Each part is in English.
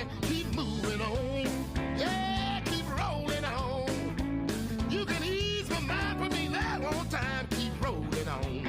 mind. Keep moving on. Yeah, keep rolling on. You can ease my mind for me that one time. Keep rolling on.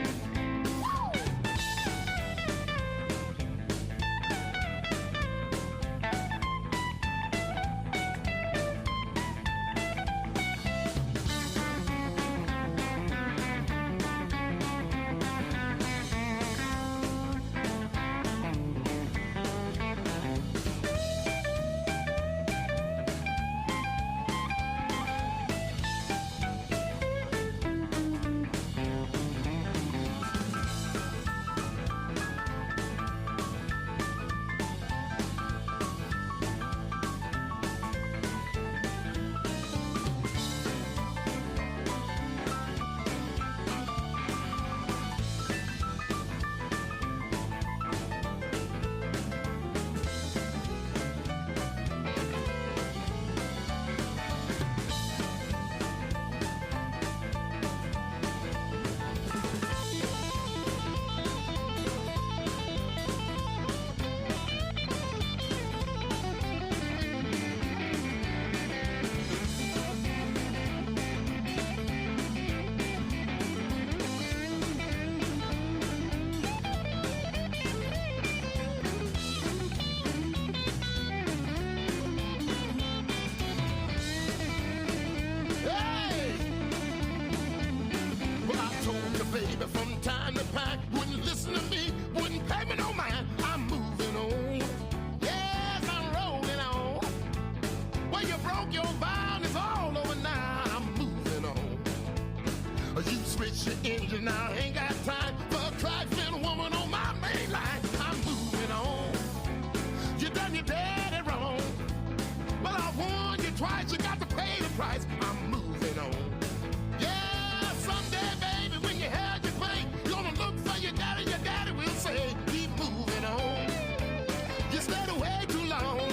Baby, from time to time, wouldn't listen to me, wouldn't pay me no mind. I'm moving on. Yes, I'm rolling on. Well, you broke your vow, and it's all over now. I'm moving on. You switch your engine, now I ain't got time for a trifling woman on my main line. I'm moving on. You done your daddy wrong. Well, I warned you twice, you got to pay the price. I'm moving on. When you had your plate, you're gonna look for your daddy will say, keep moving on. You stayed away too long.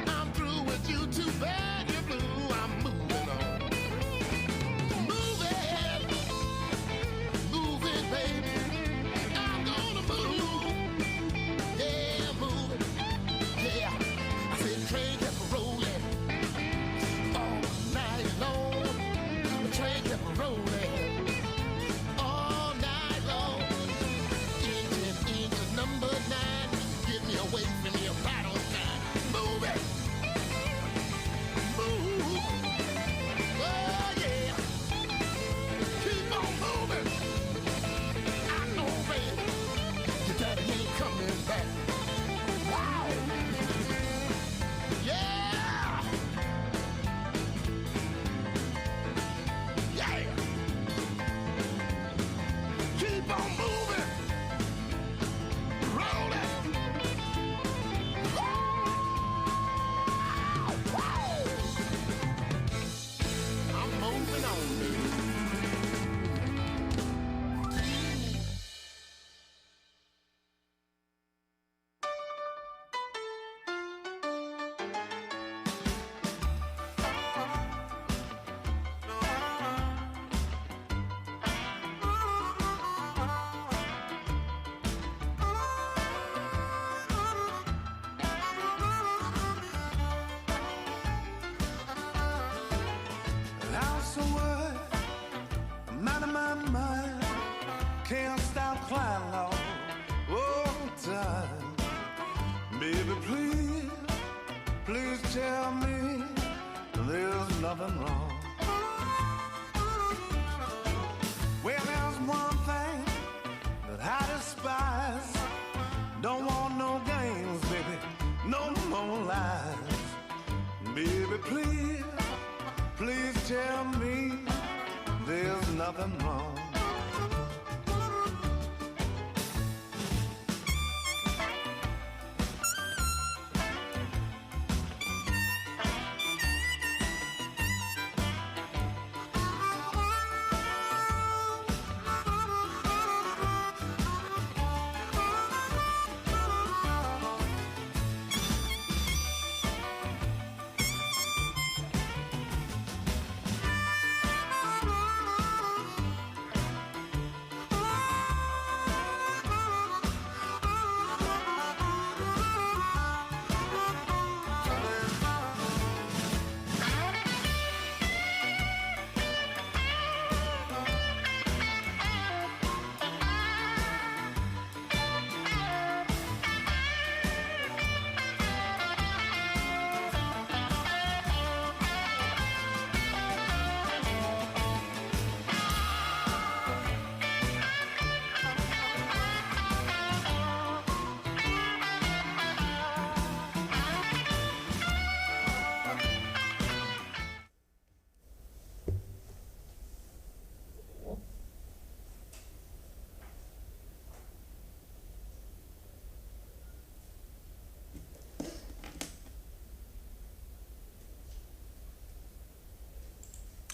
I'm through with you, too bad you're blue. I'm moving on. Moving, moving, baby. I'm gonna move. Yeah, moving. Yeah, I said train kept rolling all night long. The train kept rolling. Number 9, get me away from your right on time. Move it, move. Oh yeah, keep on moving. I know, baby, your daddy ain't coming back. Wow, yeah, yeah. Keep on moving. Moving on, baby. Baby, please tell me there's nothing wrong. Well, there's one thing that I despise. Don't want no games, baby, no more lies. Baby, please tell me there's nothing wrong.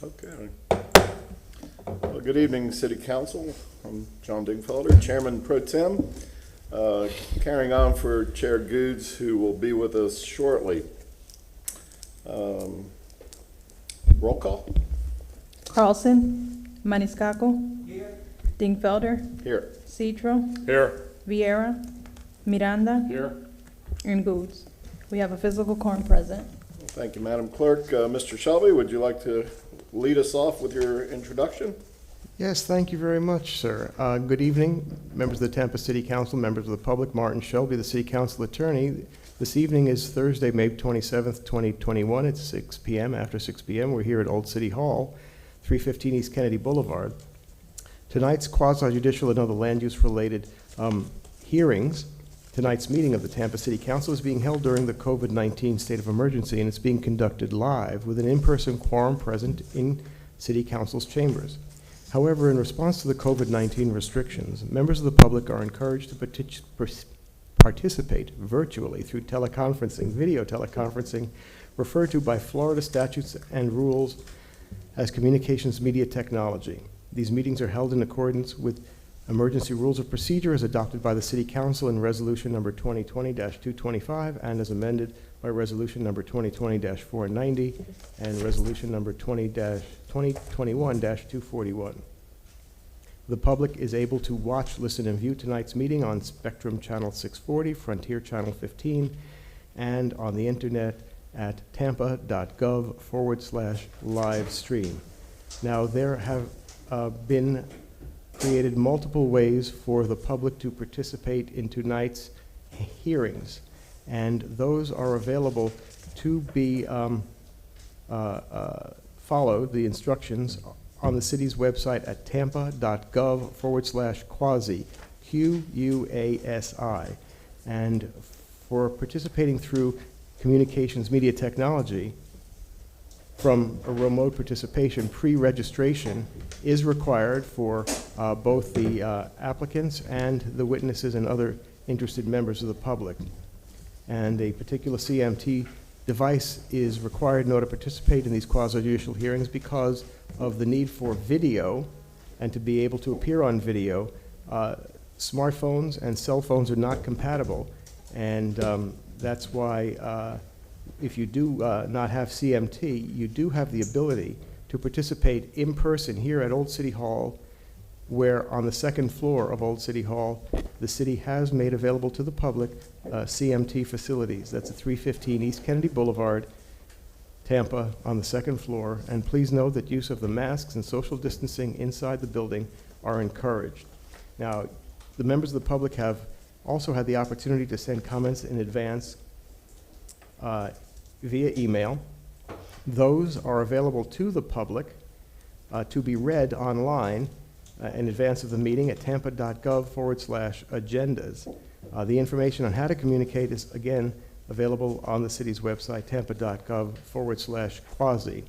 Okay. Well, good evening, City Council. I'm John Dingfelder, Chairman Pro Tem. Carrying on for Chair Goods, who will be with us shortly. Roll call. Carlson. Maniscalco. Here. Dingfelder. Here. Citro. Here. Vieira. Miranda. Here. And Goods. We have a physical quorum present. Thank you, Madam Clerk. Mr. Shelby, would you like to lead us off with your introduction? Yes, thank you very much, sir. Good evening, members of the Tampa City Council, members of the public. Martin Shelby, the City Council Attorney. This evening is Thursday, May 27th, 2021. It's 6 p.m. After 6 p.m., we're here at Old City Hall, 315 East Kennedy Boulevard. Tonight's quasi-judicial and other land use-related hearings. Tonight's meeting of the Tampa City Council is being held during the COVID-19 state of emergency, and it's being conducted live with an in-person quorum present in City Council's chambers. However, in response to the COVID-19 restrictions, members of the public are encouraged to participate virtually through teleconferencing, video teleconferencing, referred to by Florida statutes and rules as communications media technology. These meetings are held in accordance with emergency rules of procedure as adopted by the City Council in Resolution number 2020-225 and as amended by Resolution number 2020-490 and Resolution number 2021-241. The public is able to watch, listen, and view tonight's meeting on Spectrum Channel 640, Frontier Channel 15, and on the internet at tampa.gov/live stream. Now, there have been created multiple ways for the public to participate in tonight's hearings, and those are available to be followed, the instructions, on the city's website at tampa.gov/quasi, QUASI. And for participating through communications media technology, from a remote participation, pre-registration is required for both the applicants and the witnesses and other interested members of the public. And a particular CMT device is required in order to participate in these quasi-judicial hearings because of the need for video and to be able to appear on video. Smartphones and cell phones are not compatible, and that's why if you do not have CMT, you do have the ability to participate in person here at Old City Hall, where on the second floor of Old City Hall, the city has made available to the public CMT facilities. That's at 315 East Kennedy Boulevard, Tampa, on the second floor. And please note that use of the masks and social distancing inside the building are encouraged. Now, the members of the public have also had the opportunity to send comments in advance via email. Those are available to the public to be read online in advance of the meeting at tampa.gov/agendas. The information on how to communicate is, again, available on the city's website, tampa.gov/quasi.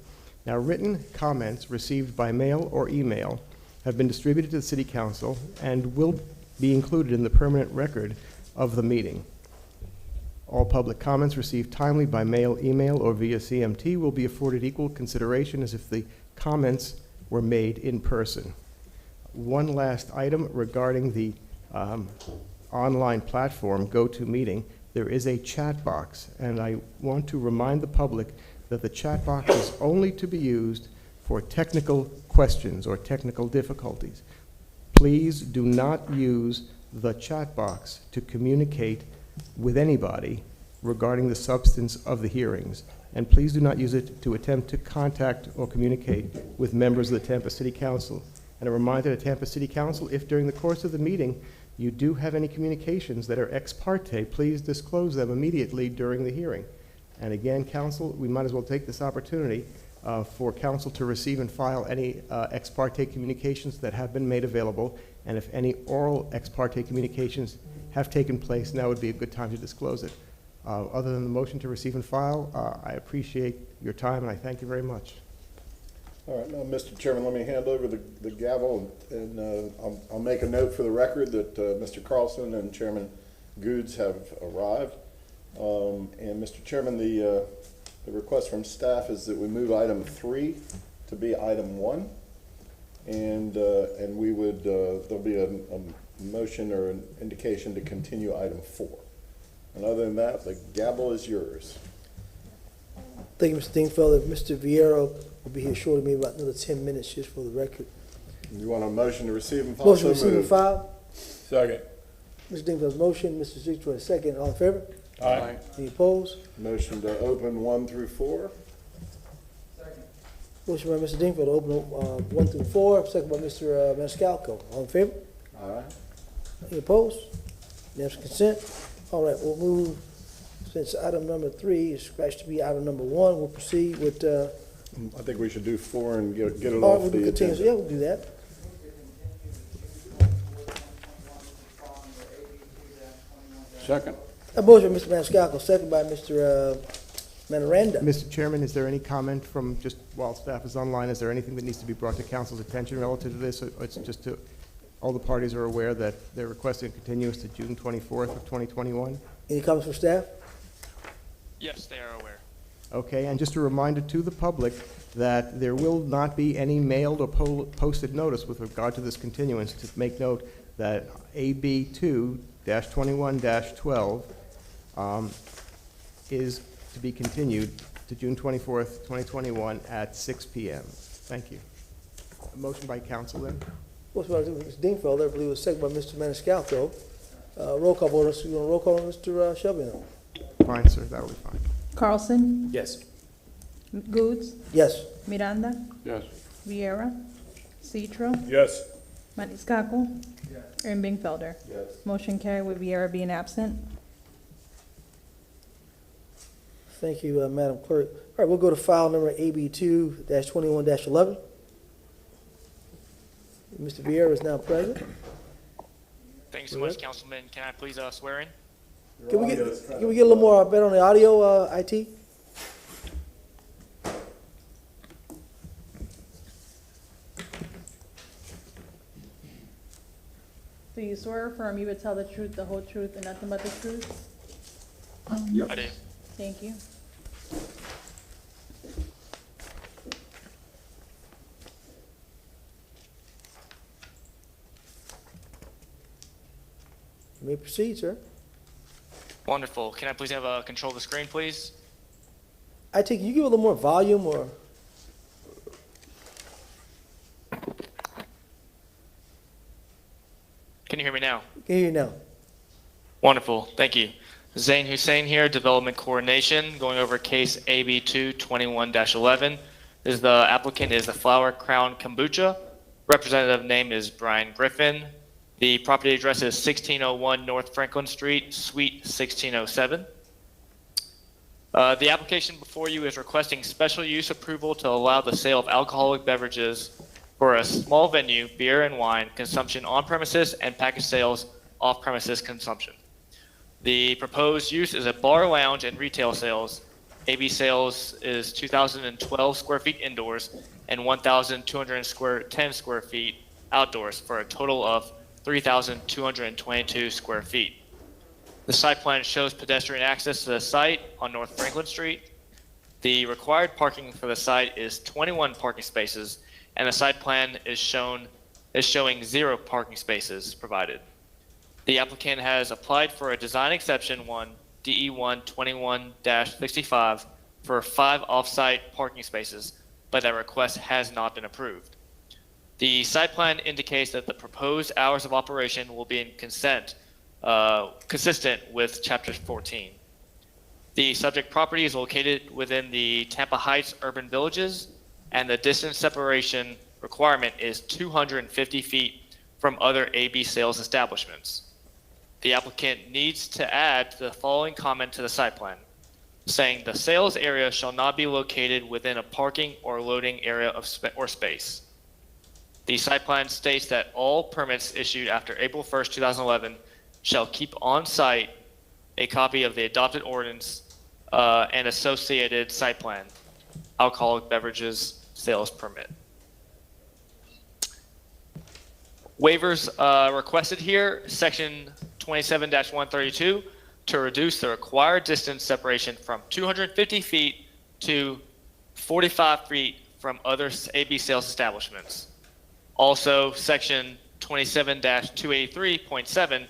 Now, written comments received by mail or email have been distributed to the City Council and will be included in the permanent record of the meeting. All public comments received timely by mail, email, or via CMT will be afforded equal consideration as if the comments were made in person. One last item regarding the online platform, GoToMeeting. There is a chat box, and I want to remind the public that the chat box is only to be used for technical questions or technical difficulties. Please do not use the chat box to communicate with anybody regarding the substance of the hearings. And please do not use it to attempt to contact or communicate with members of the Tampa City Council. And a reminder to Tampa City Council, if during the course of the meeting you do have any communications that are ex parte, please disclose them immediately during the hearing. And again, Council, we might as well take this opportunity for Council to receive and file any ex parte communications that have been made available. And if any oral ex parte communications have taken place, now would be a good time to disclose it. Other than the motion to receive and file, I appreciate your time and I thank you very much. All right, now, Mr. Chairman, let me hand over the gavel, and I'll make a note for the record that Mr. Carlson and Chairman Goods have arrived. And Mr. Chairman, the request from staff is that we move item 3 to be item 1. And we would, there'll be a motion or an indication to continue item 4. And other than that, the gavel is yours. Thank you, Mr. Dingfelder. Mr. Vieira will be here shortly, maybe about another 10 minutes, just for the record. You want a motion to receive and file? Motion to So receive and moved. file. Second. Mr. Dingfelder's motion, Mr. Zechariah second. All in favor? Aye. Any opposed? Motion to open 1 through 4. Motion by Mr. Dingfelder to open 1 through 4, second by Mr. Maniscalco. All in favor? Aye. Any opposed? Unanimous consent. All right, we'll move, since item number 3 is scratched to be item number 1, we'll proceed with, I think we should do 4 and get it all right, off we'll the do continuous. agenda. Yeah, we'll do that. Second. A motion by Mr. Maniscalco, second by Mr. Manaranda. Mr. Chairman, is there any comment from, just while staff is online, is there anything that needs to be brought to council's attention relative to this? Or it's just to, all the parties are aware that they're requesting continuous to June 24th of 2021? Any comments from staff? Yes, they are aware. Okay, and just a reminder to the public that there will not be any mailed or posted notice with regard to this continuance. To make note that AB 2-21-12 is to be continued to June 24th, 2021 at 6 p.m. Thank you. A motion by council then? Motion by Mr. Dingfelder, I believe it was second by Mr. Maniscalco. Roll call vote, so you want to roll call on Mr. Shelby now? Fine, sir, that will be fine. Carlson, Yes. Goods, Yes. Miranda, Yes. Vieira, Citro, Yes. Maniscalco, and Bingfelder. Yes. Motion carried with Vieira being absent. Thank you, Madam Clerk. All right, we'll go to file number AB 2-21-11. Mr. Vieira is now present. Thanks so much, Councilman. Can I please swear in? Can we get a little more better on the audio, IT? Do you swear or affirm you would tell the truth, the whole truth, and nothing but the truth? I do. Thank you. You may proceed, sir. Wonderful. Can I please have control of the screen, please? IT, can you give a little more volume or? Can you hear me now? Can hear you now. Wonderful. Thank you. Zain Hussein here, Development Coordination, going over case AB 2-21-11. The applicant is the Flower Crown Kombucha. Representative name is Brian Griffin. The property address is 1601 North Franklin Street, Suite 1607. The application before you is requesting special use approval to allow the sale of alcoholic beverages for a small venue, beer and wine, consumption on premises and package sales off premises consumption. The proposed use is a bar, lounge, and retail sales. AB sales is 2,012 square feet indoors and 1,210 square feet outdoors for a total of 3,222 square feet. The site plan shows pedestrian access to the site on North Franklin Street. The required parking for the site is 21 parking spaces, and the site plan is showing 0 parking spaces provided. The applicant has applied for a design exception 1, DE1 21-65 for 5 off-site parking spaces, but that request has not been approved. The site plan indicates that the proposed hours of operation will be in consistent with Chapter 14. The subject property is located within the Tampa Heights urban villages, and the distance separation requirement is 250 feet from other AB sales establishments. The applicant needs to add the following comment to the site plan, saying the sales area shall not be located within a parking or loading area or space. The site plan states that all permits issued after April 1st, 2011 shall keep on site a copy of the adopted ordinance and associated site plan, alcoholic beverages sales permit. Waivers requested here, section 27-132, to reduce the required distance separation from 250 feet to 45 feet from other AB sales establishments. Also, section 27-283.7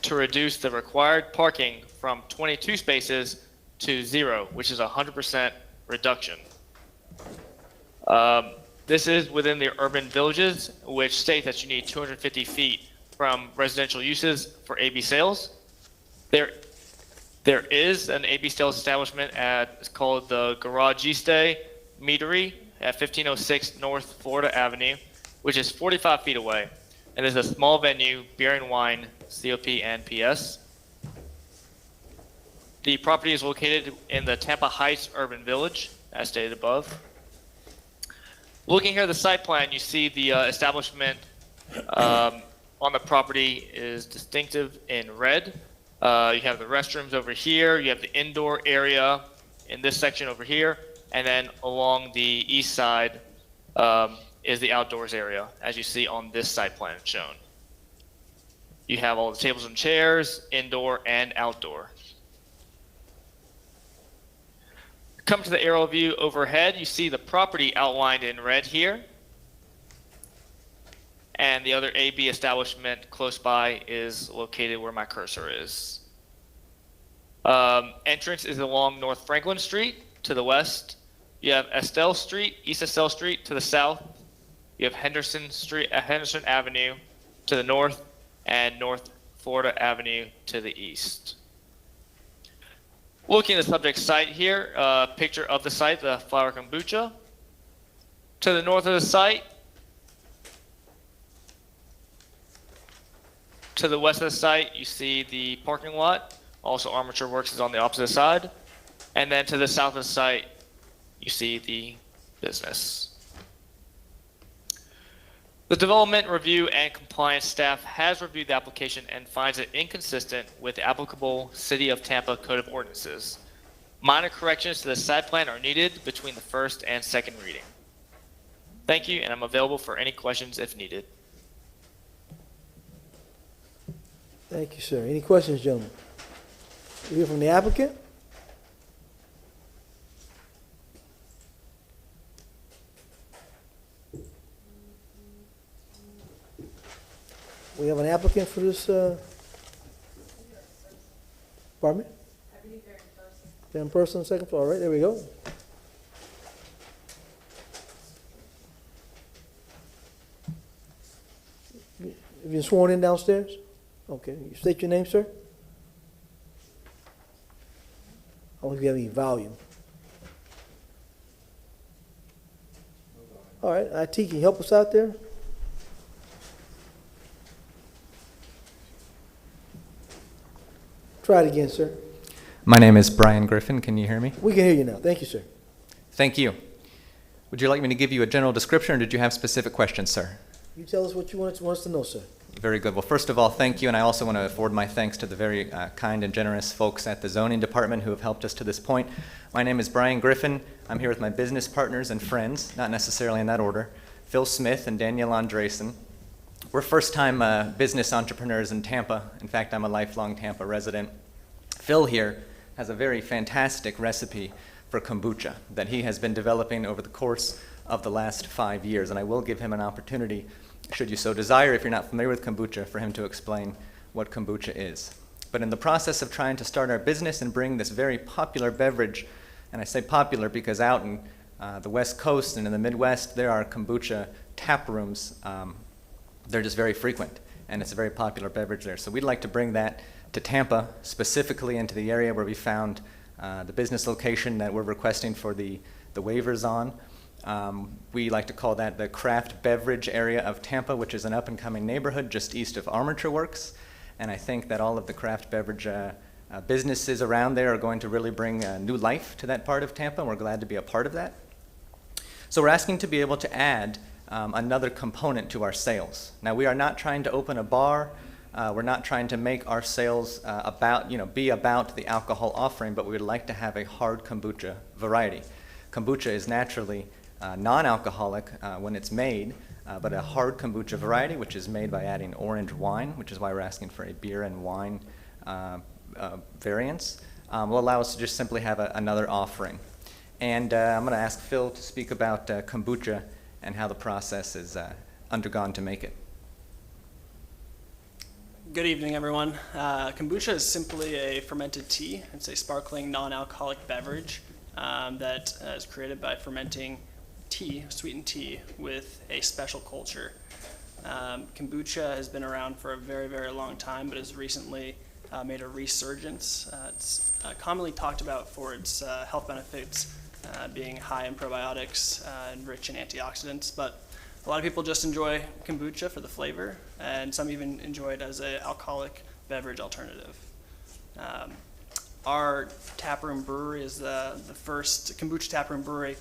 to reduce the required parking from 22 spaces to 0, which is a 100% reduction. This is within the urban villages, which state that you need 250 feet from residential uses for AB sales. There is an AB sales establishment it's called the Garagiste Meadery at 1506 North Florida Avenue, which is 45 feet away, and is a small venue, beer and wine, COP and PS. The property is located in the Tampa Heights urban village, as stated above. Looking here at the site plan, you see the establishment on the property is distinctive in red. You have the restrooms over here, you have the indoor area in this section over here, and then along the east side is the outdoors area, as you see on this site plan shown. You have all the tables and chairs, indoor and outdoor. Come to the aerial view overhead, you see the property outlined in red here. And the other AB establishment close by is located where my cursor is. Entrance is along North Franklin Street to the west. You have Estelle Street, East Estelle Street to the south. You have Henderson Avenue to the north and North Florida Avenue to the east. Looking at the subject site here, picture of the site, the Flower Kombucha. To the north of the site, to the west of the site, you see the parking lot. Also, Armature Works is on the opposite side. And then to the south of the site, you see the business. The Development Review and Compliance staff has reviewed the application and finds it inconsistent with the applicable City of Tampa Code of Ordinances. Minor corrections to the site plan are needed between the first and second reading. Thank you, and I'm available for any questions if needed. Thank you, sir. Any questions, gentlemen? We hear from the applicant? We have an applicant for this, pardon me? I believe they're in person. They're in person, second floor. All right, there we go. Have you been sworn in downstairs? Okay. You state your name, sir? I don't know if you have any volume. All right, IT, can you help us out there? Try it again, sir. My name is Brian Griffin. Can you hear me? We can hear you now. Thank you, sir. Thank you. Would you like me to give you a general description, or did you have specific questions, sir? You tell us what you want us to know, sir. Very good. Well, first of all, thank you, and I also want to forward my thanks to the very kind and generous folks at the zoning department who have helped us to this point. My name is Brian Griffin. I'm here with my business partners and friends, not necessarily in that order, Phil Smith and Danielle Andresen. We're first-time business entrepreneurs in Tampa. In fact, I'm a lifelong Tampa resident. Phil here has a very fantastic recipe for kombucha that he has been developing over the course of the last 5 years, and I will give him an opportunity, should you so desire, if you're not familiar with kombucha, for him to explain what kombucha is. But in the process of trying to start our business and bring this very popular beverage, and I say popular because out in the West Coast and in the Midwest, there are kombucha tap rooms. They're just very frequent, and it's a very popular beverage there. So we'd like to bring that to Tampa, specifically into the area where we found the business location that we're requesting for the waivers on. We like to call that the craft beverage area of Tampa, which is an up-and-coming neighborhood just east of Armature Works. And I think that all of the craft beverage businesses around there are going to really bring new life to that part of Tampa, and we're glad to be a part of that. So we're asking to be able to add another component to our sales. Now, we are not trying to open a bar. We're not trying to make our sales be about the alcohol offering, but we would like to have a hard kombucha variety. Kombucha is naturally non-alcoholic when it's made, but a hard kombucha variety, which is made by adding orange wine, which is why we're asking for a beer and wine variance, will allow us to just simply have another offering. And I'm going to ask Phil to speak about kombucha and how the process is undergone to make it. Good evening, everyone. Kombucha is simply a fermented tea. It's a sparkling, non-alcoholic beverage that is created by fermenting tea, sweetened tea, with a special culture. Kombucha has been around for a very, very long time, but has recently made a resurgence. It's commonly talked about for its health benefits, being high in probiotics and rich in antioxidants, but a lot of people just enjoy kombucha for the flavor, and some even enjoy it as an alcoholic beverage alternative. Our taproom brewery is the first kombucha taproom brewery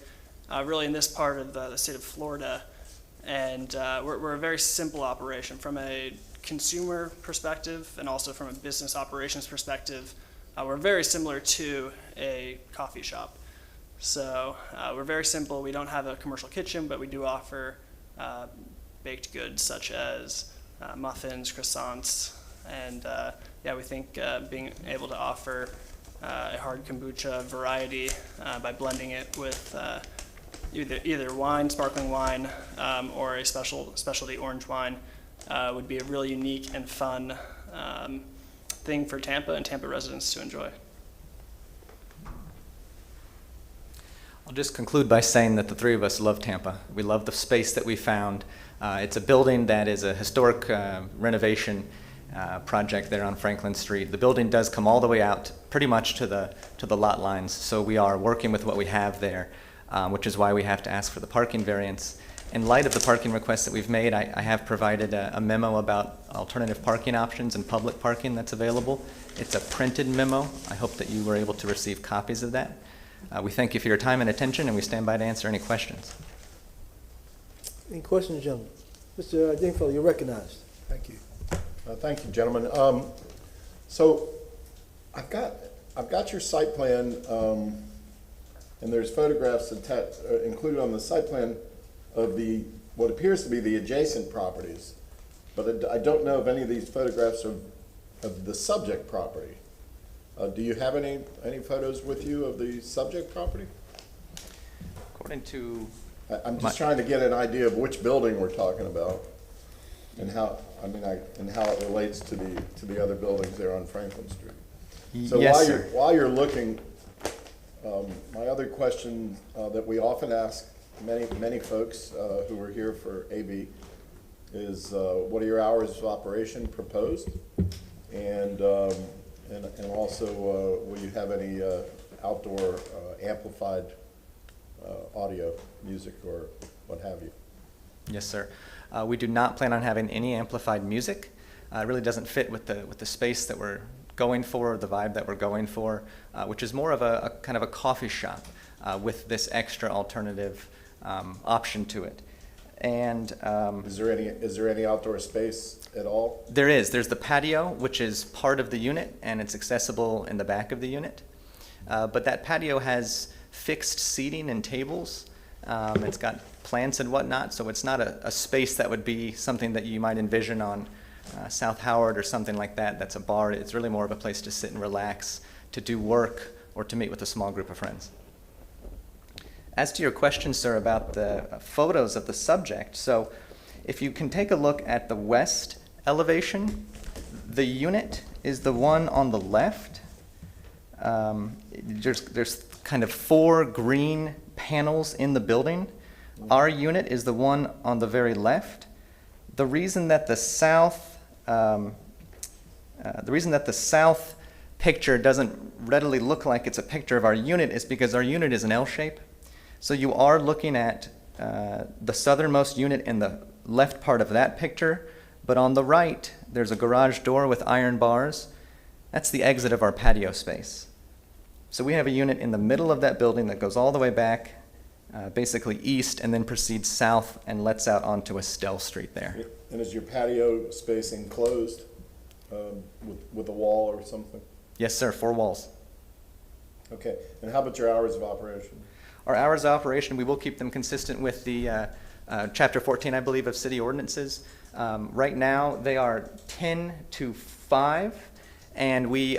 really in this part of the state of Florida, and we're a very simple operation from a consumer perspective and also from a business operations perspective. We're very similar to a coffee shop. So we're very simple. We don't have a commercial kitchen, but we do offer baked goods such as muffins, croissants, and we think being able to offer a hard kombucha variety by blending it with either wine, sparkling wine, or a specialty orange wine would be a really unique and fun thing for Tampa and Tampa residents to enjoy. I'll just conclude by saying that the three of us love Tampa. We love the space that we found. It's a building that is a historic renovation project there on Franklin Street. The building does come all the way out pretty much to the lot lines, so we are working with what we have there, which is why we have to ask for the parking variance. In light of the parking requests that we've made, I have provided a memo about alternative parking options and public parking that's available. It's a printed memo. I hope that you were able to receive copies of that. We thank you for your time and attention, and we stand by to answer any questions. Any questions, gentlemen? Mr. Dingfellow, you're recognized. Thank you. Thank you, gentlemen. So I've got your site plan, and there's photographs included on the site plan of what appears to be the adjacent properties, but I don't know if any of these photographs are of the subject property. Do you have any photos with you of the subject property? According to I'm just trying to get an idea of which building we're talking about, and how it relates to the other buildings there on Franklin Street. So yes, while you're looking, my other question that we often ask many folks who are here for AV is what are your hours of operation proposed, and also will you have any outdoor amplified audio, music, or what have you? Yes, sir. We do not plan on having any amplified music. It really doesn't fit with the space that we're going for, the vibe that we're going for, which is more of a kind of a coffee shop with this extra alternative option to it. And is there any outdoor space at all? There is. There's the patio, which is part of the unit, and it's accessible in the back of the unit. But that patio has fixed seating and tables. It's got plants and whatnot, so it's not a space that would be something that you might envision on South Howard or something like that. That's a bar. It's really more of a place to sit and relax, to do work, or to meet with a small group of friends. As to your question, sir, about the photos of the subject, so if you can take a look at the west elevation, the unit is the one on the left. There's kind of 4 green panels in the building. Our unit is the one on the very left. The reason that the south picture doesn't readily look like it's a picture of our unit is because our unit is an L shape. So you are looking at the southernmost unit in the left part of that picture, but on the right, there's a garage door with iron bars. That's the exit of our patio space. So we have a unit in the middle of that building that goes all the way back, basically east, and then proceeds south and lets out onto Estelle Street there. And is your patio space enclosed with a wall or something? Yes, sir, 4 walls. Okay, and how about your hours of operation? Our hours of operation, we will keep them consistent with the Chapter 14, I believe, of city ordinances. Right now, they are 10 to 5, and we,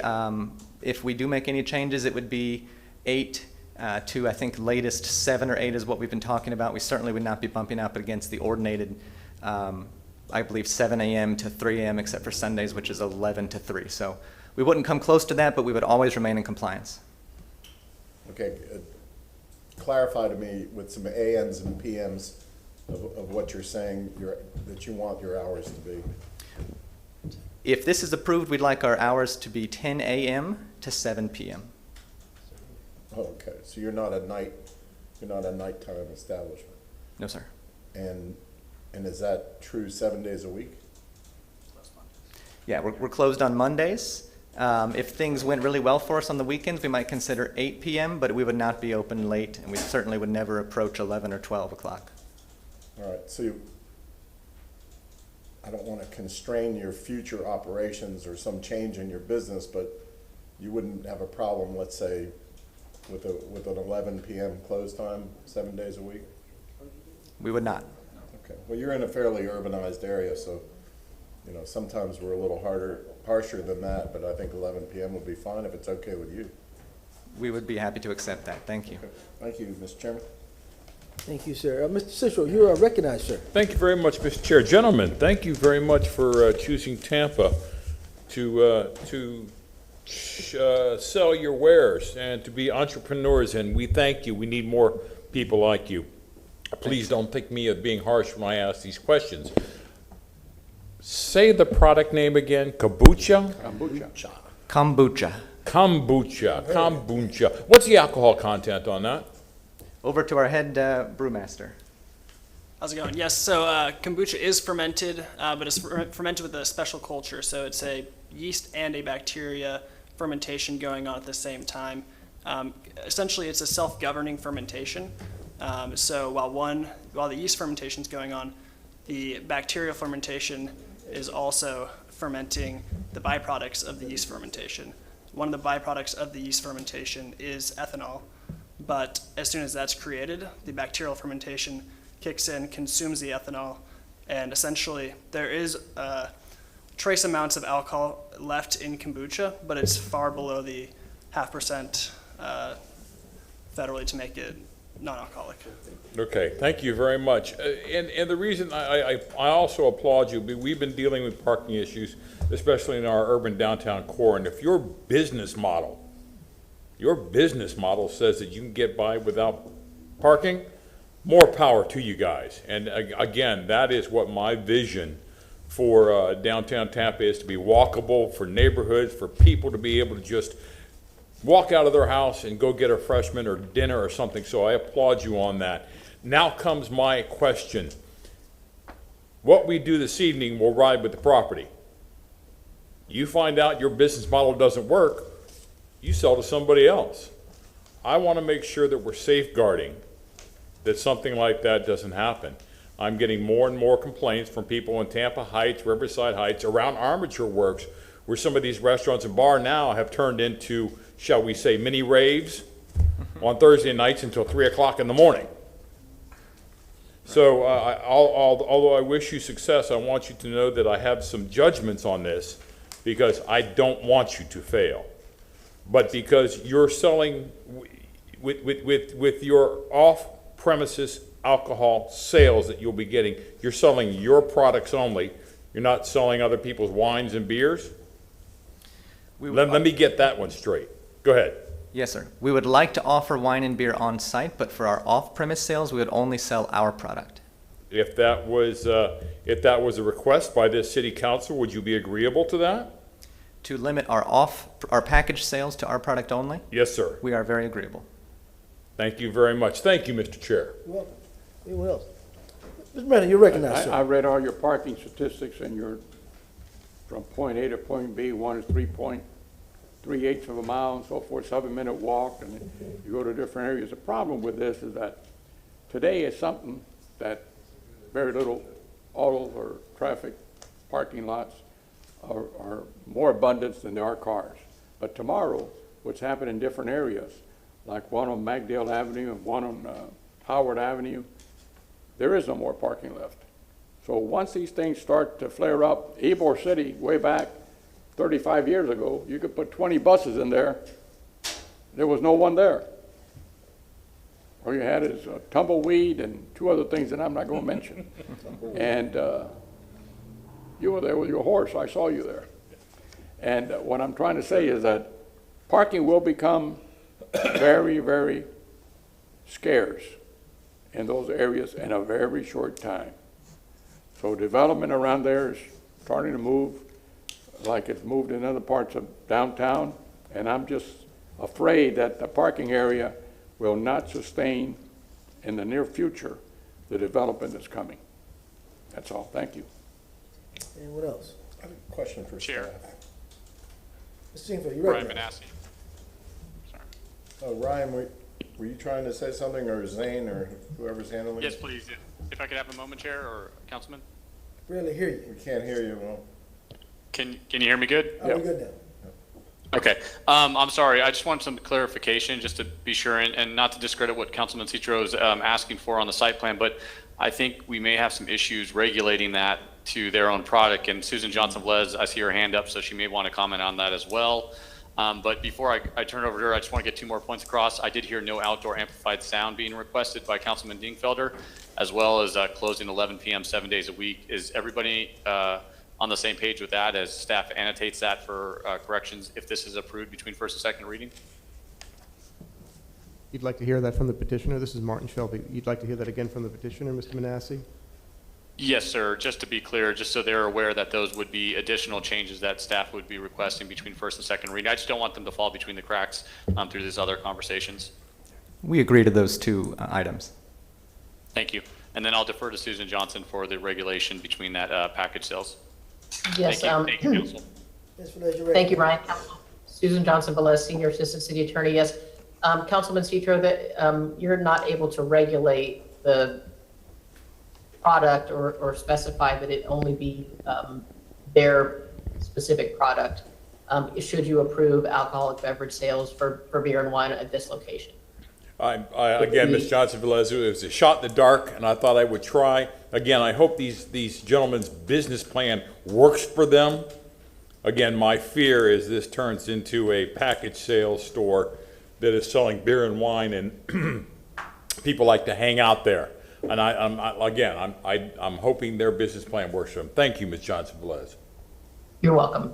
if we do make any changes, it would be 8 to, I think, latest 7 or 8 is what we've been talking about. We certainly would not be bumping up against the ordinated, I believe, 7 a.m. to 3 a.m., except for Sundays, which is 11 to 3. So we wouldn't come close to that, but we would always remain in compliance. Okay, clarify to me with some AMs and PMs of what you're saying that you want your hours to be. If this is approved, we'd like our hours to be 10 a.m. to 7 p.m. Oh, okay, so you're not a nighttime establishment. No, sir. And is that true 7 days a week? Yeah, we're closed on Mondays. If things went really well for us on the weekends, we might consider 8 p.m., but we would not be open late, and we certainly would never approach 11 or 12 o'clock. All right, so I don't want to constrain your future operations or some change in your business, but you wouldn't have a problem, let's say, with an 11 p.m. close time 7 days a week? We would not. Okay, well, you're in a fairly urbanized area, so, you know, sometimes we're a little harsher than that, but I think 11 p.m. would be fine if it's okay with you. We would be happy to accept that. Thank you. Okay. Thank you, Mr. Chairman. Thank you, sir. Mr. Cicero, you are recognized, sir. Thank you very much, Mr. Chair. Gentlemen, thank you very much for choosing Tampa to sell your wares and to be entrepreneurs, and we thank you. We need more people like you. Please don't think me of being harsh when I ask these questions. Say the product name again. Kombucha? Kombucha. Kombucha. What's the alcohol content on that? Over to our head brewmaster. How's it going? Yes, so kombucha is fermented, but it's fermented with a special culture. So it's a yeast and a bacteria fermentation going on at the same time. Essentially, it's a self-governing fermentation. So while the yeast fermentation is going on, the bacterial fermentation is also fermenting the byproducts of the yeast fermentation. One of the byproducts of the yeast fermentation is ethanol. But as soon as that's created, the bacterial fermentation kicks in, consumes the ethanol, and essentially there is trace amounts of alcohol left in kombucha, but it's far below the 0.5% federally to make it non-alcoholic. Okay, thank you very much. And the reason I also applaud you, we've been dealing with parking issues, especially in our urban downtown core, and if your business model says that you can get by without parking, more power to you guys. And again, that is what my vision for downtown Tampa is, to be walkable for neighborhoods, for people to be able to just walk out of their house and go get a freshman or dinner or something. So I applaud you on that. Now comes my question. What we do this evening will ride with the property. You find out your business model doesn't work, you sell to somebody else. I want to make sure that we're safeguarding that something like that doesn't happen. I'm getting more and more complaints from people in Tampa Heights, Riverside Heights, around Armature Works, where some of these restaurants and bars now have turned into, shall we say, mini raves on Thursday nights until 3 o'clock in the morning. So although I wish you success, I want you to know that I have some judgments on this, because I don't want you to fail. But because you're selling with your off-premises alcohol sales that you'll be getting, you're selling your products only. You're not selling other people's wines and beers? Let me get that one straight. Go ahead. Yes, sir. We would like to offer wine and beer on site, but for our off-premise sales, we would only sell our product. If that was a request by this city council, would you be agreeable to that? To limit our package sales to our product only? Yes, sir. We are very agreeable. Thank you very much. Thank you, Mr. Chair. You're welcome. Anyone else? Mr. Brennan, you're recognized, sir. I read all your parking statistics, and you're from point A to point B. One is 3.38 of a mile and so forth, 7-minute walk, and you go to different areas. The problem with this is that today is something that very little autos or traffic parking lots are more abundant than there are cars. But tomorrow, what's happening in different areas, like one on Magdale Avenue and one on Howard Avenue, there is no more parking left. So once these things start to flare up, Ybor City, way back 35 years ago, you could put 20 buses in there. There was no one there. All you had is tumbleweed and two other things that I'm not going to mention. And you were there with your horse. I saw you there. And what I'm trying to say is that parking will become very, very scarce in those areas in a very short time. So development around there is starting to move like it's moved in other parts of downtown. And I'm just afraid that the parking area will not sustain in the near future the development that's coming. That's all. Thank you. And what else? I have a question for Chair. staff. Mr. Singleton, you Brian ready? Manassi. Sorry. Oh, Ryan, were you trying to say something, or Zane, or whoever's handling Yes, it? please. If I could have a moment, Chair or Councilman? Barely hear you. We can't hear you, well. Can you hear me good? Oh, we're good now. Okay. I'm sorry. I just want some clarification just to be sure and not to discredit what Councilman Citro is asking for on the site plan, but I think we may have some issues regulating that to their own product. And Susan Johnson-Velez, I see her hand up, so she may want to comment on that as well. But before I turn it over to her, I just want to get 2 more points across. I did hear no outdoor amplified sound being requested by Councilman Dingfelder, as well as closing 11 p.m. 7 days a week. Is everybody on the same page with that as staff annotates that for corrections if this is approved between first and second reading? You'd like to hear that from the petitioner? This is Martin Shelby. You'd like to hear that again from the petitioner, Mr. Manassi? Yes, sir. Just to be clear, just so they're aware that those would be additional changes that staff would be requesting between first and second reading. I just don't want them to fall between the cracks through these other conversations. We agree to those 2 items. Thank you. And then I'll defer to Susan Johnson for the regulation between that package sales. Yes, Thank you, Council. Ms. Velez, you ready? thank you, Ryan. Susan Johnson-Velez, Senior Assistant City Attorney. Yes, Councilman Citro, that you're not able to regulate the product or specify that it only be their specific product. Should you approve alcoholic beverage sales for beer and wine at this location? Again, Ms. Johnson-Velez, it was a shot in the dark, and I thought I would try. Again, I hope these gentlemen's business plan works for them. Again, my fear is this turns into a package sales store that is selling beer and wine, and people like to hang out there. And I'm hoping their business plan works for them. Thank you, Ms. Johnson-Velez. You're welcome.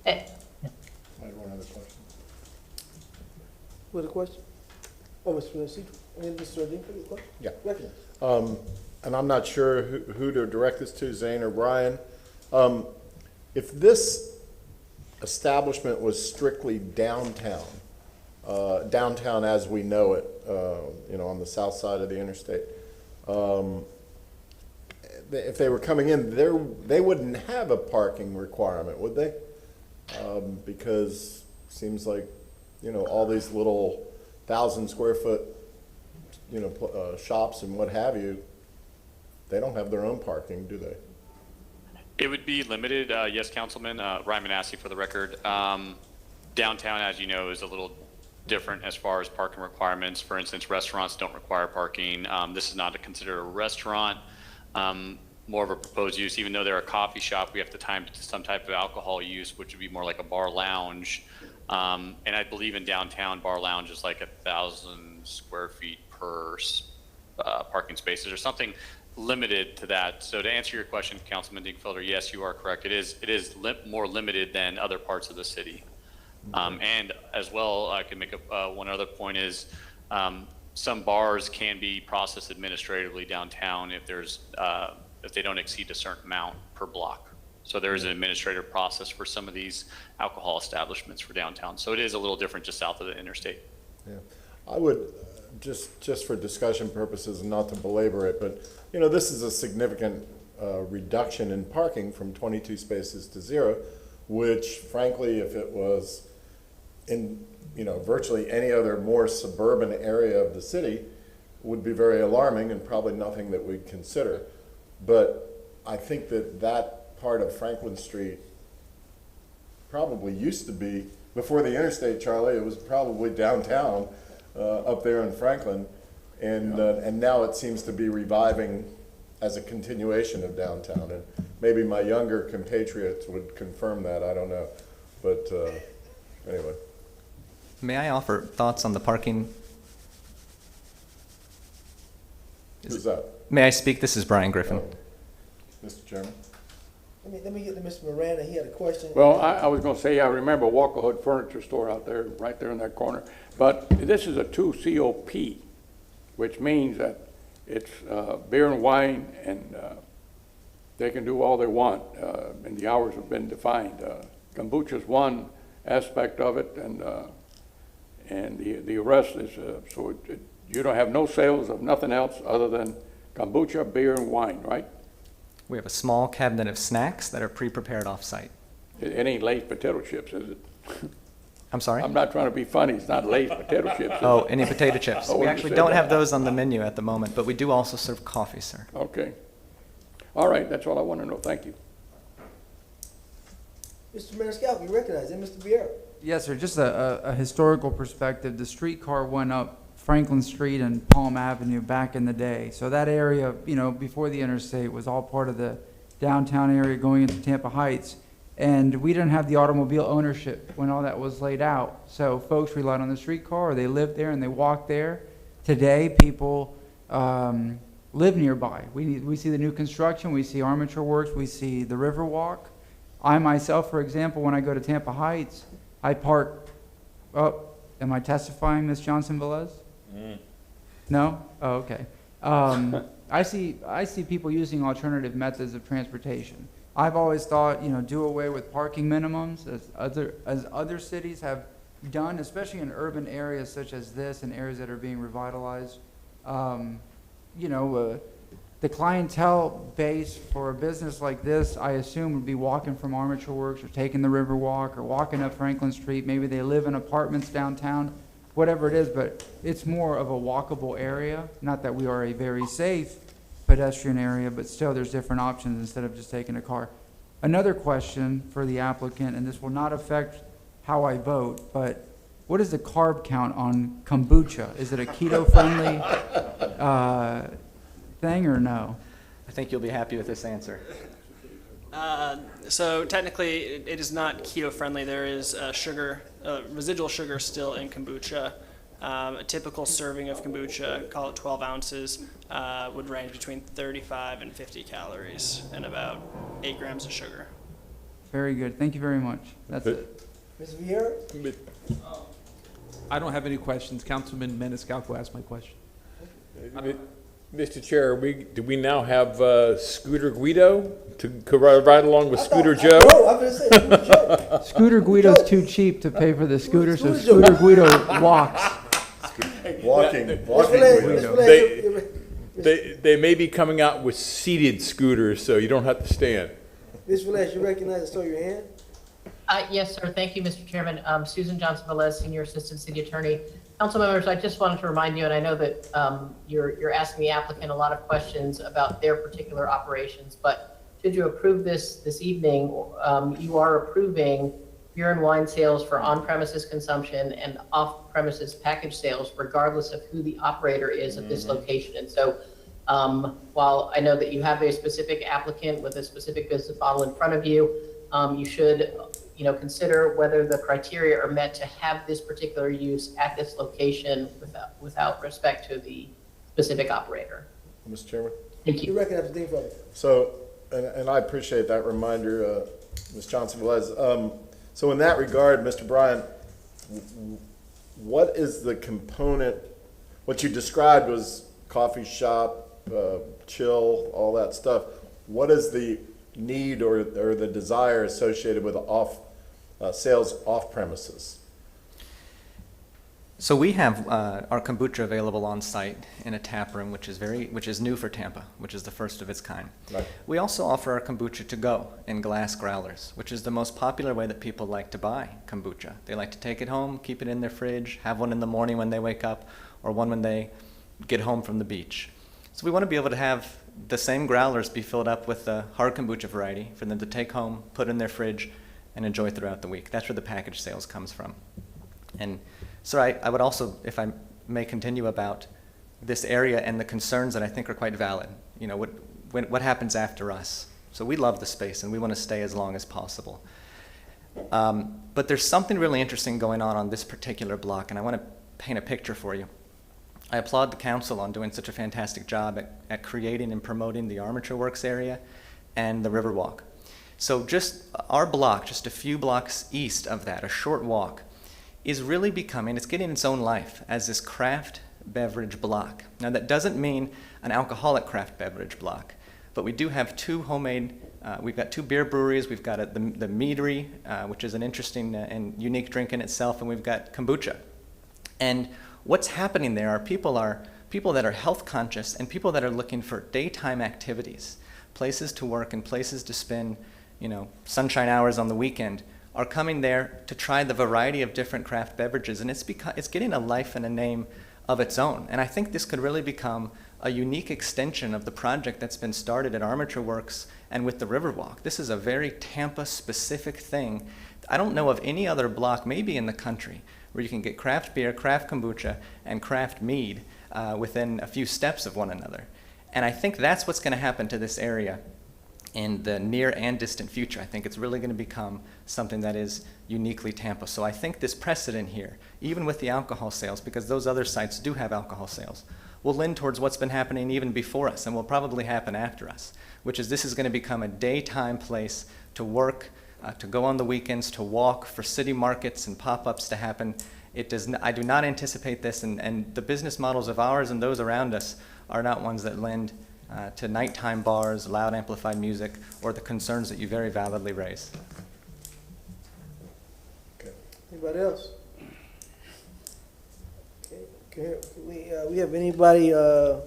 I had one other question. What a question? Oh, Mr. Citro, Mr. Dingfelder, question? Yeah. Recognize. And I'm not sure who to direct this to, Zane or Brian. If this establishment was strictly downtown, downtown as we know it, on the south side of the interstate, if they were coming in, they wouldn't have a parking requirement, would they? Because it seems like, all these little 1,000 square foot, shops and what have you, they don't have their own parking, do they? It would be limited, yes, Councilman. Ryan Manassi for the record. Downtown, as you know, is a little different as far as parking requirements. For instance, restaurants don't require parking. This is not considered a restaurant, more of a proposed use. Even though they're a coffee shop, we have to time to some type of alcohol use, which would be more like a bar lounge. And I believe in downtown, bar lounge is like 1,000 square feet per parking spaces or something limited to that. So to answer your question, Councilman Dingfelder, yes, you are correct. It is more limited than other parts of the city. And as well, I can make one other point is some bars can be processed administratively downtown if they don't exceed a certain amount per block. So there is an administrative process for some of these alcohol establishments for downtown. So it is a little different just south of the interstate. Yeah, I would, just for discussion purposes and not to belabor it, but, this is a significant reduction in parking from 22 spaces to 0, which frankly, if it was in, virtually any other more suburban area of the city, would be very alarming and probably nothing that we'd consider. But I think that part of Franklin Street probably used to be, before the interstate, Charlie, it was probably downtown up there in Franklin, and now it seems to be reviving as a continuation of downtown. And maybe my younger compatriots would confirm that, I don't know. But anyway. May I offer thoughts on the parking Who's that? May I speak? This is Brian Griffin. Mr. Chairman? Let me get to Mr. Miranda, he had a question. Well, I was gonna say, I remember Walker Hood Furniture Store out there, right there in that corner. But this is a 2 COP, which means that it's beer and wine, and they can do all they want, and the hours have been defined. Kombucha's one aspect of it, and the rest is, you don't have no sales of nothing else other than kombucha, beer, and wine, right? We have a small cabinet of snacks that are pre-prepared off-site. It ain't Lay's potato chips, is it? I'm sorry? I'm not trying to be funny, it's not Lay's potato chips. is Oh, it? any potato chips? Oh, We you actually said don't that. have those on the menu at the moment, but we do also serve coffee, sir. Okay. All right, that's all I want to know, thank you. Mr. Maniscalco, you recognize him, Mr. Vieira? Yes, sir. Just a historical perspective. The streetcar went up Franklin Street and Palm Avenue back in the day. So that area, you know, before the interstate was all part of the downtown area going into Tampa Heights. And we didn't have the automobile ownership when all that was laid out. So folks relied on the streetcar, or they lived there and they walked there. Today, people live nearby. We see the new construction, we see Armature Works, we see the Riverwalk. I myself, for example, when I go to Tampa Heights, I park, am I testifying, Ms. Johnson-Velez? No? Oh, okay. I see people using alternative methods of transportation. I've always thought, you know, do away with parking minimums, as other cities have done, especially in urban areas such as this and areas that are being revitalized. The clientele base for a business like this, I assume, would be walking from Armature Works or taking the Riverwalk or walking up Franklin Street. Maybe they live in apartments downtown, whatever it is, but it's more of a walkable area. Not that we are a very safe pedestrian area, but still there's different options instead of just taking a car. Another question for the applicant, and this will not affect how I vote, but what is the carb count on kombucha? Is it a keto-friendly thing or no? I think you'll be happy with this answer. So technically, it is not keto-friendly. There is residual sugar still in kombucha. A typical serving of kombucha, call it 12 ounces, would range between 35 and 50 calories and about 8 grams of sugar. Very good. Thank you very much. That's it. Ms. Vieira? I don't have any questions. Councilman Maniscalco asked my question. Mr. Chair, do we now have Scooter Guido to ride along with Scooter Joe? Scooter Guido's too cheap to pay for the scooter, so Scooter Guido walks. Walking Guido. They may be coming out with seated scooters, so you don't have to stand. Ms. Velez, you recognize and show your hand? Yes, sir. Thank you, Mr. Chairman. Susan Johnson-Velez, Senior Assistant City Attorney. Council members, I just wanted to remind you, and I know that you're asking the applicant a lot of questions about their particular operations, but should you approve this evening, you are approving beer and wine sales for on-premises consumption and off-premises package sales, regardless of who the operator is at this location. And so while I know that you have a specific applicant with a specific business model in front of you, you should consider whether the criteria are met to have this particular use at this location without respect to the specific operator. Mr. Chairman? Thank you. You recognize the thing from it. So, and I appreciate that reminder, Ms. Johnson-Velez. So in that regard, Mr. Bryan, what is the component, what you described was coffee shop, chill, all that stuff. What is the need or the desire associated with sales off premises? So we have our kombucha available on site in a tap room, which is new for Tampa, which is the first of its kind. Right. We also offer our kombucha to go in glass growlers, which is the most popular way that people like to buy kombucha. They like to take it home, keep it in their fridge, have one in the morning when they wake up, or one when they get home from the beach. So we want to be able to have the same growlers be filled up with the hard kombucha variety for them to take home, put in their fridge, and enjoy throughout the week. That's where the package sales comes from. And so I would also, if I may continue about this area and the concerns that I think are quite valid. You know, what happens after us? So we love the space and we want to stay as long as possible. But there's something really interesting going on this particular block, and I want to paint a picture for you. I applaud the council on doing such a fantastic job at creating and promoting the Armature Works area and the Riverwalk. So just our block, just a few blocks east of that, a short walk, is really becoming, it's getting its own life as this craft beverage block. Now that doesn't mean an alcoholic craft beverage block, but we do have two homemade, we've got two beer breweries, we've got the meadery, which is an interesting and unique drink in itself, and we've got kombucha. And what's happening there are people that are health conscious and people that are looking for daytime activities, places to work and places to spend, sunshine hours on the weekend, are coming there to try the variety of different craft beverages, and it's getting a life and a name of its own. And I think this could really become a unique extension of the project that's been started at Armature Works and with the Riverwalk. This is a very Tampa-specific thing. I don't know of any other block, maybe in the country, where you can get craft beer, craft kombucha, and craft mead within a few steps of one another. And I think that's what's going to happen to this area in the near and distant future. I think it's really going to become something that is uniquely Tampa. So I think this precedent here, even with the alcohol sales, because those other sites do have alcohol sales, will lend towards what's been happening even before us and will probably happen after us, which is this is going to become a daytime place to work, to go on the weekends, to walk, for city markets and pop-ups to happen. I do not anticipate this, and the business models of ours and those around us are not ones that lend to nighttime bars, loud amplified music, or the concerns that you very validly raise. Okay. Anybody else? Okay. We have anybody on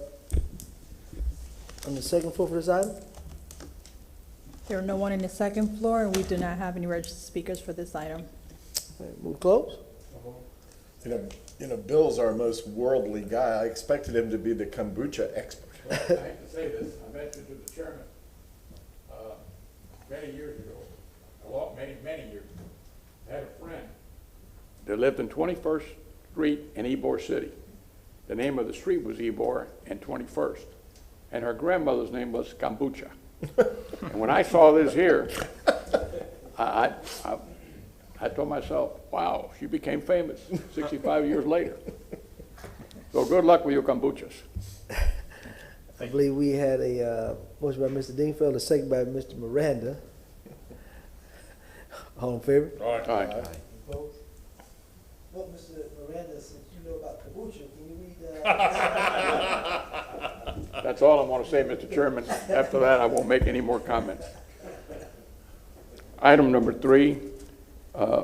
the second floor for this item? There are no one in the second floor, and we do not have any registered speakers for this item. All right, move close. Bill's our most worldly guy. I expected him to be the kombucha expert. I hate to say this, I mentioned to the chairman many years ago, many years ago, I had a friend that lived in 21st Street in Ybor City. The name of the street was Ybor and 21st, and her grandmother's name was kombucha. And when I saw this here, I told myself, wow, she became famous 65 years later. So good luck with your kombuchas. I believe we had a motion by Mr. Dingfelder, a second by Mr. Miranda. All in favor? Aye. Opposed? Well, Mr. Miranda, since you know about kombucha, can you read that? That's all I want to say, Mr. Chairman. After that, I won't make any more comments. Item number 3,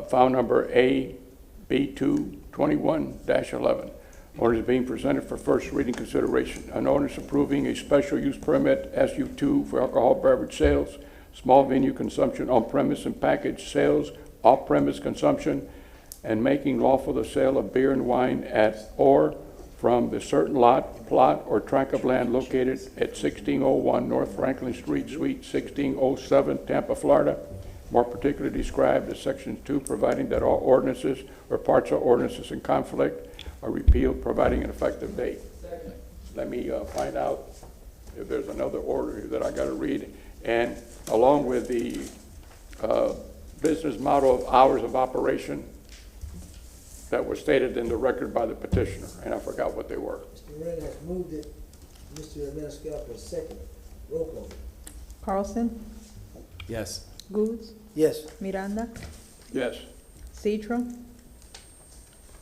file number AB221-11. Ordinance being presented for first reading consideration. An ordinance approving a special use permit, SU2, for alcohol beverage sales, small venue consumption on-premise and package sales, off-premise consumption, and making lawful the sale of beer and wine at or from the certain lot, plot, or tract of land located at 1601 North Franklin Street, Suite 1607, Tampa, Florida, more particularly described as Section 2, providing that all ordinances or parts of ordinances in conflict are repealed, providing an effective date. Let me find out if there's another order that I got to read. And along with the business model of hours of operation that were stated in the record by the petitioner, and I forgot what they were. Mr. Miranda has moved it. Mr. Maniscalco has second. Roll call. Carlson, Yes. Goods, Yes. Miranda, Yes. Citro,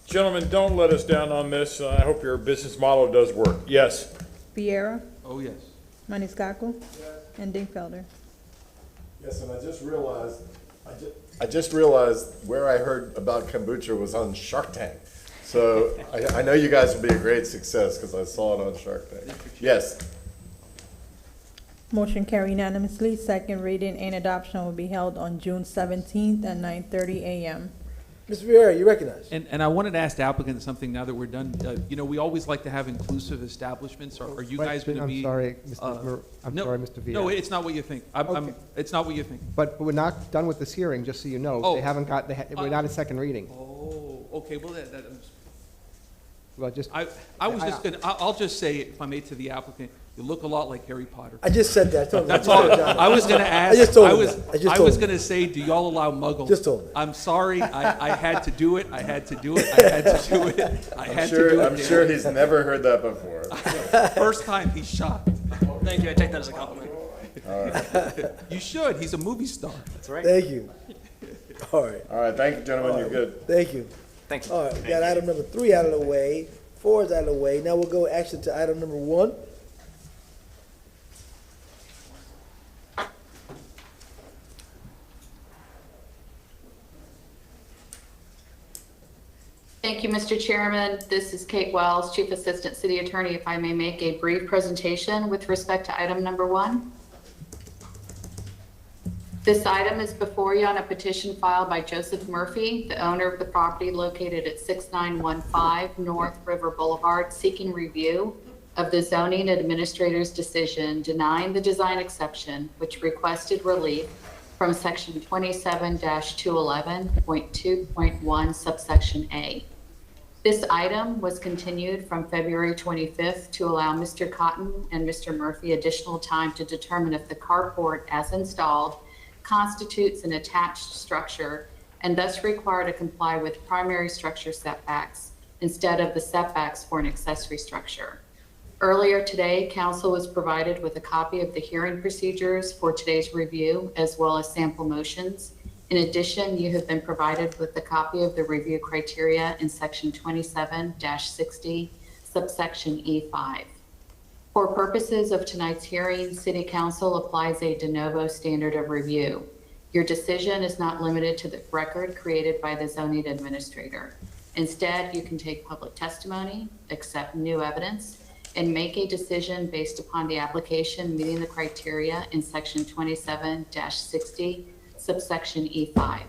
Gentlemen, don't let us down on this. I hope your business model does work. Yes. Vieira, Oh, yes. Maniscalco, and Dingfelder. Yes, and I just realized where I heard about kombucha was on Shark Tank. So I know you guys will be a great success because I saw it on Shark Tank. Yes. Motion carried unanimously. Second reading and adoption will be held on June 17th at 9:30 a.m. Mr. Vieira, you recognize? And I wanted to ask the applicant something now that we're done. We always like to have inclusive establishments. Are you guys going to be? I'm sorry, Mr. Vieira. No, it's not what you think. Okay. It's not what you think. But we're not done with this hearing, just so you know. Oh. They haven't got, we're not at second reading. Oh, okay, well, Well, just. I'll just say, if I may, to the applicant, you look a lot like Harry Potter. I just said that. That's all. I was going to ask. I just told him that. I was going to say, do y'all allow muggles? Just told him. I'm sorry. I had to do it. I had to do it. I had to do it. I had to do it. I'm sure he's never heard that before. First time, he's shocked. Thank you, I take that as a compliment. You should. He's a movie star. That's right. Thank you. All right. All right, thank you, gentlemen, you're good. Thank you. Thank you. All right, we got item number 3 out of the way, 4 is out of the way. Now we'll go action to item number 1. Thank you, Mr. Chairman. This is Kate Wells, Chief Assistant City Attorney. If I may make a brief presentation with respect to item number 1. This item is before you on a petition filed by Joseph Murphy, the owner of the property located at 6915 North River Boulevard, seeking review of the zoning administrator's decision denying the design exception, which requested relief from section 27-211.2.1 subsection A. This item was continued from February 25th to allow Mr. Cotton and Mr. Murphy additional time to determine if the carport as installed constitutes an attached structure and thus required to comply with primary structure setbacks instead of the setbacks for an accessory structure. Earlier today, council was provided with a copy of the hearing procedures for today's review, as well as sample motions. In addition, you have been provided with a copy of the review criteria in section 27-60, subsection E5. For purposes of tonight's hearing, City Council applies a de novo standard of review. Your decision is not limited to the record created by the zoning administrator. Instead, you can take public testimony, accept new evidence, and make a decision based upon the application meeting the criteria in section 27-60, subsection E5.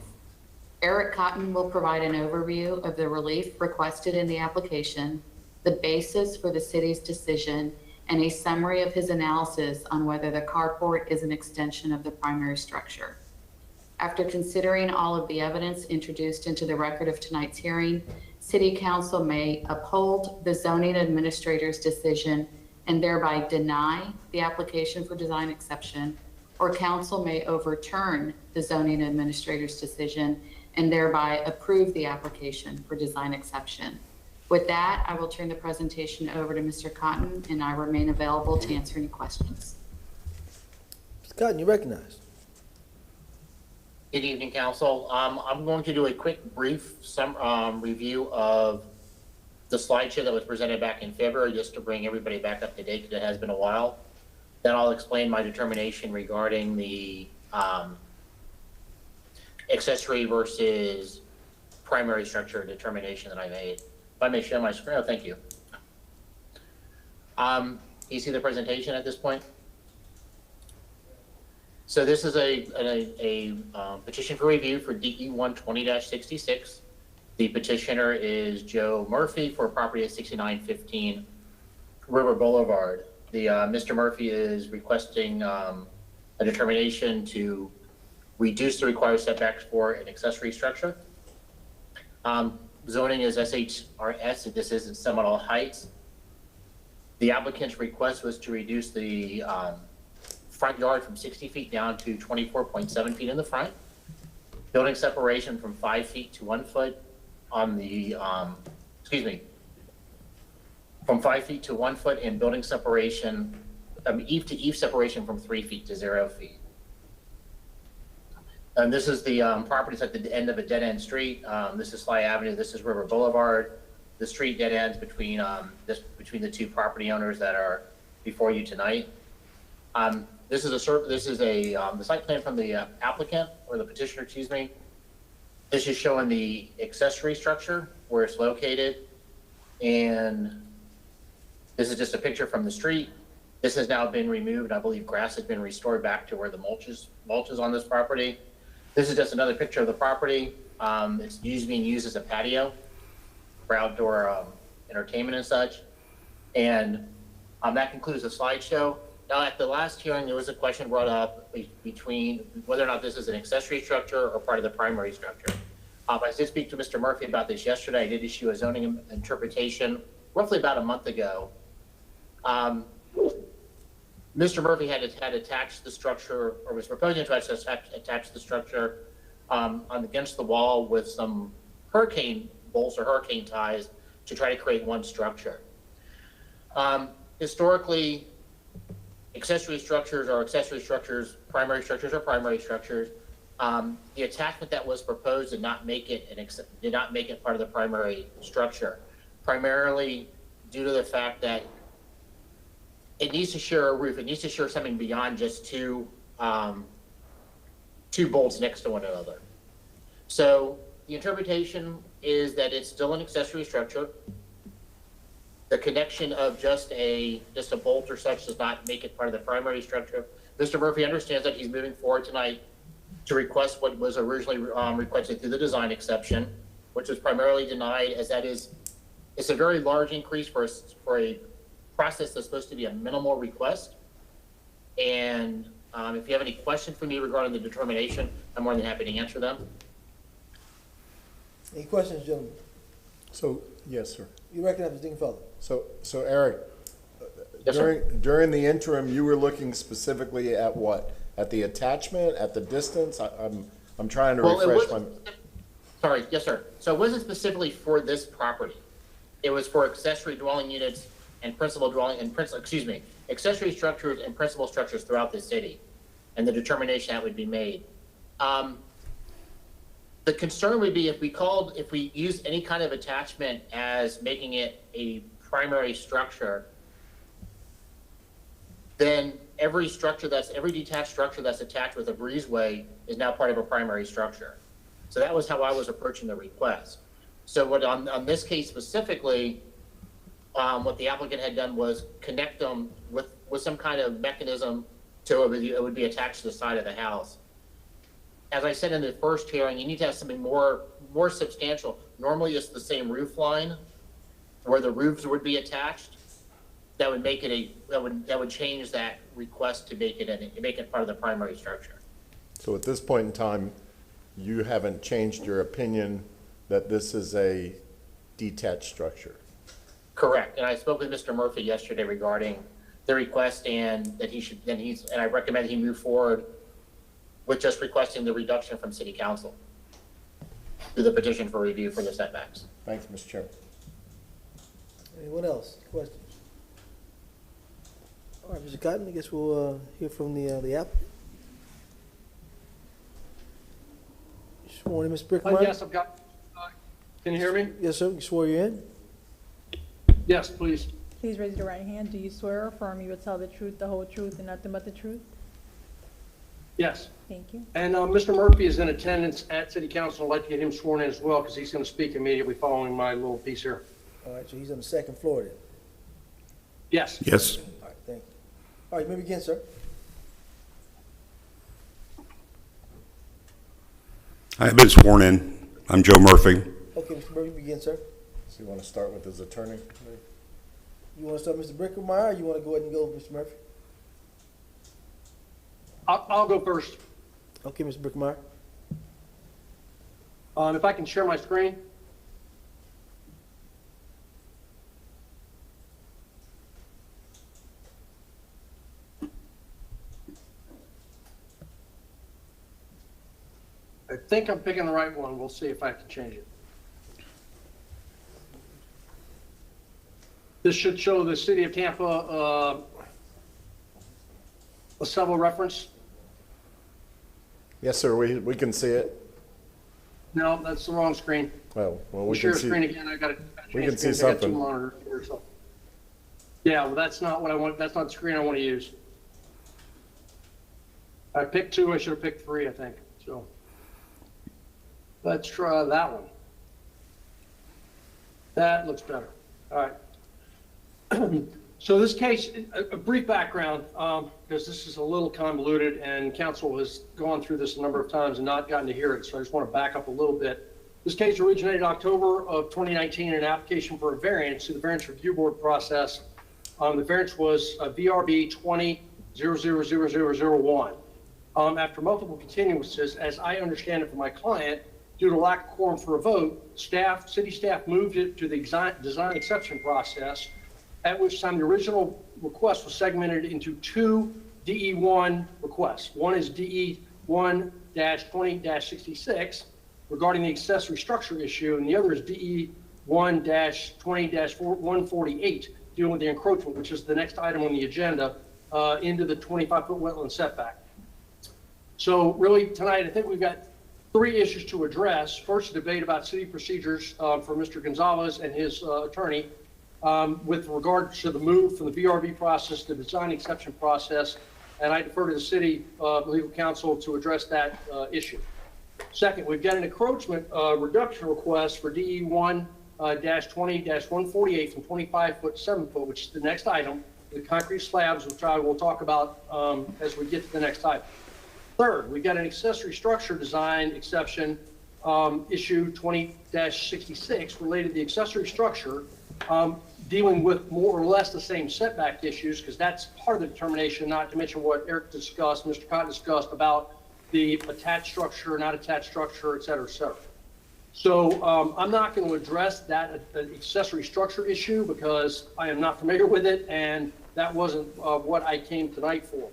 Eric Cotton will provide an overview of the relief requested in the application, the basis for the city's decision, and a summary of his analysis on whether the carport is an extension of the primary structure. After considering all of the evidence introduced into the record of tonight's hearing, City Council may uphold the zoning administrator's decision and thereby deny the application for design exception, or council may overturn the zoning administrator's decision and thereby approve the application for design exception. With that, I will turn the presentation over to Mr. Cotton, and I remain available to answer any questions. Mr. Cotton, you recognize. Good evening, Council. I'm going to do a quick, brief review of the slideshow that was presented back in February, just to bring everybody back up to date, because it has been a while. Then I'll explain my determination regarding the accessory versus primary structure determination that I made. If I may share my screen, thank you. You see the presentation at this point? So this is a petition for review for DE 120-66. The petitioner is Joe Murphy for property at 6915 River Boulevard. Mr. Murphy is requesting a determination to reduce the required setbacks for an accessory structure. Zoning is SHRS, this is in Seminole Heights. The applicant's request was to reduce the front yard from 60 feet down to 24.7 feet in the front. Building separation from 5 feet to 1 foot on the, from 5 feet to 1 foot, and building separation, eave to eave separation from 3 feet to 0 feet. And this is the properties at the end of a dead end street. This is Sly Avenue. This is River Boulevard. The street dead ends between between the two property owners that are before you tonight. This is the site plan from the applicant, or the petitioner, excuse me. This is showing the accessory structure where it's located, and this is just a picture from the street. This has now been removed. I believe grass has been restored back to where the mulch is on this property. This is just another picture of the property. It's being used as a patio for outdoor entertainment and such. And that concludes the slideshow. Now, at the last hearing, there was a question brought up between whether or not this is an accessory structure or part of the primary structure. I did speak to Mr. Murphy about this yesterday. I did issue a zoning interpretation roughly about a month ago, Mr. Murphy had attached the structure, or was proposing to attach the structure against the wall with some hurricane bolts or hurricane ties to try to create one structure. Historically, accessory structures are accessory structures, primary structures are primary structures. The attachment that was proposed did not make it part of the primary structure, primarily due to the fact that it needs to share a roof. It needs to share something beyond just two bolts next to one another. So the interpretation is that it's still an accessory structure. The connection of just a bolt or such does not make it part of the primary structure. Mr. Murphy understands that he's moving forward tonight to request what was originally requested through the design exception, which was primarily denied, as it's a very large increase for a process that's supposed to be a minimal request. And if you have any questions for me regarding the determination, I'm more than happy to answer them. Any questions, gentlemen? So, yes, sir. You recognize Mr. Dingfellow? So Eric, Yes, sir. during the interim, you were looking specifically at what? At the attachment, at the distance? I'm trying to refresh my. Sorry, yes, sir. So it wasn't specifically for this property. It was for accessory dwelling units and accessory structures and principal structures throughout the city, and the determination that would be made. The concern would be if we use any kind of attachment as making it a primary structure, then every detached structure that's attached with a breezeway is now part of a primary structure. So that was how I was approaching the request. So what on this case specifically, what the applicant had done was connect them with some kind of mechanism so it would be attached to the side of the house. As I said in the first hearing, you need to have something more substantial. Normally it's the same roof line where the roofs would be attached. That would make it that would change that request to make it part of the primary structure. So at this point in time, you haven't changed your opinion that this is a detached structure? Correct. And I spoke with Mr. Murphy yesterday regarding the request, and that I recommend he move forward with just requesting the reduction from City Council through the petition for review for the setbacks. Thanks, Mr. Chairman. Anyone else? Questions? All right, Mr. Cotton, I guess we'll hear from the applicant. Sworn in, Ms. Brickmeyer? Yes, I've got, can you hear me? Yes, sir. You swore you in? Yes, please. Please raise your right hand. Do you swear or affirm you will tell the truth, the whole truth, and nothing but the truth? Yes. Thank you. And Mr. Murphy is in attendance at City Council. I'd like to get him sworn in as well, because he's going to speak immediately following my little piece here. All right, so he's on the second floor then? Yes. Yes. All right, thank you. All right, you may begin, sir. I have been sworn in. I'm Joe Murphy. Okay, Mr. Murphy, begin, sir. So you want to start with his attorney? You want to start Mr. Brickmeyer, or you want to go ahead and go with Mr. Murphy? I'll go first. Okay, Mr. Brickmeyer. If I can share my screen. I think I'm picking the right one. We'll see if I can change it. This should show the City of Tampa a civil reference. Yes, sir, we can see it. No, that's the wrong screen. Well, we share can see. screen again. I got to. We can see something. Yeah, well, that's not what I want. That's not the screen I want to use. I picked 2. I should have picked 3, I think. So let's try that one. That looks better. All right. So this case, a brief background, because this is a little convoluted and council has gone through this a number of times and not gotten to hear it. So I just want to back up a little bit. This case originated October of 2019 in an application for a variance to the Variance Review Board process. The variance was VRB 20-000001. After multiple continuances, as I understand it from my client, Due to lack of quorum for a vote, city staff moved it to the design exception process, at which time the original request was segmented into two DE1 requests. One is DE1-20-66 regarding the accessory structure issue, and the other is DE1-20-148 dealing with the encroachment, which is the next item on the agenda, into the 25-foot wetland setback. So really tonight, I think we've got three issues to address. First, a debate about city procedures for Mr. Gonzalez and his attorney with regard to the move from the VRV process to the design exception process, and I defer to the city legal counsel to address that issue. Second, we've got an encroachment reduction request for DE1-20-148 from 25 foot to 7 foot, which is the next item, the concrete slabs, which I will talk about as we get to the next item. Third, we've got an accessory structure design exception, issue 20-66, related to the accessory structure, dealing with more or less the same setback issues, because that's part of the determination, not to mention what Eric discussed, Mr. Cotton discussed about the attached structure, not attached structure, et cetera, et cetera. So I'm not going to address that accessory structure issue because I am not familiar with it, and that wasn't what I came tonight for.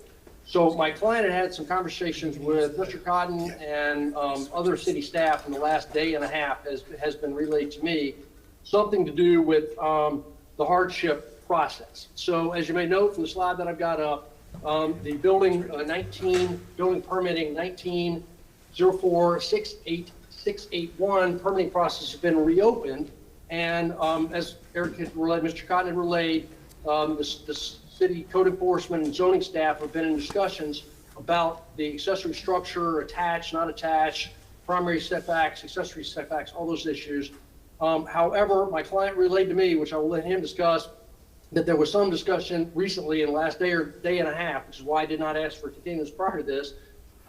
So my client had some conversations with Mr. Cotton and other city staff in the last day and a half has been relayed to me, something to do with the hardship process. So as you may note from the slide that I've got up, the building permitting 19-04-68681 permitting process has been reopened. And as Eric had relayed, Mr. Cotton had relayed, this city code enforcement and zoning staff have been in discussions about the accessory structure, attached, not attached, primary setbacks, accessory setbacks, all those issues. However, my client relayed to me, which I will let him discuss, that there was some discussion recently in the last day or day and a half, which is why I did not ask for continuance prior to this,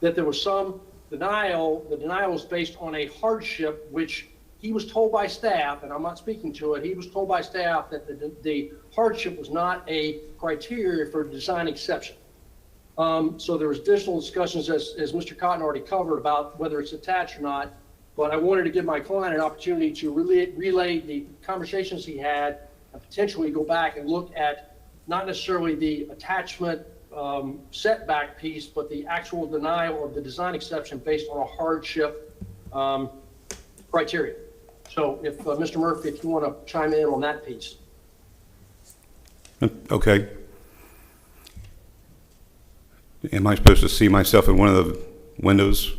that there was some denial. The denial was based on a hardship, which he was told by staff, and I'm not speaking to it, he was told by staff that the hardship was not a criteria for design exception. So there was additional discussions, as Mr. Cotton already covered, about whether it's attached or not, but I wanted to give my client an opportunity to relay the conversations he had and potentially go back and look at not necessarily the attachment setback piece, but the actual denial of the design exception based on a hardship criteria. So if Mr. Murphy, if you want to chime in on that piece. Okay. Am I supposed to see myself in one of the windows?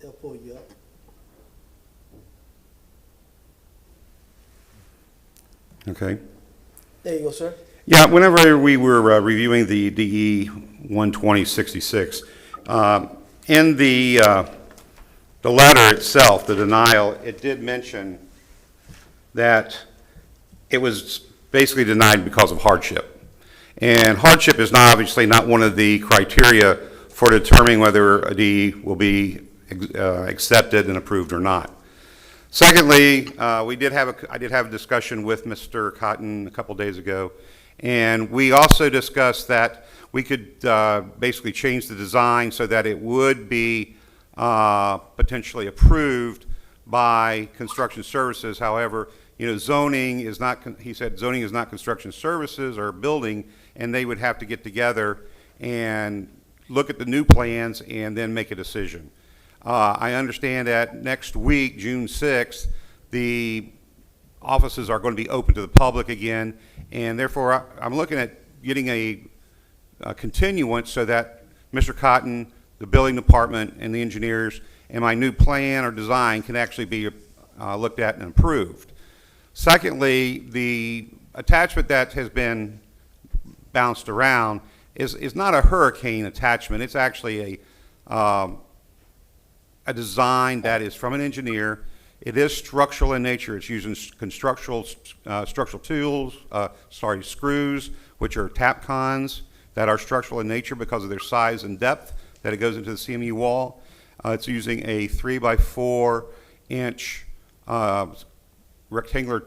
They'll pull you up. Okay. There you go, sir. Yeah, whenever we were reviewing the DE 12066, in the letter itself, the denial, it did mention that it was basically denied because of hardship. And hardship is obviously not one of the criteria for determining whether a DE will be accepted and approved or not. Secondly, I did have a discussion with Mr. Cotton a couple days ago, and we also discussed that we could basically change the design so that it would be potentially approved by construction services. However, zoning is not, he said zoning is not construction services or building, and they would have to get together and look at the new plans and then make a decision. I understand that next week, June 6th, the offices are going to be open to the public again, and therefore I'm looking at getting a continuance so that Mr. Cotton, the building department, and the engineers, and my new plan or design can actually be looked at and approved. Secondly, the attachment that has been bounced around is not a hurricane attachment. It's actually a design that is from an engineer. It is structural in nature. It's using structural tools, screws, which are Tapcons that are structural in nature because of their size and depth that it goes into the CMU wall. It's using a 3x4 inch rectangular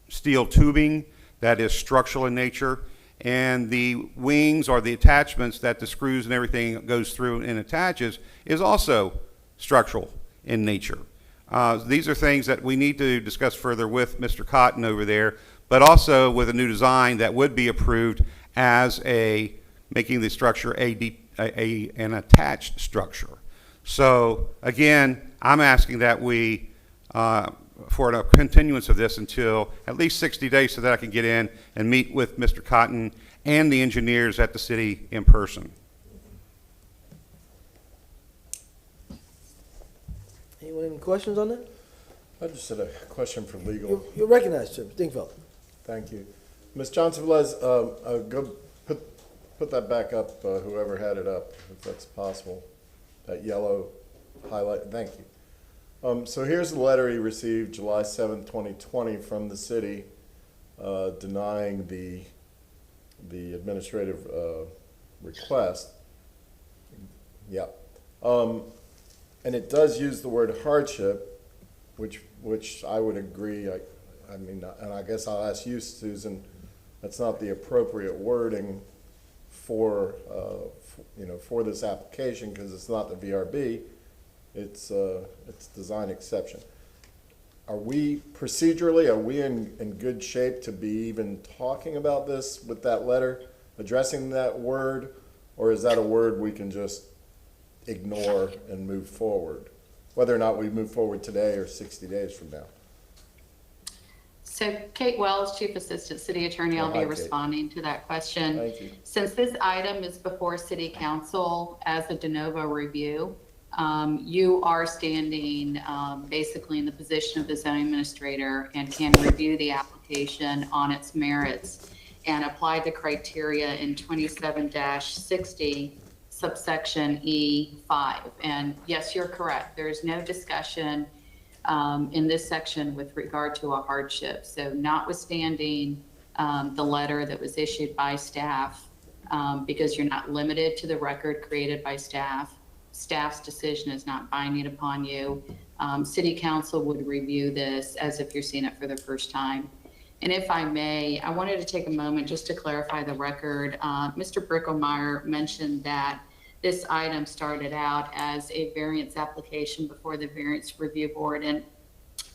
steel tubing that is structural in nature. and the wings or the attachments that the screws and everything goes through and attaches is also structural in nature. These are things that we need to discuss further with Mr. Cotton over there, but also with a new design that would be approved as making the structure an attached structure. So again, I'm asking that we, for a continuance of this until at least 60 days so that I can get in and meet with Mr. Cotton and the engineers at the city in person. Anyone have any questions on that? I just had a question for legal. You're recognized, sir. Dingfellow. Thank you. Ms. Johnson-Velez, go put that back up, whoever had it up, if that's possible. That yellow highlight, thank you. So here's the letter he received July 7th, 2020 from the city denying the administrative request. Yep. And it does use the word hardship, which I would agree. I mean, and I guess I'll ask you, Susan, that's not the appropriate wording for for this application because it's not the VRB. It's design exception. Are we procedurally, in good shape to be even talking about this with that letter, addressing that word, or is that a word we can just ignore and move forward, whether or not we move forward today or 60 days from now? So Kate Wells, Chief Assistant City Attorney, I'll be responding to that question. Thank you. Since this item is before City Council as a de novo review, you are standing basically in the position of the zoning administrator and can review the application on its merits and apply the criteria in 27-60 subsection E5. And yes, you're correct. There is no discussion in this section with regard to a hardship. So notwithstanding the letter that was issued by staff, because you're not limited to the record created by staff, staff's decision is not binding upon you. City Council would review this as if you're seeing it for the first time. And if I may, I wanted to take a moment just to clarify the record. Mr. Brickelmeyer mentioned that this item started out as a variance application before the Variance Review Board, and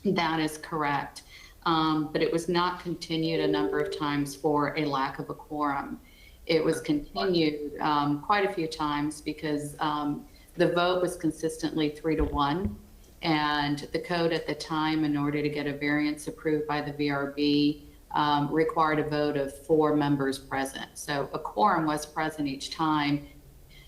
that is correct. But it was not continued a number of times for a lack of a quorum. It was continued quite a few times because the vote was consistently 3-1, and the code at the time, in order to get a variance approved by the VRB, required a vote of 4 members present. So a quorum was present each time.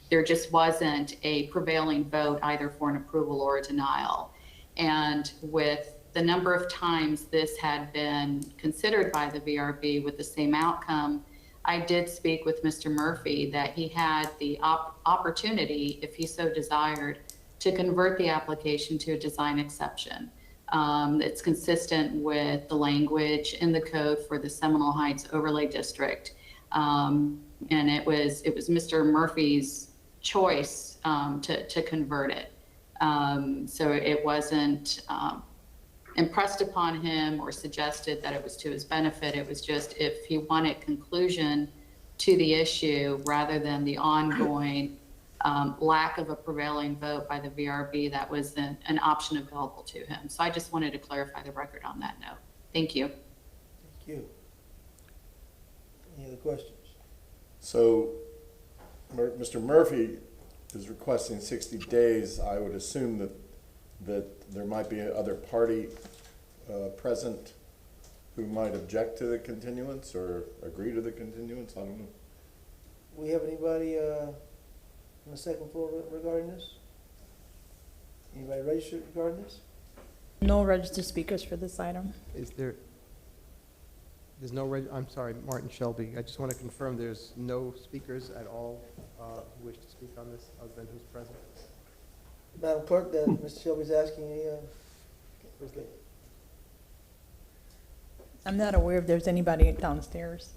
There just wasn't a prevailing vote either for an approval or a denial. And with the number of times this had been considered by the VRB with the same outcome, I did speak with Mr. Murphy that he had the opportunity, if he so desired, to convert the application to a design exception. It's consistent with the language in the code for the Seminole Heights Overlay District. And it was Mr. Murphy's choice to convert it. So it wasn't impressed upon him or suggested that it was to his benefit. It was just if he wanted conclusion to the issue rather than the ongoing lack of a prevailing vote by the VRB, that was an option available to him. So I just wanted to clarify the record on that note. Thank you. Thank you. Any other questions? So Mr. Murphy is requesting 60 days. I would assume that there might be another party present who might object to the continuance or agree to the continuance. I don't know. We have anybody on the second floor regarding this? Anybody registered regarding this? No registered speakers for this item. There's no, I'm sorry, Martin Shelby. I just want to confirm there's no speakers at all who wish to speak on this other than who's present. Madam Clerk, that Mr. Shelby's asking, I'm not aware if there's anybody downstairs.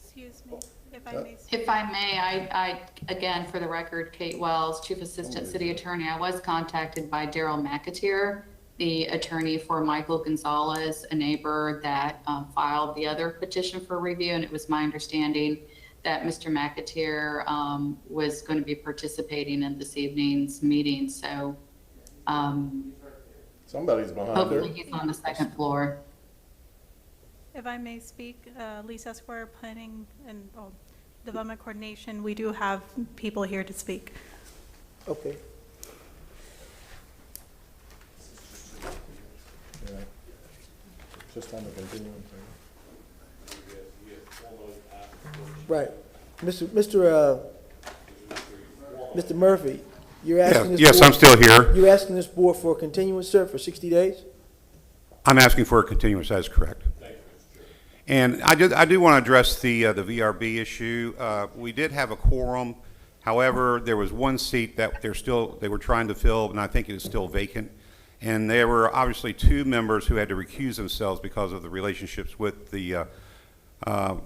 Excuse me, if I may. If I may, I again, for the record, Kate Wells, Chief Assistant City Attorney, I was contacted by Daryl McAteer the attorney for Michael Gonzalez, a neighbor that filed the other petition for review, and it was my understanding that Mr. McAteer was going to be participating in this evening's meeting. So Somebody's behind hopefully her. he's on the second floor. If I may speak, Lisa Esquire, Planning and Development Coordination, we do have people here to speak. Okay. Yeah. Just on the continuing. Right. Mr. Murphy, you're asking this Yes, board- I'm still here. You're asking this board for a continuance, sir, for 60 days? I'm asking for a continuance, that is correct. And I do want to address the VRB issue. We did have a quorum. However, there was one seat that they were trying to fill, and I think it is still vacant. And there were obviously two members who had to recuse themselves because of the relationships with the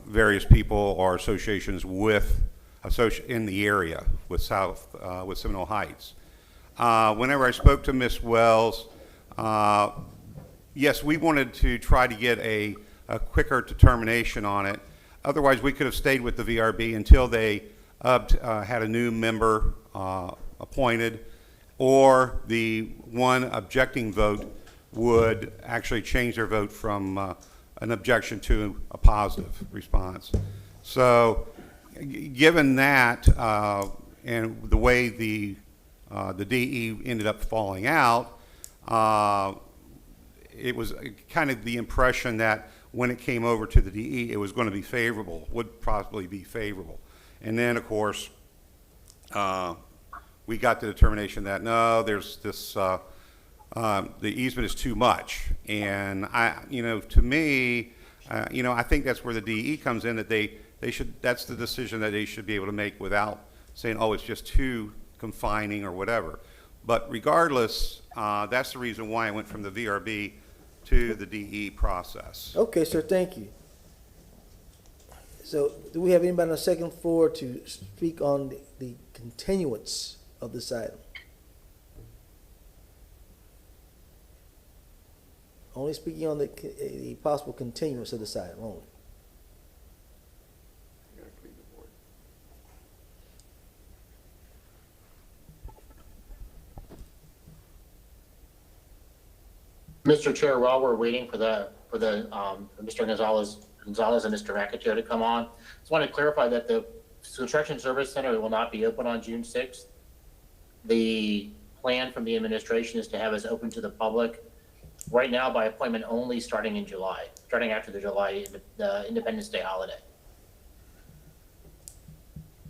various people or associations in the area with Seminole Heights. Whenever I spoke to Ms. Wells, yes, we wanted to try to get a quicker determination on it. Otherwise, we could have stayed with the VRB until they had a new member appointed, or the one objecting vote would actually change their vote from an objection to a positive response. So given that and the way the DE ended up falling out, it was kind of the impression that when it came over to the DE, it was going to be favorable, would possibly be favorable. And then, of course, we got the determination that, no, there's this, the easement is too much. And to me, I think that's where the DE comes in, that they should, that's the decision that they should be able to make without saying, oh, it's just too confining or whatever. But regardless, that's the reason why I went from the VRB to the DE process. Okay, sir, thank you. So do we have anybody on the second floor to speak on the continuance of this item? Only speaking on the possible continuance of this item only. Mr. Chair, while we're waiting for Mr. Gonzalez and Mr. McAteer to come on, just want to clarify that the Construction Service Center will not be open on June 6th. The plan from the administration is to have us open to the public right now by appointment only, starting in July, starting after the Independence Day holiday.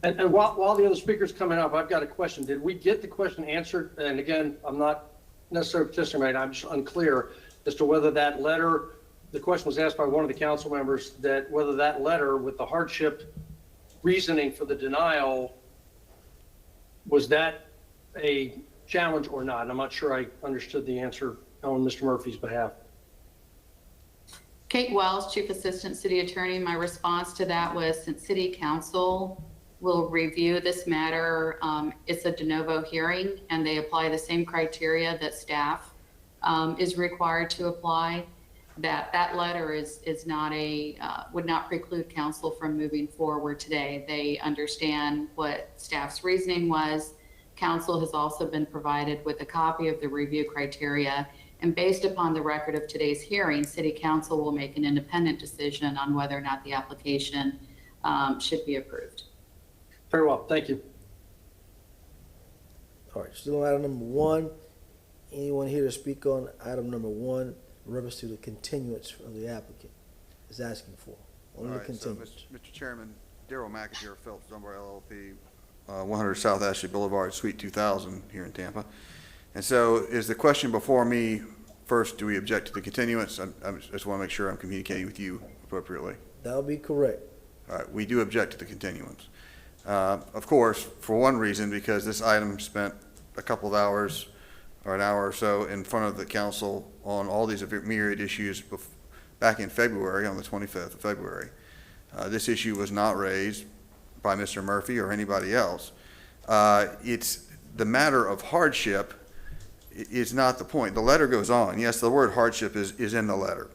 And while the other speaker's coming up, I've got a question. Did we get the question answered? And again, I'm not necessarily participating. I'm just unclear as to whether that letter, the question was asked by one of the council members, that whether that letter with the hardship reasoning for the denial, was that a challenge or not? I'm not sure I understood the answer on Mr. Murphy's behalf. Kate Wells, Chief Assistant City Attorney. My response to that was, since City Council will review this matter, it's a de novo hearing, and they apply the same criteria that staff is required to apply. That letter is not would not preclude council from moving forward today. They understand what staff's reasoning was. Council has also been provided with a copy of the review criteria, and based upon the record of today's hearing, City Council will make an independent decision on whether or not the application should be approved. Very well, thank you. All right, still on item number one. Anyone here to speak on item number one, in reference to the continuance of the applicant is asking for? Only the continuance. Mr. Chairman, Daryl McAteer, Phelps Dunbar LLP, 100 South Ashley Boulevard, Suite 2000 here in Tampa. And so is the question before me, first, do we object to the continuance? I just want to make sure I'm communicating with you appropriately. That would be correct. All right, we do object to the continuance. Of course, for one reason, because this item spent a couple of hours or an hour or so in front of the council on all these myriad issues back in February, on the 25th of February. This issue was not raised by Mr. Murphy or anybody else. It's the matter of hardship is not the point. The letter goes on. Yes, the word hardship is in the letter.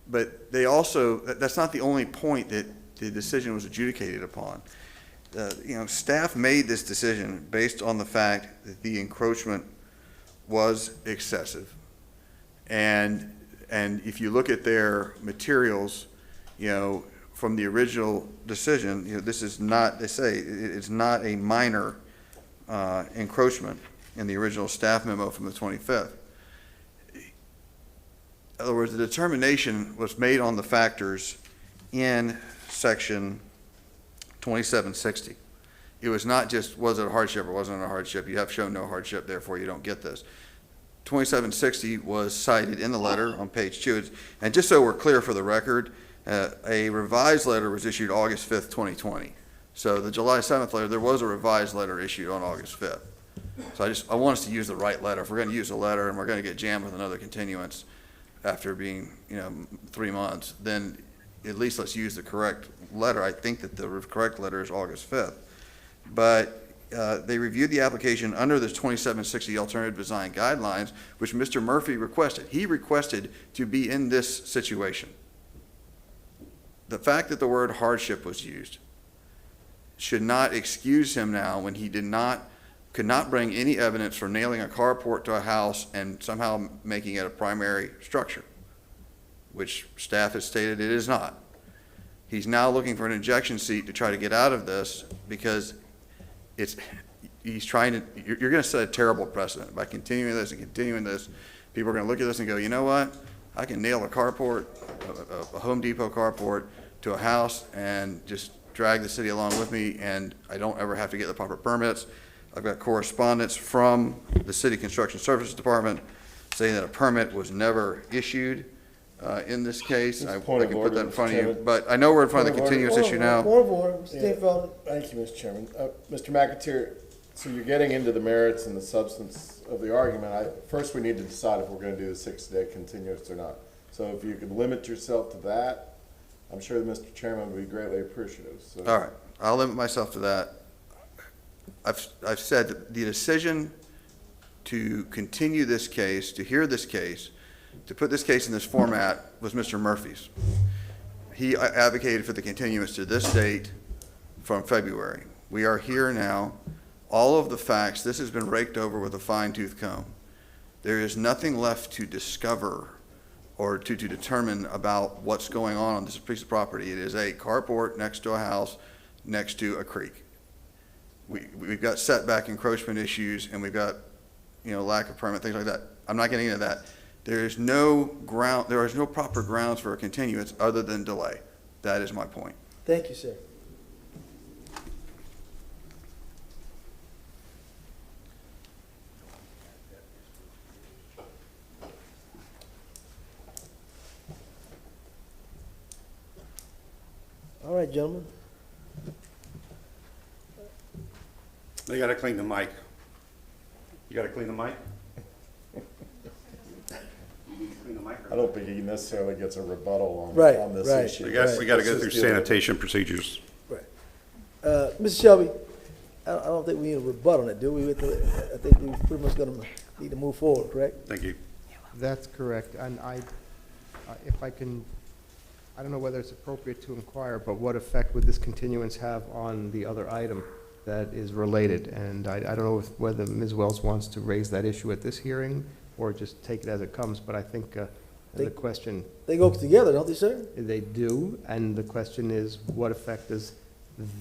But they also, that's not the only point that the decision was adjudicated upon. Staff made this decision based on the fact that the encroachment was excessive. And if you look at their materials, from the original decision, this is not, they say, it's not a minor encroachment in the original staff memo from the 25th. In other words, the determination was made on the factors in section 2760. It was not just, was it a hardship or wasn't it a hardship? You have shown no hardship, therefore you don't get this. 2760 was cited in the letter on page 2. And just so we're clear for the record, a revised letter was issued August 5th, 2020. So the July 7th letter, there was a revised letter issued on August 5th. So I want us to use the right letter. If we're going to use a letter and we're going to get jammed with another continuance after being, 3 months, then at least let's use the correct letter. I think that the correct letter is August 5th. But they reviewed the application under the 2760 alternative design guidelines, which Mr. Murphy requested. He requested to be in this situation. The fact that the word hardship was used should not excuse him now when he could not bring any evidence for nailing a carport to a house and somehow making it a primary structure, which staff has stated it is not. He's now looking for an ejection seat to try to get out of this because you're going to set a terrible precedent by continuing this and continuing this. People are going to look at this and go, you know what? I can nail a carport, a Home Depot carport to a house and just drag the city along with me, and I don't ever have to get the proper permits. I've got correspondence from the City Construction Services Department saying that a permit was never issued in this case. I can put that in front of you, but I know we're in front of the continuous issue now. Point of order, Mr. Felder. Thank you, Mr. Chairman. Mr. McAteer, so you're getting into the merits and the substance of the argument. First, we need to decide if we're going to do the 6-day continuous or not. So if you could limit yourself to that, I'm sure that Mr. Chairman would be greatly appreciative. So. All right, I'll limit myself to that. I've said that the decision to continue this case, to hear this case, to put this case in this format was Mr. Murphy's. He advocated for the continuance to this date from February. We are here now. All of the facts, this has been raked over with a fine-tooth comb. There is nothing left to discover or to determine about what's going on this piece of property. It is a carport next to a house, next to a creek. We've got setback encroachment issues, and we've got, lack of permit, things like that. I'm not getting into that. There is no proper grounds for a continuance other than delay. That is my point. Thank you, sir. All right, gentlemen. They got to clean the mic. You got to clean the mic? I don't think he necessarily gets a rebuttal on this issue. We got to go through sanitation procedures. Right. Mr. Shelby, I don't think we need a rebuttal on it, do we? I think we're pretty much going to need to move forward, correct? Thank you. That's correct. And if I can, I don't know whether it's appropriate to inquire, but what effect would this continuance have on the other item that is related? And I don't know whether Ms. Wells wants to raise that issue at this hearing or just take it as it comes, but I think the question... They go together, don't they, sir? They do, and the question is, what effect does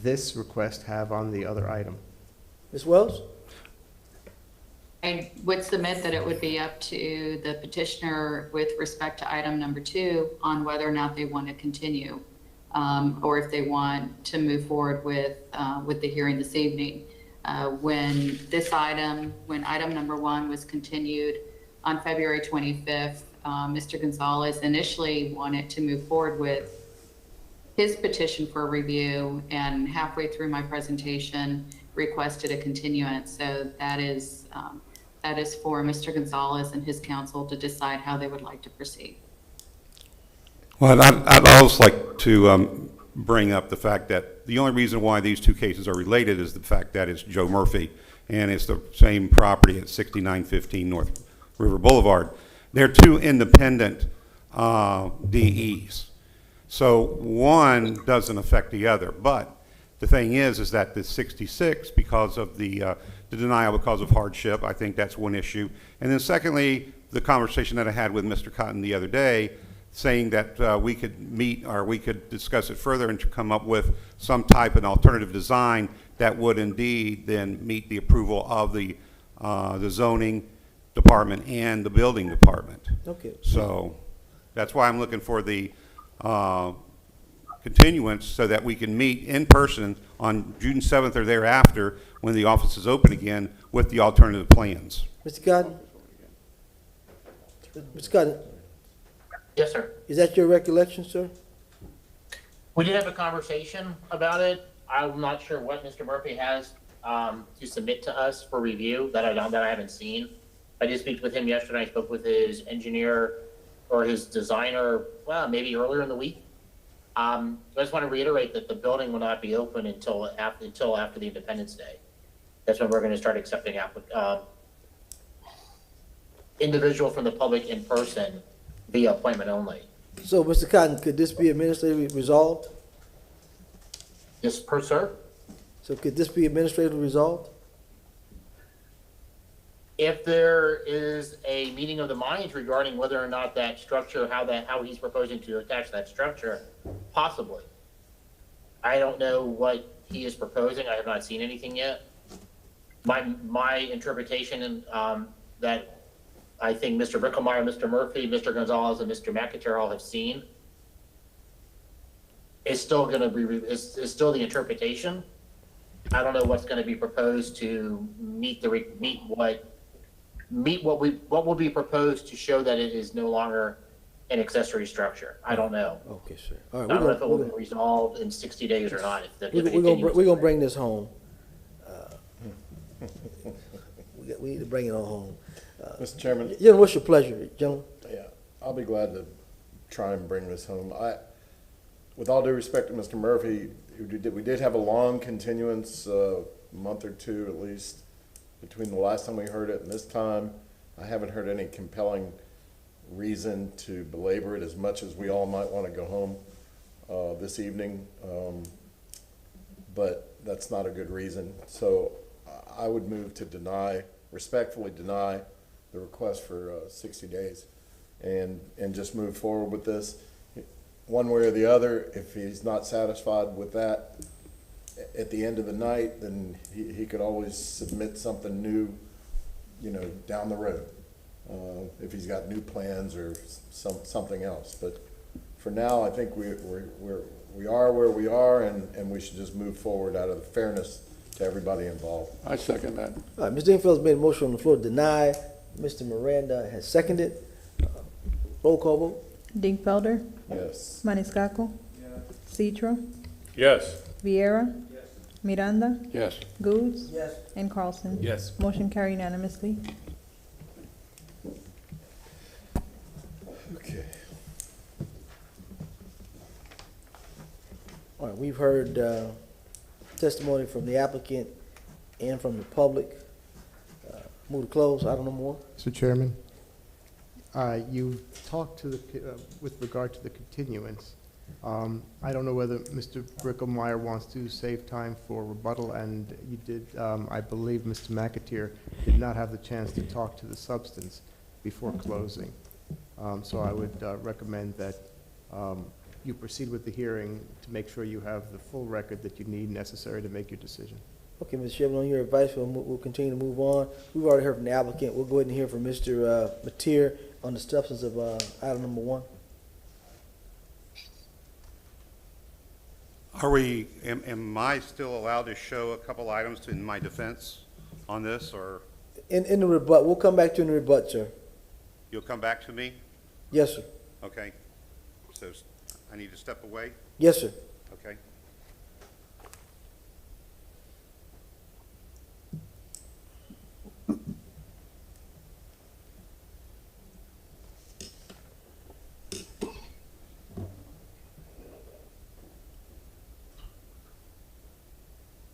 this request have on the other item? Ms. Wells? I would submit that it would be up to the petitioner with respect to item number 2 on whether or not they want to continue, or if they want to move forward with the hearing this evening. When item number 1 was continued on February 25th, Mr. Gonzalez initially wanted to move forward with his petition for review, and halfway through my presentation requested a continuance. So that is for Mr. Gonzalez and his counsel to decide how they would like to proceed. Well, I'd also like to bring up the fact that the only reason why these two cases are related is the fact that it's Joe Murphy and it's the same property at 6915 North River Boulevard. They're two independent DEs. So one doesn't affect the other, but the thing is that the 66, because of the denial because of hardship, I think that's one issue. And then secondly, the conversation that I had with Mr. Cotton the other day, saying that we could meet or we could discuss it further and to come up with some type of alternative design that would indeed then meet the approval of the zoning department and the building department. Okay. So that's why I'm looking for the continuance so that we can meet in person on June 7th or thereafter when the office is open again with the alternative plans. Mr. Cotton? Mr. Cotton? Yes, sir. Is that your recollection, sir? We did have a conversation about it. I'm not sure what Mr. Murphy has to submit to us for review that I haven't seen. I did speak with him yesterday. I spoke with his engineer or his designer, well, maybe earlier in the week. I just want to reiterate that the building will not be open until after the Independence Day. That's when we're going to start accepting individual from the public in person via appointment only. So, Mr. Cotton, could this be administratively resolved? Yes, sir. So could this be administratively resolved? If there is a meeting of the minds regarding whether or not that structure, how he's proposing to attach that structure, possibly. I don't know what he is proposing. I have not seen anything yet. My interpretation that I think Mr. Bricklemeyer, Mr. Murphy, Mr. Gonzalez, and Mr. McIntyre all have seen is still going to be is still the interpretation. I don't know what's going to be proposed to meet what will be proposed to show that it is no longer an accessory structure. I don't know. Okay, sir. All right, I don't know if it will be resolved in 60 days or not. We're gonna bring this home. We need to bring it on home. Mr. Chairman? What's your pleasure, gentlemen? Yeah, I'll be glad to try and bring this home. With all due respect to Mr. Murphy, we did have a long continuance, a month or two at least, between the last time we heard it and this time. I haven't heard any compelling reason to belabor it as much as we all might want to go home this evening, but that's not a good reason. So I would move to respectfully deny the request for 60 days and just move forward with this. One way or the other, if he's not satisfied with that at the end of the night, then he could always submit something new, down the road, if he's got new plans or something else. But for now, I think we are where we are, and we should just move forward out of the fairness to everybody involved. I second that. All right, Mr. Dingfeld's made a motion on the floor to deny. Mr. Miranda has seconded. Roll call vote. Dingfelder? Yes. Maniscalco? Citro? Yes. Vieira? Miranda? Yes. Goods? Yes. And Carlson? Yes. Motion carried unanimously. Okay. All right, we've heard testimony from the applicant and from the public. Move to close. Item number 1. Mr. Chairman, you talked to with regard to the continuance. I don't know whether Mr. Bricklemeyer wants to save time for rebuttal, and you did, I believe Mr. McAteer did not have the chance to talk to the substance before closing. So I would recommend that you proceed with the hearing to make sure you have the full record that you need necessary to make your decision. Okay, Mr. Chairman, on your advice, we'll continue to move on. We've already heard from the applicant. We'll go ahead and hear from Mr. Mateer on the substance of item number 1. Am I still allowed to show a couple items in my defense on this, or? In the rebut, we'll come back to you in the rebut, sir. You'll come back to me? Yes, sir. Okay. So I need to step away? Yes, sir. Okay.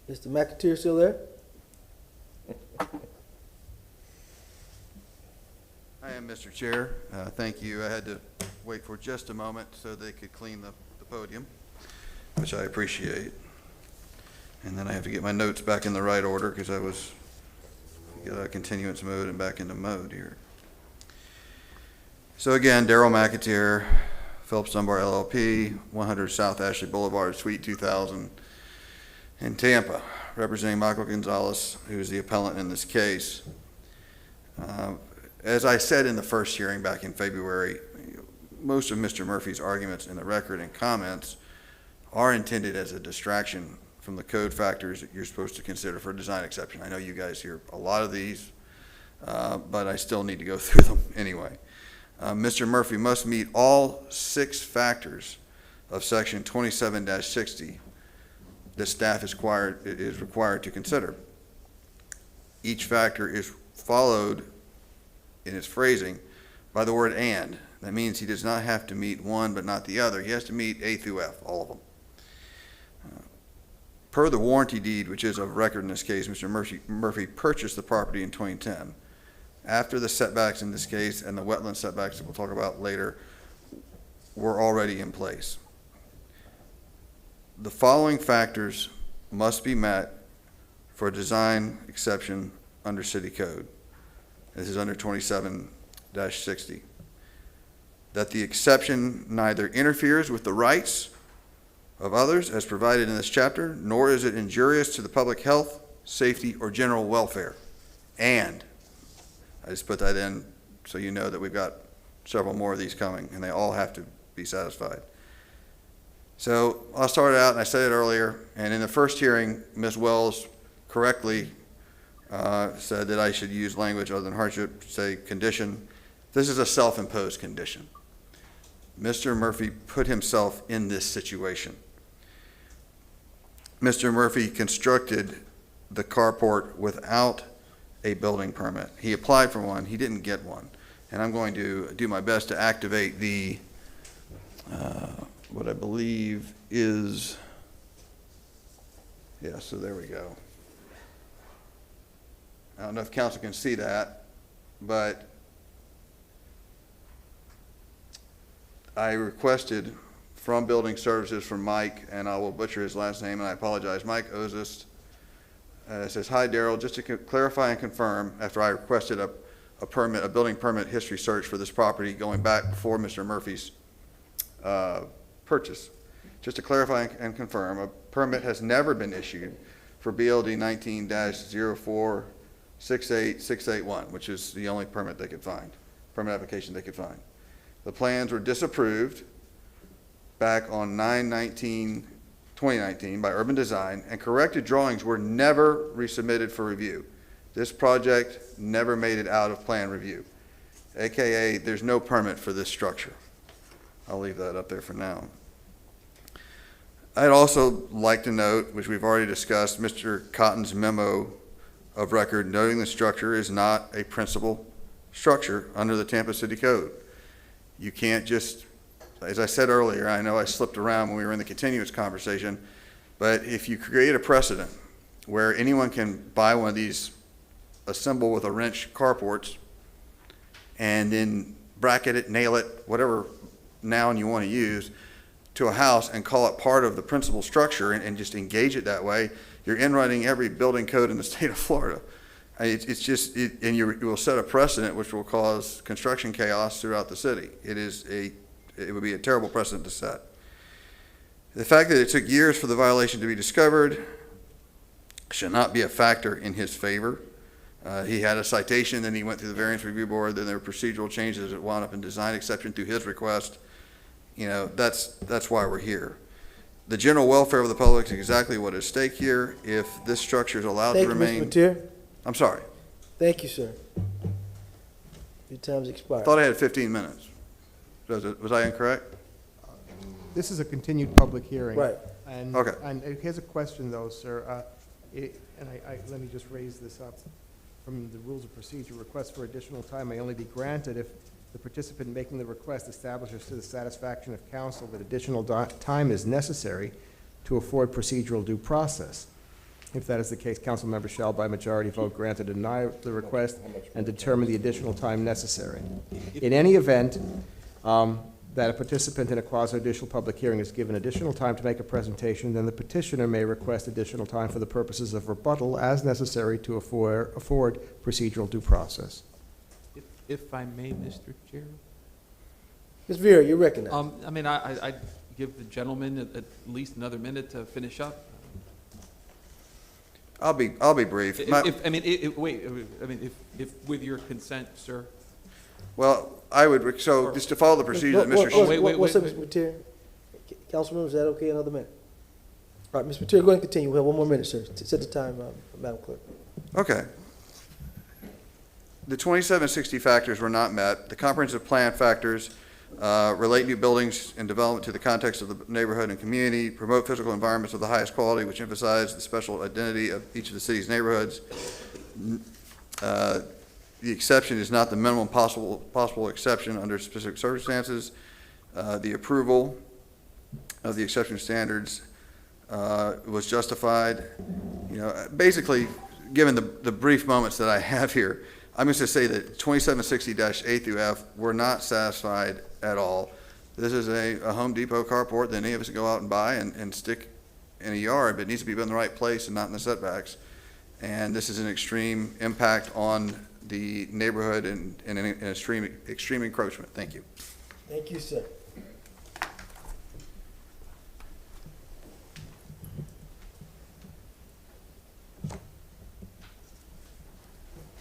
Mr. McAteer still there? Mr. Chair. Thank you. I had to wait for just a moment so they could clean the podium, which I appreciate. And then I have to get my notes back in the right order because I was get out of continuance mode and back into mode here. So again, Daryl McAteer, Phillips Dunbar LLP, 100 South Ashley Boulevard, Suite 2000 in Tampa, representing Michael Gonzalez, who is the appellant in this case. As I said in the first hearing back in February, most of Mr. Murphy's arguments in the record and comments are intended as a distraction from the code factors that you're supposed to consider for a design exception. I know you guys hear a lot of these, but I still need to go through them anyway. Mr. Murphy must meet all 6 factors of section 27-60 that staff is required to consider. Each factor is followed in its phrasing by the word "and." That means he does not have to meet one but not the other. He has to meet A through F, all of them. Per the warranty deed, which is of record in this case, Mr. Murphy purchased the property in 2010. After the setbacks in this case and the wetland setbacks that we'll talk about later were already in place. The following factors must be met for a design exception under city code. This is under 27-60. That the exception neither interferes with the rights of others as provided in this chapter, nor is it injurious to the public health, safety, or general welfare. And I just put that in so you know that we've got several more of these coming, and they all have to be satisfied. So I'll start out, and I said it earlier, and in the first hearing, Ms. Wells correctly said that I should use language other than hardship, say condition. This is a self-imposed condition. Mr. Murphy put himself in this situation. Mr. Murphy constructed the carport without a building permit. He applied for one, he didn't get one. And I'm going to do my best to activate the, what I believe is, yeah, so there we go. I don't know if council can see that, but I requested from Building Services from Mike, and I will butcher his last name, and I apologize, Mike Ozist. It says, "Hi, Daryl, just to clarify and confirm, after I requested a permit, a building permit history search for this property going back before Mr. Murphy's purchase. Just to clarify and confirm, a permit has never been issued for BLD 19-0468681, which is the only permit they could find, permit application they could find. The plans were disapproved back on 9/19/2019 by Urban Design, and corrected drawings were never resubmitted for review. This project never made it out of plan review, AKA there's no permit for this structure." I'll leave that up there for now. I'd also like to note, which we've already discussed, Mr. Cotton's memo of record noting the structure is not a principal structure under the Tampa City Code. You can't just, as I said earlier, I know I slipped around when we were in the continuous conversation, but if you create a precedent where anyone can buy one of these assemble with a wrench carports and then bracket it, nail it, whatever noun you want to use, to a house and call it part of the principal structure and just engage it that way, you're inwriting every building code in the state of Florida. It's just, and you will set a precedent which will cause construction chaos throughout the city. It would be a terrible precedent to set. The fact that it took years for the violation to be discovered should not be a factor in his favor. He had a citation, then he went through the variance review board, then there were procedural changes that wound up in design exception through his request. You know, that's why we're here. The general welfare of the public is exactly what is at stake here. If this structure is allowed to remain. Thank you, Mr. Mateer. I'm sorry. Thank you, sir. Your time's I expired. thought I had 15 minutes. Was I incorrect? This is a continued public hearing. Right. And, Okay. and here's a question though, sir. Let me just raise this up. From the rules of procedure, requests for additional time may only be granted if the participant making the request establishes to the satisfaction of council that additional time is necessary to afford procedural due process. If that is the case, council members shall by majority vote grant or deny the request and determine the additional time necessary. In any event, that a participant in a quasi-judicial public hearing is given additional time to make a presentation, then the petitioner may request additional time for the purposes of rebuttal as necessary to afford procedural due process. If I may, Mr. Chair? Ms. Vera, you're recognized. I mean, I'd give the gentleman at least another minute to finish up. I'll be brief. If with your consent, sir. Well, I would, so just to follow the procedure that Mr. What's up, Mr. Mateer? Councilman, is that okay, another minute? All right, Mr. Mateer, go ahead and continue. We have one more minute, sir. Set the time, Madam Clerk. Okay. The 2760 factors were not met. The comprehensive plan factors relate new buildings and development to the context of the neighborhood and community, promote physical environments of the highest quality, which emphasize the special identity of each of the city's neighborhoods. The exception is not the minimum possible exception under specific circumstances. The approval of the exception standards was justified. You know, basically, given the brief moments that I have here, I'm just going to say that 2760-A through F were not satisfied at all. This is a Home Depot carport that any of us can go out and buy and stick in a yard, but it needs to be in the right place and not in the setbacks. And this is an extreme impact on the neighborhood and an extreme encroachment. Thank you. Thank you, sir.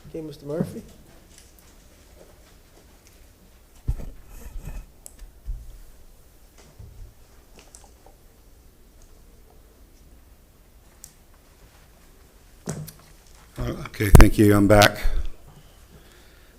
Okay, Mr. Murphy. Okay, thank you. I'm back.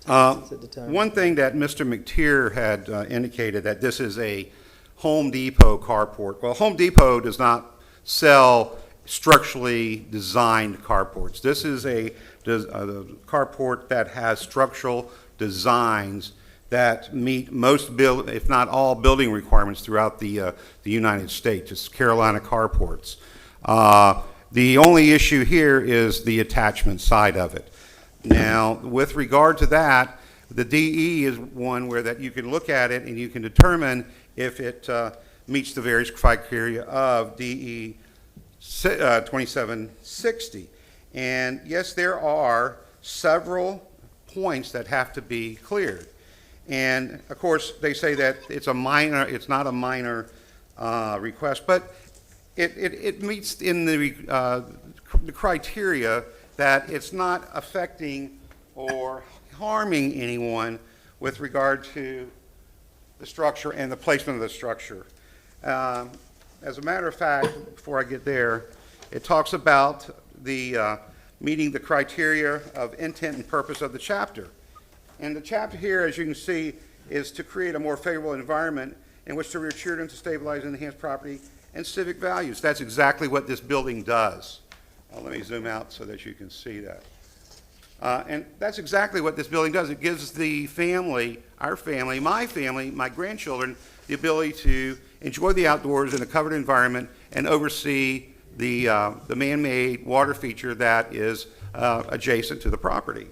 One thing that Mr. McTier had indicated that this is a Home Depot carport. Well, Home Depot does not sell structurally designed carports. This is a carport that has structural designs that meet most, if not all, building requirements throughout the United States. It's Carolina carports. The only issue here is the attachment side of it. Now, with regard to that, the DE is one where that you can look at it and you can determine if it meets the various criteria of DE 2760. And yes, there are several points that have to be cleared. And of course, they say that it's not a minor request, but it meets in the criteria that it's not affecting or harming anyone with regard to the structure and the placement of the structure. As a matter of fact, before I get there, it talks about the meeting the criteria of intent and purpose of the chapter. And the chapter here, as you can see, is to create a more favorable environment in which to rear children, to stabilize and enhance property and civic values. That's exactly what this building does. Let me zoom out so that you can see that. And that's exactly what this building does. It gives the family, our family, my grandchildren, the ability to enjoy the outdoors in a covered environment and oversee the man-made water feature that is adjacent to the property.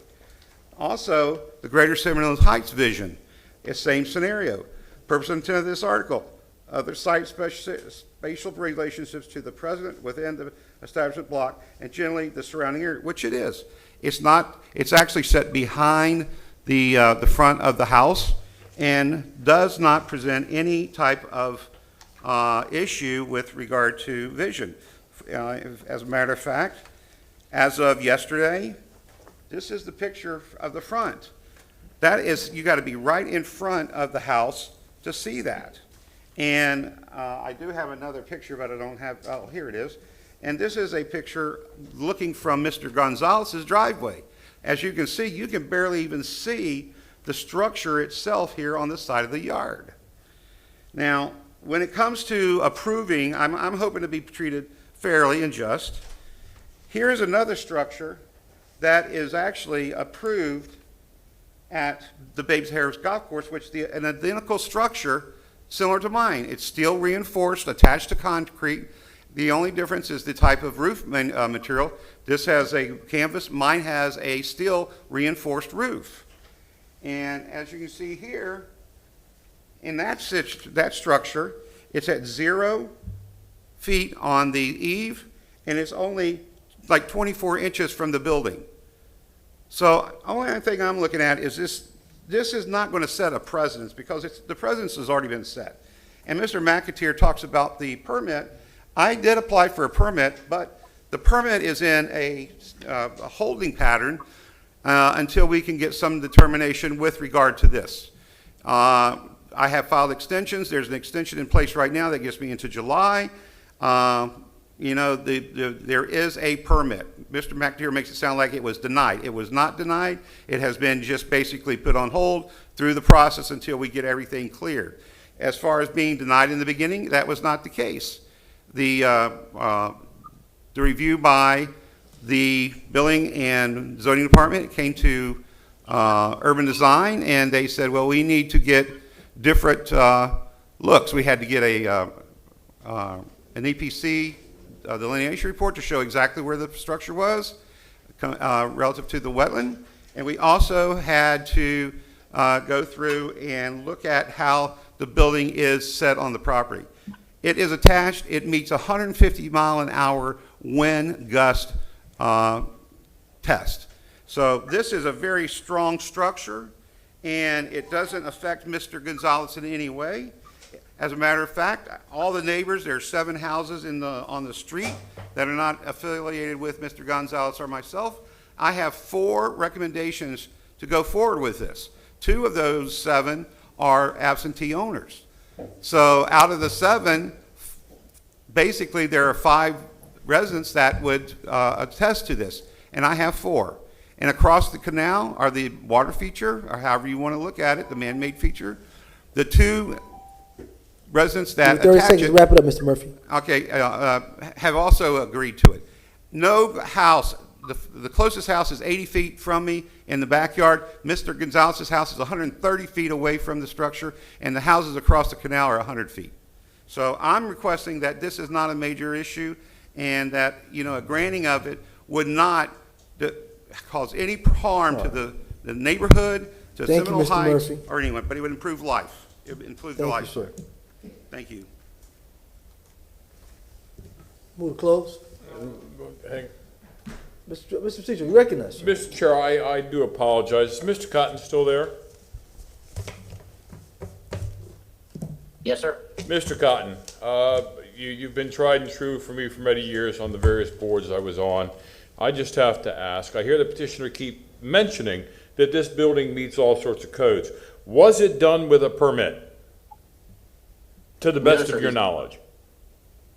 Also, the Greater Seminole Heights vision is same scenario. Purpose and intent of this article: other site spatial relationships to the president within the establishment block and generally the surrounding area, which it is. It's not. It's actually set behind the front of the house and does not present any type of issue with regard to vision. As a matter of fact, as of yesterday, this is the picture of the front. That is, you got to be right in front of the house to see that. And I do have another picture, but I don't have, oh, here it is. And this is a picture looking from Mr. Gonzalez's driveway. As you can see, you can barely even see the structure itself here on the side of the yard. Now, when it comes to approving, I'm hoping to be treated fairly and just. Here is another structure that is actually approved at the Babes Harris Golf Course, which is an identical structure similar to mine. It's steel reinforced, attached to concrete, The only difference is the type of roof material. This has a canvas, mine has a steel reinforced roof. And as you can see here, in that structure, it's at 0 feet on the eave, and it's only like 24 inches from the building. So only thing I'm looking at is this is not going to set a precedence, because the precedence has already been set. And Mr. McAteer talks about the permit. I did apply for a permit, but the permit is in a holding pattern until we can get some determination with regard to this. I have filed extensions. There's an extension in place right now that gets me into July. You know, there is a permit. Mr. McAteer makes it sound like it was denied. It was not denied. It has been just basically put on hold through the process until we get everything cleared. As far as being denied in the beginning, that was not the case. The review by the Building and Zoning Department came to Urban Design, and they said, well, we need to get different looks. We had to get an EPC delineation report to show exactly where the structure was relative to the wetland. And we also had to go through and look at how the building is set on the property. It is attached. It meets 150 mile an hour wind gust test. So this is a very strong structure, and it doesn't affect Mr. Gonzalez in any way. As a matter of fact, all the neighbors, there are 7 houses on the street that are not affiliated with Mr. Gonzalez or myself. I have 4 recommendations to go forward with this. 2 of those 7 are absentee owners. So out of the 7, basically there are 5 residents that would attest to this, and I have 4. And across the canal are the water feature, or however you want to look at it, the man-made feature. The 2 residents that 30 attach seconds, it, wrap it up, Mr. Murphy. okay, have also agreed to it. No house, the closest house is 80 feet from me in the backyard. Mr. Gonzalez's house is 130 feet away from the structure, and the houses across the canal are 100 feet. So I'm requesting that this is not a major issue, and that, you know, a granting of it would not cause any harm to the neighborhood, to Thank you, Seminole Mr. Heights, Murphy. or anyone, but it would improve life. It would improve the Thank you, life. sir. Thank you. Move to close. Hang- Mr. Teacher, you recognize, sir. Mr. Chair, I do apologize. Is Mr. Cotton still there? Yes, sir. Mr. Cotton, you've been tried and true for me for many years on the various boards I was on. I just have to ask, I hear the petitioner keep mentioning that this building meets all sorts of codes. Was it done with a permit? To the best of your knowledge?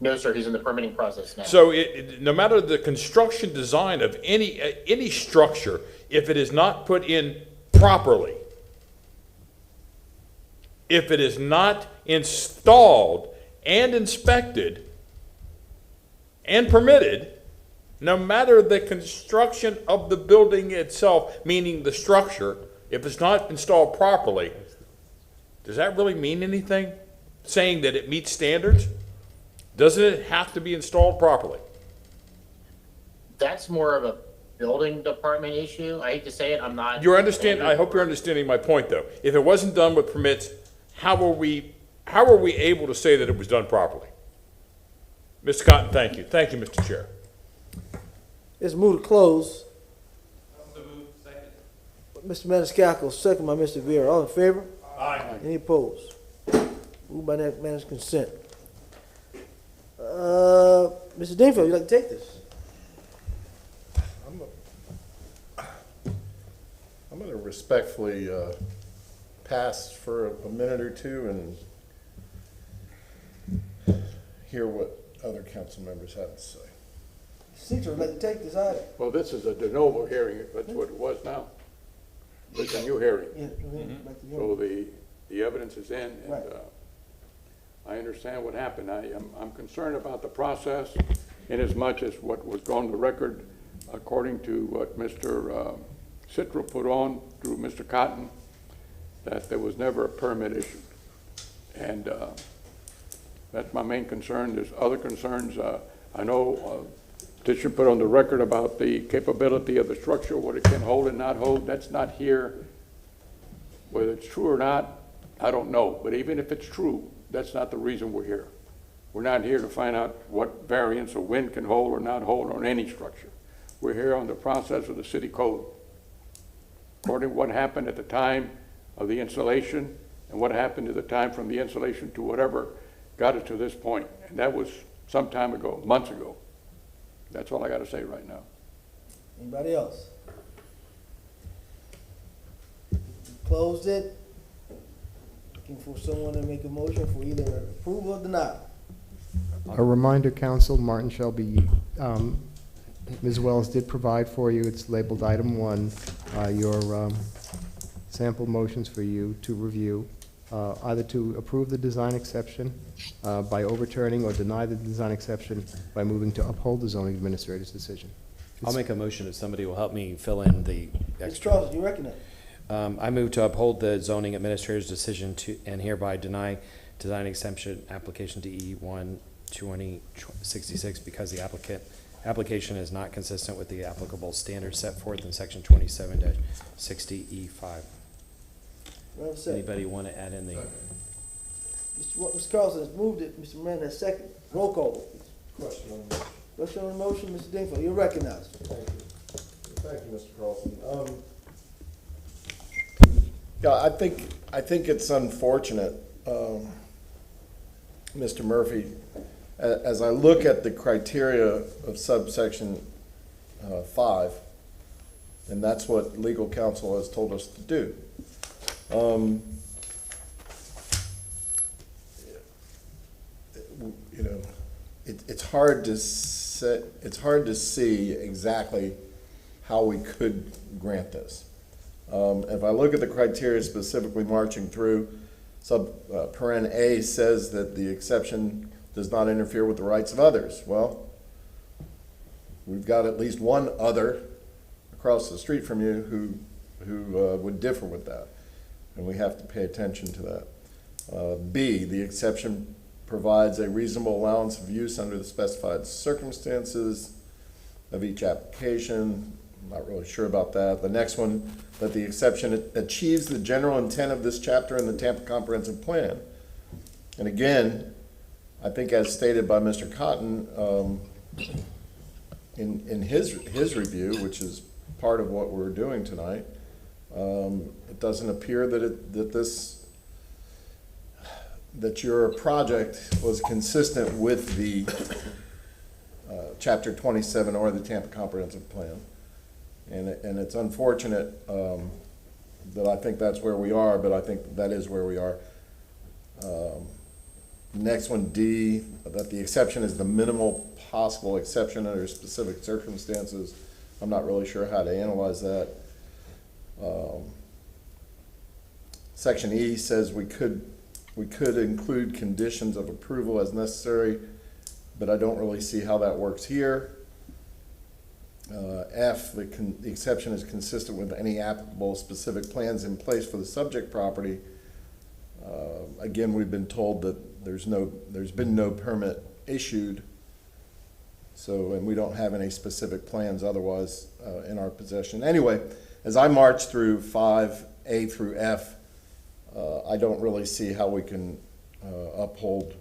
No, sir, he's in the permitting process now. So no matter the construction design of any structure, if it is not put in properly, if it is not installed and inspected and permitted, no matter the construction of the building itself, meaning the structure, if it's not installed properly, does that really mean anything? Saying that it meets standards? Doesn't it have to be installed properly? That's more of a building department issue. I hate to say it, I'm not. I hope you're understanding my point, though. If it wasn't done with permits, how are we able to say that it was done properly? Mr. Cotton, thank you. Thank you, Mr. Chair. Let's move to close. Mr. Maniscalco, second by Mr. Vera. All in favor? Aye. Any opposed? Moved by that man's consent. Mr. Dingfield, you like to take this? I'm going to respectfully pass for a minute or two and hear what other council members have to say. Teacher, would like to take this item? Well, this is a de novo hearing, that's what it was now. It's a new hearing. Yeah, like to hear So it. the evidence is in, and Right. I understand what happened. I'm concerned about the process in as much as what was on the record, according to what Mr. Citro put on through Mr. Cotton, that there was never a permit issued. And That's my main concern. There's other concerns. I know petition put on the record about the capability of the structure, what it can hold and not hold. That's not here. Whether it's true or not, I don't know. But even if it's true, that's not the reason we're here. We're not here to find out what variance or wind can hold or not hold on any structure. We're here on the process of the city code. According to what happened at the time of the installation and what happened at the time from the installation to whatever got it to this point. And that was some time ago, months ago. That's all I got to say right now. Anybody else? Closed it. Looking for someone to make a motion for either approval or denial. A reminder, Council, Martin Shelby, Ms. Wells did provide for you, it's labeled item 1, your sample motions for you to review, either to approve the design exception by overturning or deny the design exception by moving to uphold the zoning administrator's decision. I'll make a motion if somebody will help me fill in the Mr. extra. Charles, you recognize? I move to uphold the zoning administrator's decision to, and hereby deny design exemption application DE 1-2066 because the application is not consistent with the applicable standards set forth in section 27-60E5. Anybody want to add in the? Mr. Carlson has moved it, Mr. Miranda has seconded. Roll call. Question on this. Question on the motion, Mr. Dingfellow, you're recognized. Thank you. Thank you, Mr. Carlson. Yeah, I think it's unfortunate, Mr. Murphy, as I look at the criteria of subsection 5, and that's what legal counsel has told us to do. You know, it's hard to see exactly how we could grant this. If I look at the criteria specifically marching through, paren A says that the exception does not interfere with the rights of others. Well, we've got at least one other across the street from you who would differ with that, and we have to pay attention to that. B, the exception provides a reasonable allowance of use under the specified circumstances of each application. I'm not really sure about that. The next one, that the exception achieves the general intent of this chapter in the Tampa Comprehensive Plan. And again, I think as stated by Mr. Cotton, in his review, which is part of what we're doing tonight, it doesn't appear that your project was consistent with the Chapter 27 or the Tampa Comprehensive Plan. And it's unfortunate that I think that's where we are, but I think that is where we are. Next one, D, that the exception is the minimal possible exception under specific circumstances. I'm not really sure how to analyze that. Section E says we could include conditions of approval as necessary, but I don't really see how that works here. F, the exception is consistent with any applicable specific plans in place for the subject property. Again, we've been told that there's been no permit issued, and we don't have any specific plans otherwise in our possession. Anyway, as I march through 5A through F, I don't really see how we can uphold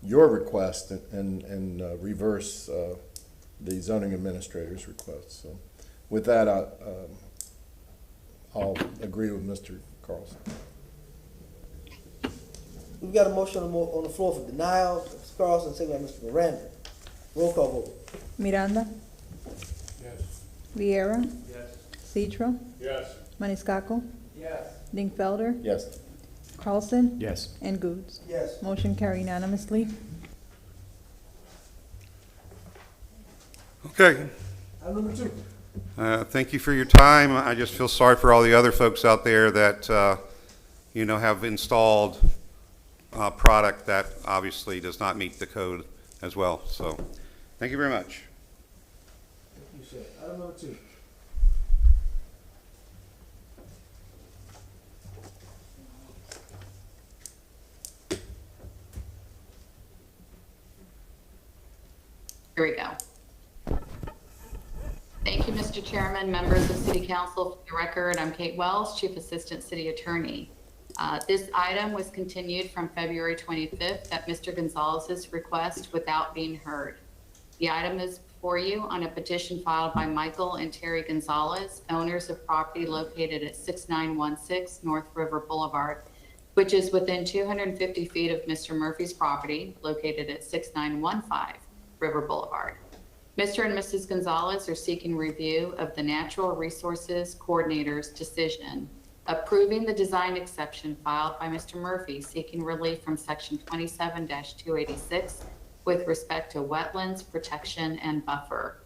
your request and reverse the zoning administrator's request. So with that, I'll agree with Mr. Carlson. We've got a motion on the floor for denial. Mr. Carlson, second by Mr. Miranda. Roll call vote. Miranda. Yes. Vieira. Yes. Citro. Yes. Maniscalco. Yes. Dingfelder. Yes. Carlson. Yes. And Goods. Yes. Motion carried unanimously. Okay. Item number 2. Thank you for your time. I just feel sorry for all the other folks out there that, have installed product that obviously does not meet the code as well. So, thank you very much. Thank you, sir. Item number 2. Here we go. Thank you, Mr. Chairman, members of City Council. For the record, I'm Kate Wells, Chief Assistant City Attorney. This item was continued from February 25th at Mr. Gonzalez's request without being heard. The item is before you on a petition filed by Michael and Terry Gonzalez, owners of property located at 6916 North River Boulevard, which is within 250 feet of Mr. Murphy's property located at 6915 River Boulevard. Mr. and Mrs. Gonzalez are seeking review of the Natural Resources Coordinator's decision approving the design exception filed by Mr. Murphy seeking relief from Section 27-286 with respect to wetlands, protection, and buffer.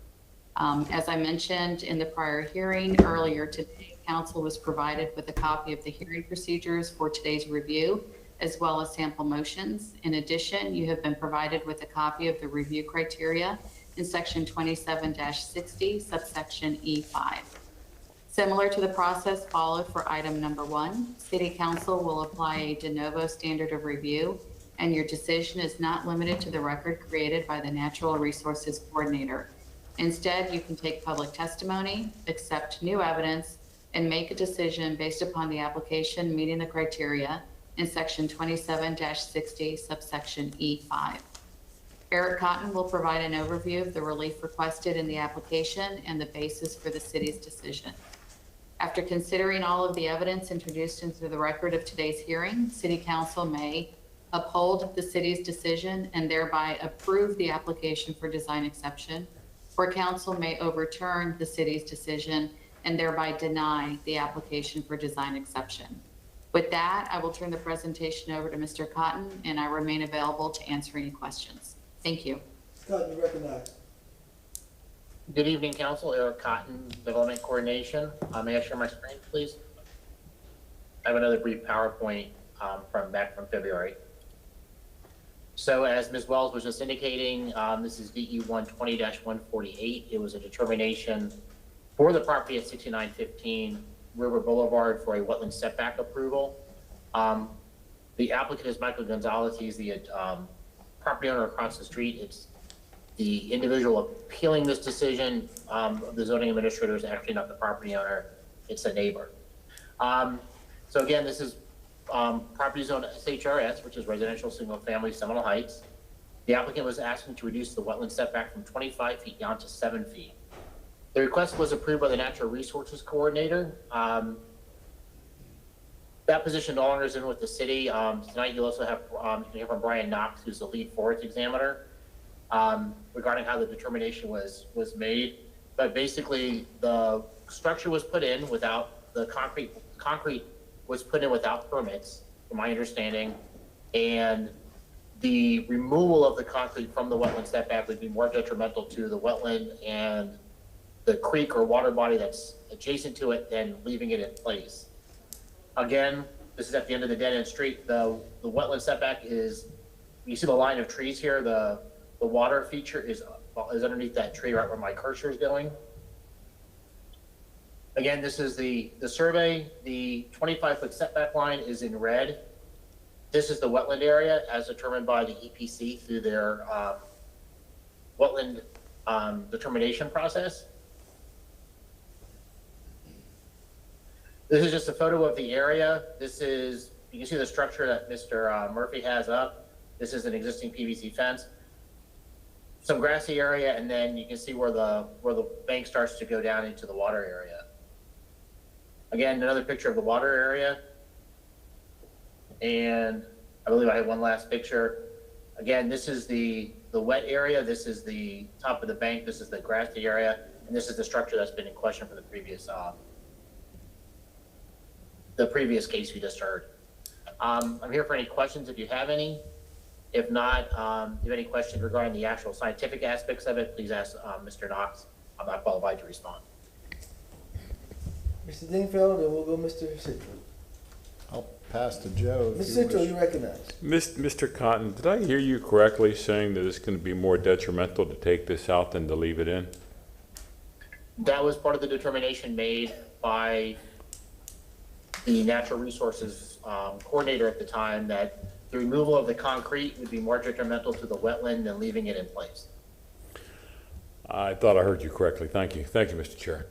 As I mentioned in the prior hearing earlier today, Council was provided with a copy of the hearing procedures for today's review, as well as sample motions. In addition, you have been provided with a copy of the review criteria in Section 27-60, subsection E5. Similar to the process followed for item number 1, City Council will apply a de novo standard of review, and your decision is not limited to the record created by the Natural Resources Coordinator. Instead, you can take public testimony, accept new evidence, and make a decision based upon the application meeting the criteria in Section 27-60, subsection E5. Eric Cotton will provide an overview of the relief requested in the application and the basis for the city's decision. After considering all of the evidence introduced into the record of today's hearing, City Council may uphold the city's decision and thereby approve the application for design exception, or Council may overturn the city's decision and thereby deny the application for design exception. With that, I will turn the presentation over to Mr. Cotton, and I remain available to answer any questions. Thank you. Cotton, you recognized. Good evening, Council. Eric Cotton, Development Coordination. May I share my screen, please? I have another brief PowerPoint from February. So as Ms. Wells was just indicating, this is DE 120-148. It was a determination for the property at 6915 River Boulevard for a wetland setback approval. The applicant is Michael Gonzalez. He's the property owner across the street. It's the individual appealing this decision. The zoning administrator is actually not the property owner. It's a neighbor. So again, this is property zone SHRS, which is residential single family Seminole Heights. The applicant was asking to reduce the wetland setback from 25 feet down to 7 feet. The request was approved by the Natural Resources Coordinator. That position no longer is in with the city. Tonight you'll also have, you can hear from Brian Knox, who's the lead forest examiner, regarding how the determination was made. But basically the structure was put in without, the concrete was put in without permits, from my understanding, and the removal of the concrete from the wetland setback would be more detrimental to the wetland and the creek or water body that's adjacent to it than leaving it in place. Again, this is at the end of the dead end street. The wetland setback is, you see the line of trees here, the water feature is underneath that tree right where my cursor is going. Again, this is the survey. The 25-foot setback line is in red. This is the wetland area as determined by the EPC through their wetland determination process. This is just a photo of the area. This is, you can see the structure that Mr. Murphy has up. This is an existing PVC fence. Some grassy area, and then you can see where the bank starts to go down into the water area. Again, another picture of the water area. And I believe I have one last picture. Again, this is the wet area. This is the top of the bank. This is the grassy area. And this is the structure that's been in question for the previous case we just heard. I'm here for any questions if you have any. If not, if you have any questions regarding the actual scientific aspects of it, please ask Mr. Knox. I'm not qualified to respond. Mr. Dingfeld, and we'll go Mr. Citro. I'll pass to Joe. Mr. Citro, you recognize. Mr. Cotton, did I hear you correctly saying that it's going to be more detrimental to take this out than to leave it in? That was part of the determination made by the Natural Resources Coordinator at the time, that the removal of the concrete would be more detrimental to the wetland than leaving it in place. I thought I heard you correctly. Thank you. Thank you, Mr. Chair.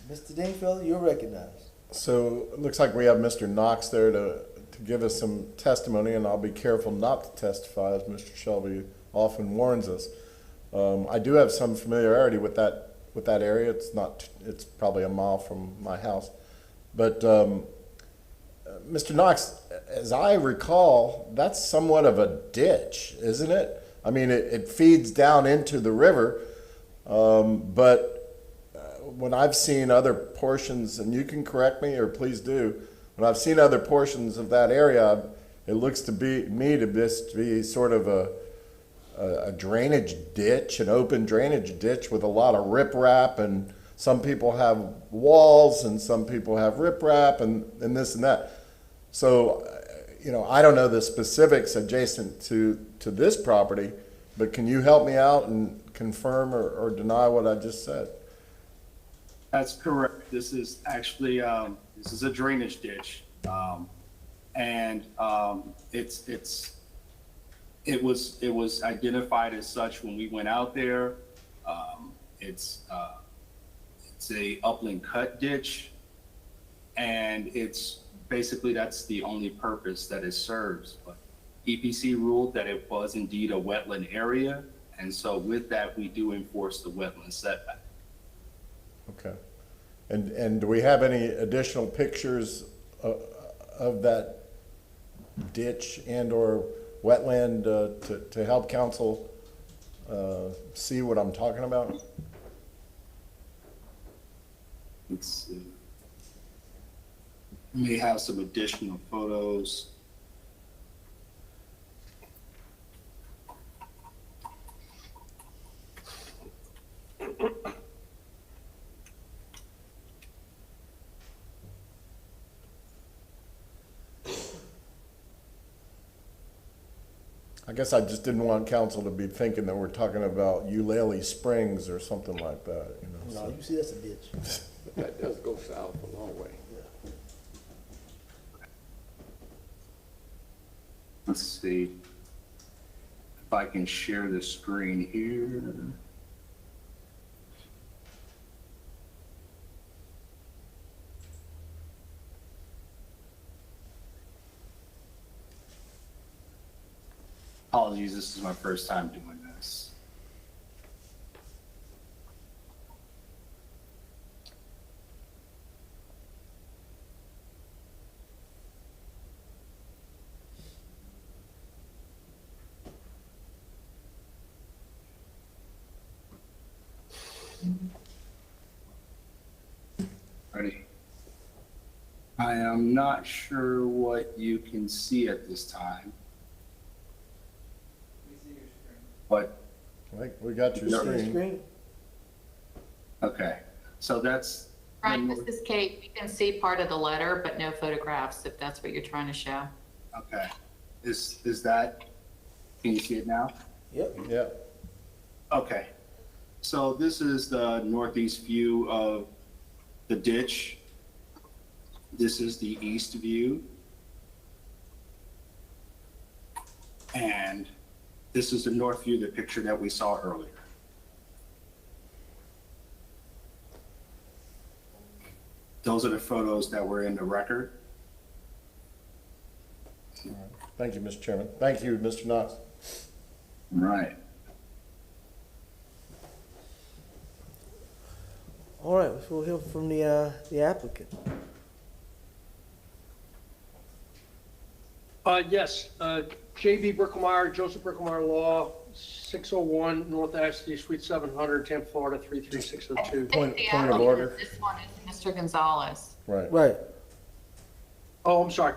Mr. Dingfelder, you're recognized. So it looks like we have Mr. Knox there to give us some testimony, and I'll be careful not to testify, as Mr. Shelby often warns us. I do have some familiarity with that area. It's probably a mile from my house. But Mr. Knox, as I recall, that's somewhat of a ditch, isn't it? I mean, it feeds down into the river, but when I've seen other portions, and you can correct me or please do, when I've seen other portions of that area, it looks to me to be sort of a drainage ditch, an open drainage ditch with a lot of riprap, and some people have walls and some people have riprap and this and that. So, I don't know the specifics adjacent to this property, but can you help me out and confirm or deny what I just said? That's correct. This is actually, this is a drainage ditch. It was identified as such when we went out there. It's a upland cut ditch, and it's basically, that's the only purpose that it serves. But EPC ruled that it was indeed a wetland area, and so with that, we do enforce the wetland setback. Okay. And do we have any additional pictures of that ditch and or wetland to help council see what I'm talking about? Let's see. We may have some additional photos. I guess I just didn't want council to be thinking that we're talking about Eulalie Springs or something like that, No, so. you see that's a ditch. That does go south a long way. Let's see if I can share the screen here. Apologies, this is my first time doing this. Ready? I am not sure what you can see at this time. But We got your screen. okay, so that's Brian, this is Kate. We can see part of the letter, but no photographs, if that's what you're trying to show. okay. Is that? Can you see it now? Yep. Yep. Okay. So this is the northeast view of the ditch. This is the east view. And this is the north view, the picture that we saw earlier. Those are the photos that were in the record. Thank you, Mr. Chairman. Thank you, Mr. Knox. Right. All right, we'll hear from the applicant. Yes, J.B. Bricklemeyer, Joseph Bricklemeyer Law, 601 North Ashley, Suite 700, Tampa, Florida, 33602. Point of order. This one is Mr. Gonzalez. Right. Right. Oh, I'm sorry.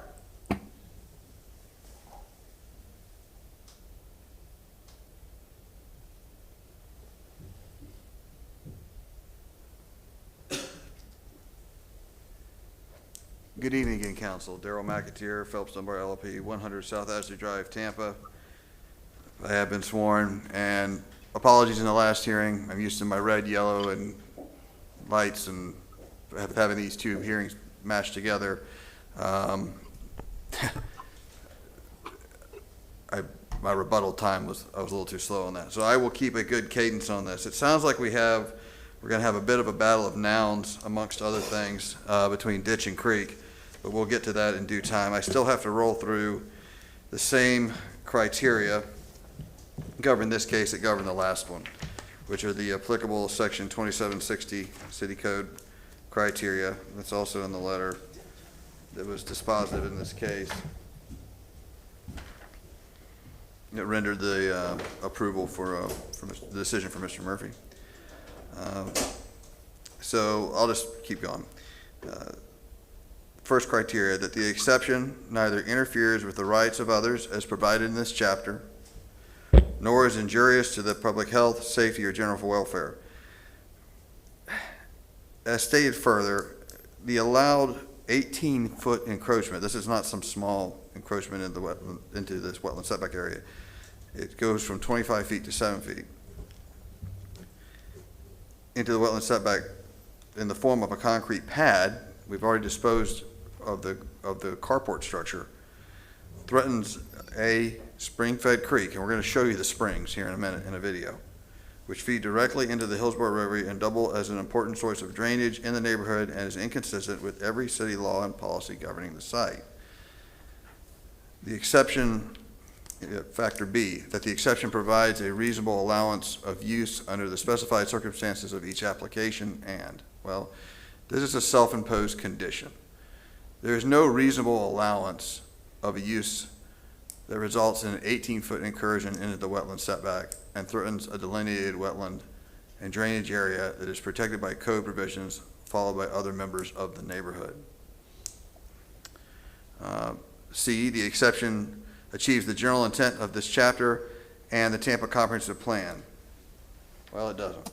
Good evening again, Council. Darrell McAteer, Phelps Dunbar LLP, 100 South Ashley Drive, Tampa. I have been sworn, and apologies in the last hearing. I'm used to my red, yellow, and lights, and having these two hearings mashed together. I my rebuttal time I was a little too slow on that. So I will keep a good cadence on this. It sounds like we're gonna have a bit of a battle of nouns amongst other things, between ditch and creek, but we'll get to that in due time. I still have to roll through the same criteria govern this case that govern the last one, which are the applicable section 2760 city code criteria. That's also in the letter that was dispositive in this case. It rendered the approval for the decision for Mr. Murphy. So I'll just keep going. First criteria, that the exception neither interferes with the rights of others as provided in this chapter, nor is injurious to the public health, safety, or general welfare. As stated further, the allowed 18-foot encroachment, this is not some small encroachment into this wetland setback area. It goes from 25 feet to 7 feet into the wetland setback in the form of a concrete pad. We've already disposed of the carport structure. Threatens a spring-fed creek, and we're going to show you the springs here in a minute in a video, which feed directly into the Hillsborough River and double as an important source of drainage in the neighborhood and is inconsistent with every city law and policy governing the site. The exception, factor B, that the exception provides a reasonable allowance of use under the specified circumstances of each application and, well, this is a self-imposed condition. There is no reasonable allowance of a use that results in an 18-foot incursion into the wetland setback and threatens a delineated wetland and drainage area that is protected by code provisions followed by other members of the neighborhood. C, the exception achieves the general intent of this chapter and the Tampa Comprehensive Plan. Well, it doesn't.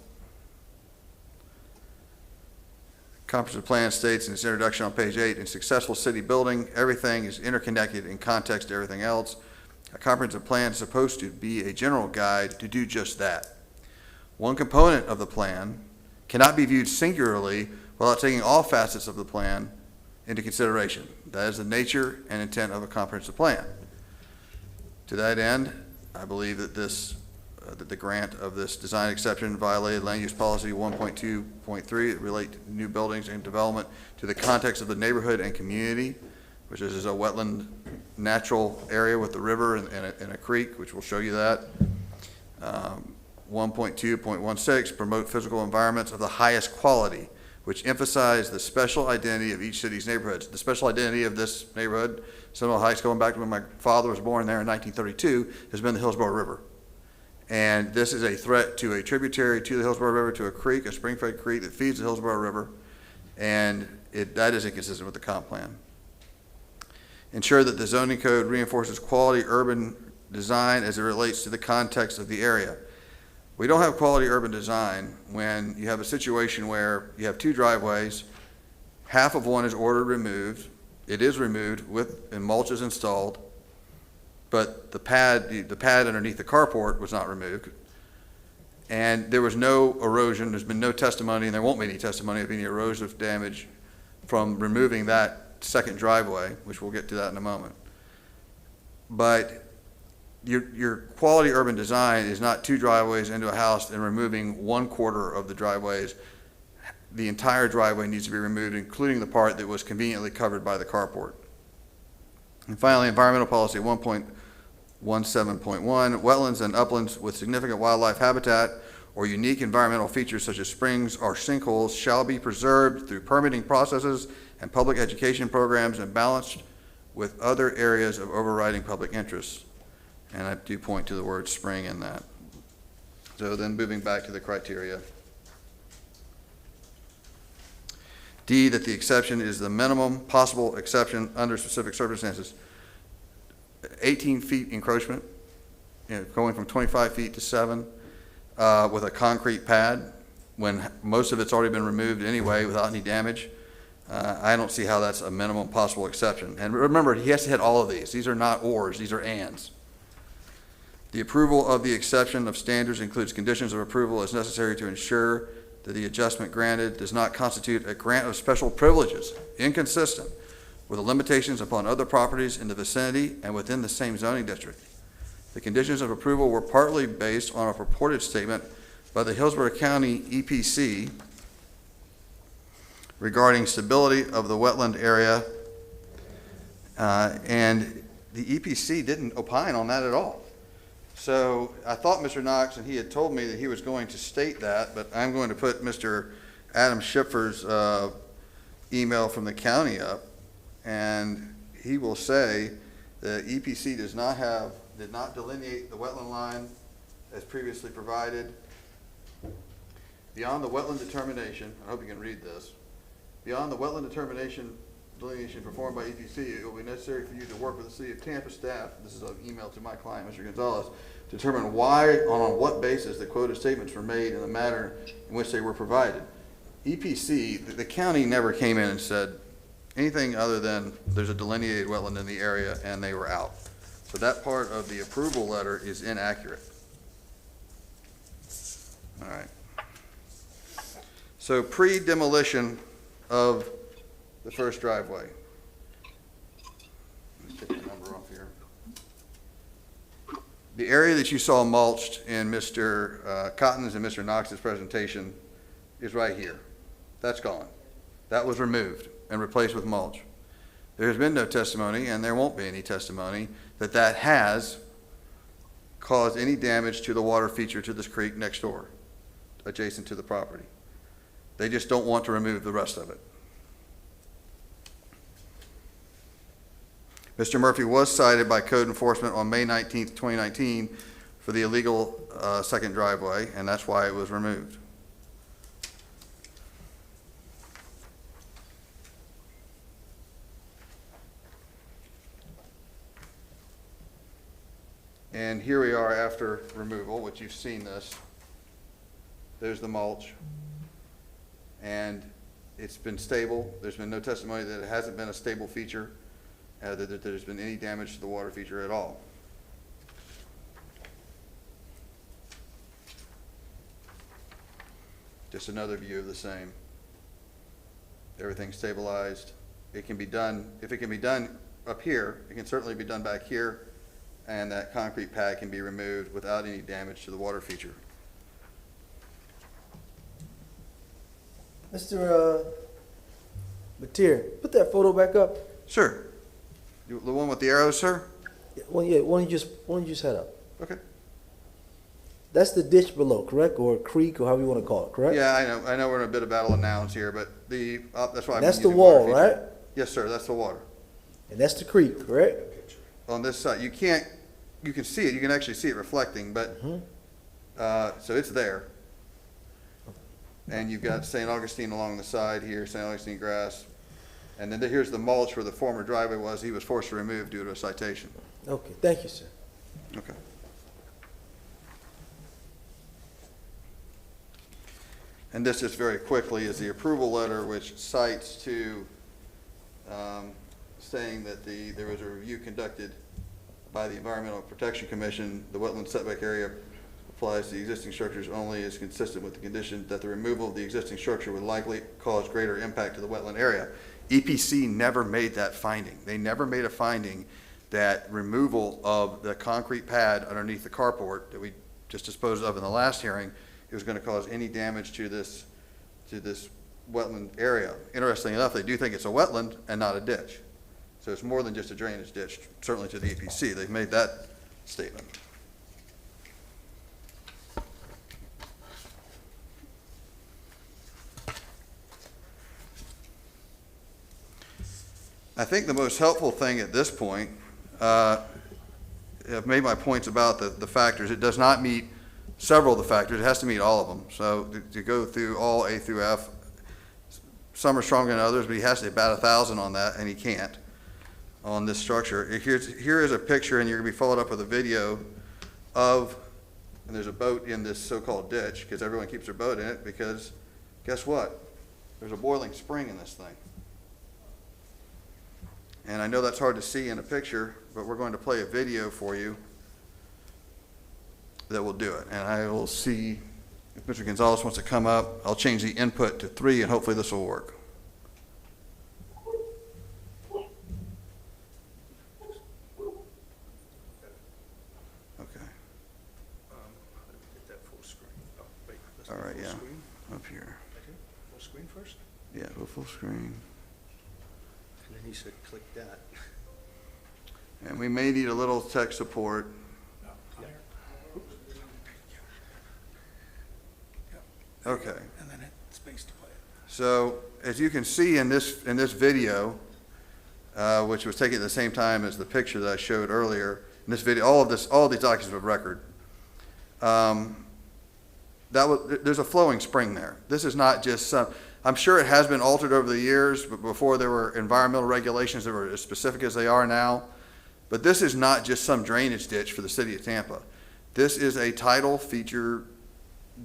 Comprehensive Plan states in its introduction on page 8, in successful city building, everything is interconnected in context to everything else. A comprehensive plan is supposed to be a general guide to do just that. One component of the plan cannot be viewed singularly without taking all facets of the plan into consideration. That is the nature and intent of a comprehensive plan. To that end, I believe that that the grant of this design exception violated land use policy 1.2.3 that relate to new buildings and development to the context of the neighborhood and community, which is a wetland natural area with the river and a creek, which will show you that. 1.2.16, promote physical environments of the highest quality, which emphasize the special identity of each city's neighborhoods. The special identity of this neighborhood, Seminole Heights, going back to when my father was born there in 1932, has been the Hillsborough River. And this is a threat to a tributary to the Hillsborough River, to a creek, a spring-fed creek that feeds the Hillsborough River, and that is inconsistent with the comp plan. Ensure that the zoning code reinforces quality urban design as it relates to the context of the area. We don't have quality urban design when you have a situation where you have two driveways, half of one is ordered removed, it is removed and mulch is installed, but the pad underneath the carport was not removed. And there was no erosion, there's been no testimony, and there won't be any testimony of any erosive damage from removing that second driveway, which we'll get to that in a moment. But your quality urban design is not two driveways into a house and removing 1/4 of the driveways. The entire driveway needs to be removed, including the part that was conveniently covered by the carport. And finally, environmental policy 1.17.1, wetlands and uplands with significant wildlife habitat or unique environmental features such as springs or sinkholes shall be preserved through permitting processes and public education programs and balanced with other areas of overriding public interest. And I do point to the word spring in that. So then moving back to the criteria. D, that the exception is the minimum possible exception under specific circumstances. 18 feet encroachment, going from 25 feet to 7 with a concrete pad when most of it's already been removed anyway without any damage. I don't see how that's a minimum possible exception. And remember, he has to hit all of these. These are not ors, these are ands. The approval of the exception of standards includes conditions of approval as necessary to ensure that the adjustment granted does not constitute a grant of special privileges, inconsistent with the limitations upon other properties in the vicinity and within the same zoning district. The conditions of approval were partly based on a purported statement by the Hillsborough County EPC regarding stability of the wetland area, and the EPC didn't opine on that at all. So I thought Mr. Knox, and he had told me that he was going to state that, but I'm going to put Mr. Adam Schiffer's email from the county up, and he will say the EPC did not delineate the wetland line as previously provided. Beyond the wetland determination, I hope you can read this, beyond the wetland delineation performed by EPC, it will be necessary for you to work with the City of Tampa staff, this is an email to my client, Mr. Gonzalez, to determine why, on what basis the quoted statements were made in the manner in which they were provided. EPC, the county never came in and said anything other than there's a delineated wetland in the area and they were out. So that part of the approval letter is inaccurate. All right. So pre-demolition of the first driveway. Let's take the number off here. The area that you saw mulched in Mr. Cotton's and Mr. Knox's presentation is right here. That's gone. That was removed and replaced with mulch. There has been no testimony, and there won't be any testimony, that that has caused any damage to the water feature to this creek next door, adjacent to the property. They just don't want to remove the rest of it. Mr. Murphy was cited by code enforcement on May 19th, 2019 for the illegal second driveway, and that's why it was removed. And here we are after removal, which you've seen this. There's the mulch. And it's been stable. There's been no testimony that it hasn't been a stable feature, that there's been any damage to the water feature at all. Just another view of the same. Everything's stabilized. It can be done, if it can be done up here, it can certainly be done back here, and that concrete pad can be removed without any damage to the water feature. Mr. Mateer, put that photo back up. Sure. The one with the arrows, sir? Yeah, one you just had up. Okay. That's the ditch below, correct? Or creek, or however you want to call it, correct? Yeah, I know we're in a bit of battle of nouns here, but that's why I'm That's the using wall, water right? feature. Yes, sir, that's the water. And that's the creek, correct? On this side, you can see it, you can actually see it reflecting, but, so it's there. And you've got St. Augustine along the side here, St. Augustine grass. And then here's the mulch where the former driveway was, he was forced to remove due to a citation. Okay, thank you, sir. Okay. And this just very quickly is the approval letter, which cites to saying that there was a review conducted by the Environmental Protection Commission. The wetland setback area applies to the existing structures only is consistent with the condition that the removal of the existing structure would likely cause greater impact to the wetland area. EPC never made that finding. They never made a finding that removal of the concrete pad underneath the carport that we just disposed of in the last hearing, it was going to cause any damage to this wetland area. Interestingly enough, they do think it's a wetland and not a ditch. So it's more than just a drainage ditch, certainly to the EPC. They've made that statement. I think the most helpful thing at this point, I've made my points about the factors. It does not meet several of the factors. It has to meet all of them. So to go through all A through F, some are stronger than others, but he has to bat 1,000 on that, and he can't on this structure. Here is a picture, and you're going to be followed up with a video of, and there's a boat in this so-called ditch, because everyone keeps their boat in it, because guess what? There's a boiling spring in this thing. And I know that's hard to see in a picture, but we're going to play a video for you that will do it. And I will see if Mr. Gonzalez wants to come up. I'll change the input to 3, and hopefully this will work. Okay. yeah, up here. Full screen first? Yeah, go full screen. And then he said, click that. And we may need a little tech support. Okay. And then hit space to play it. So as you can see in this video, which was taken at the same time as the picture that I showed earlier, in this video, all of these documents of record, there's a flowing spring there. This is not just some, I'm sure it has been altered over the years, but before there were environmental regulations that were as specific as they are now. But this is not just some drainage ditch for the city of Tampa. This is a tidal feature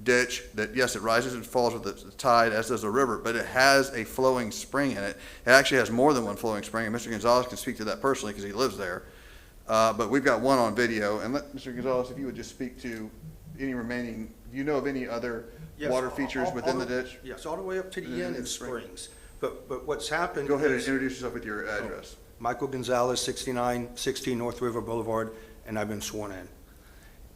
ditch that, yes, it rises and falls with the tide, as does the river, but it has a flowing spring in it. It actually has more than one flowing spring, and Mr. Gonzalez can speak to that personally because he lives there. But we've got one on video, and let Mr. Gonzalez, if you would just speak to any remaining, do you know of any other Yes, water features within the ditch? Yes, all the way up to the end, it's springs. But what's happened. Go ahead and is- introduce yourself with your address. Michael Gonzalez, 6916 North River Boulevard, and I've been sworn in.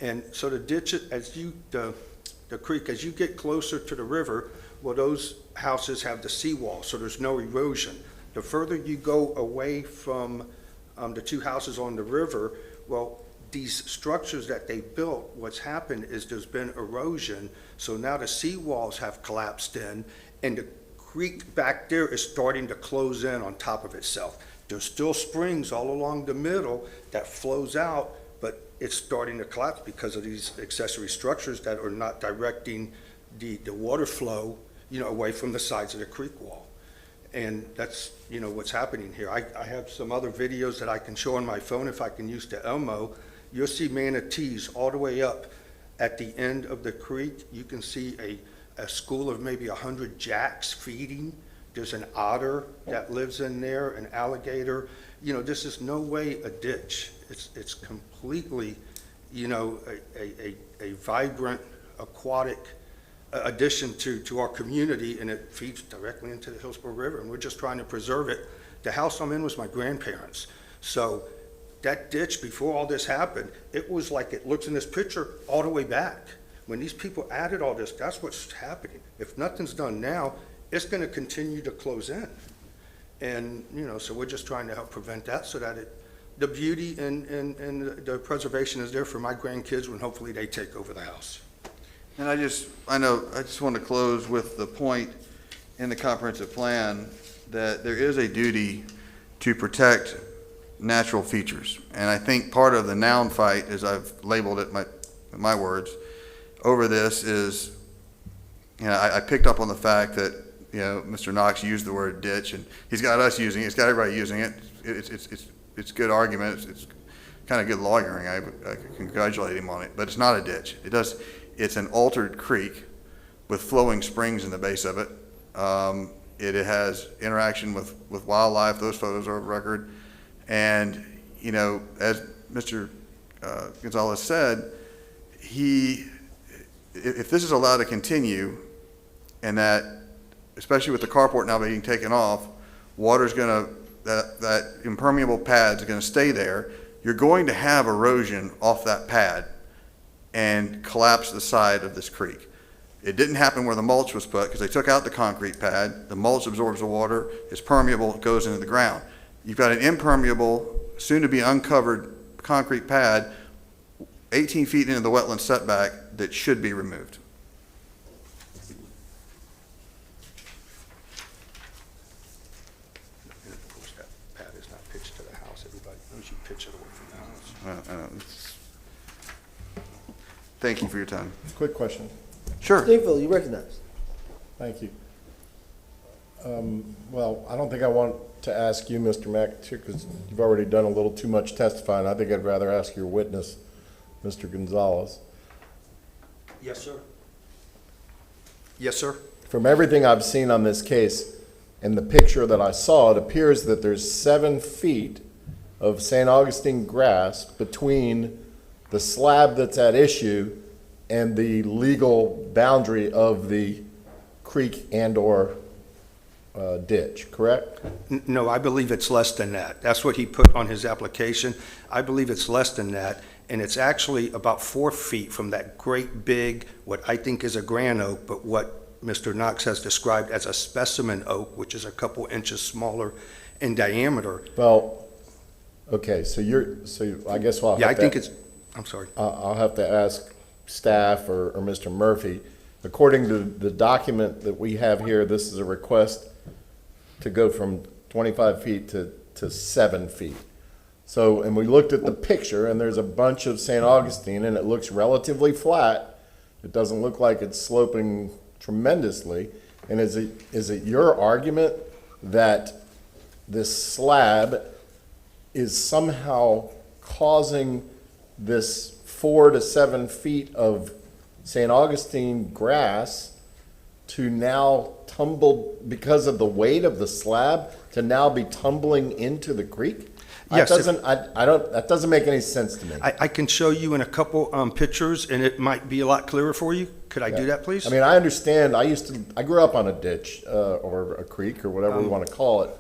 And so the ditch, the creek, as you get closer to the river, well, those houses have the seawall, so there's no erosion. The further you go away from the two houses on the river, well, these structures that they built, what's happened is there's been erosion, so now the seawalls have collapsed in, and the creek back there is starting to close in on top of itself. There's still springs all along the middle that flows out, but it's starting to collapse because of these accessory structures that are not directing the water flow, away from the sides of the creek wall. And that's, what's happening here. I have some other videos that I can show on my phone if I can use the Elmo. You'll see manatees all the way up at the end of the creek. You can see a school of maybe 100 jacks feeding. There's an otter that lives in there, an alligator. This is no way a ditch. It's completely, a vibrant aquatic addition to our community, and it feeds directly into the Hillsborough River, and we're just trying to preserve it. The house I'm in was my grandparents. So that ditch, before all this happened, it was like it looks in this picture all the way back. When these people added all this, that's what's happening. If nothing's done now, it's going to continue to close in. And, so we're just trying to help prevent that so that the beauty and the preservation is there for my grandkids when hopefully they take over the house. And I just want to close with the point in the comprehensive plan that there is a duty to protect natural features. And I think part of the noun fight, as I've labeled it, my words, over this is, I picked up on the fact that, Mr. Knox used the word ditch, and he's got us using it, he's got everybody using it. It's good argument, it's kind of good lawyering, I congratulate him on it, but it's not a ditch. It's an altered creek with flowing springs in the base of it. It has interaction with wildlife, those photos are of record. And, as Mr. Gonzalez said, if this is allowed to continue, and that, especially with the carport now being taken off, that impermeable pad's gonna stay there. You're going to have erosion off that pad and collapse the side of this creek. It didn't happen where the mulch was put because they took out the concrete pad. The mulch absorbs the water, it's permeable, it goes into the ground. You've got an impermeable, soon to be uncovered concrete pad 18 feet into the wetland setback that should be removed. And of course, that pad is not pitched to the house. Everybody knows you pitch it away from the house. I know. Thank you for your time. Quick question. Sure. Steve, you recognize. Thank you. Well, I don't think I want to ask you, Mr. McAteer, because you've already done a little too much testifying. I think I'd rather ask your witness, Mr. Gonzalez. Yes, sir. Yes, sir. From everything I've seen on this case, in the picture that I saw, it appears that there's 7 feet of St. Augustine grass between the slab that's at issue and the legal boundary of the creek and/or ditch, correct? No, I believe it's less than that. That's what he put on his application. I believe it's less than that. and it's actually about 4 feet from that great big, what I think is a grand oak, but what Mr. Knox has described as a specimen oak, which is a couple inches smaller in diameter. Well, okay, so I guess I'll have Yeah, I to- think it's, I'm sorry. I'll have to ask staff or Mr. Murphy. According to the document that we have here, this is a request to go from 25 feet to 7 feet. So, and we looked at the picture, and there's a bunch of St. Augustine, and it looks relatively flat. It doesn't look like it's sloping tremendously. And is it your argument that this slab is somehow causing this 4 to 7 feet of St. Augustine grass to now tumble, because of the weight of the slab, to now be tumbling into the creek? Yes, That doesn't make any sense to me. I can show you in a couple pictures, and it might be a lot clearer for you. Could I do that, please? I mean, I understand, I grew up on a ditch, or a creek, or whatever we want to call it,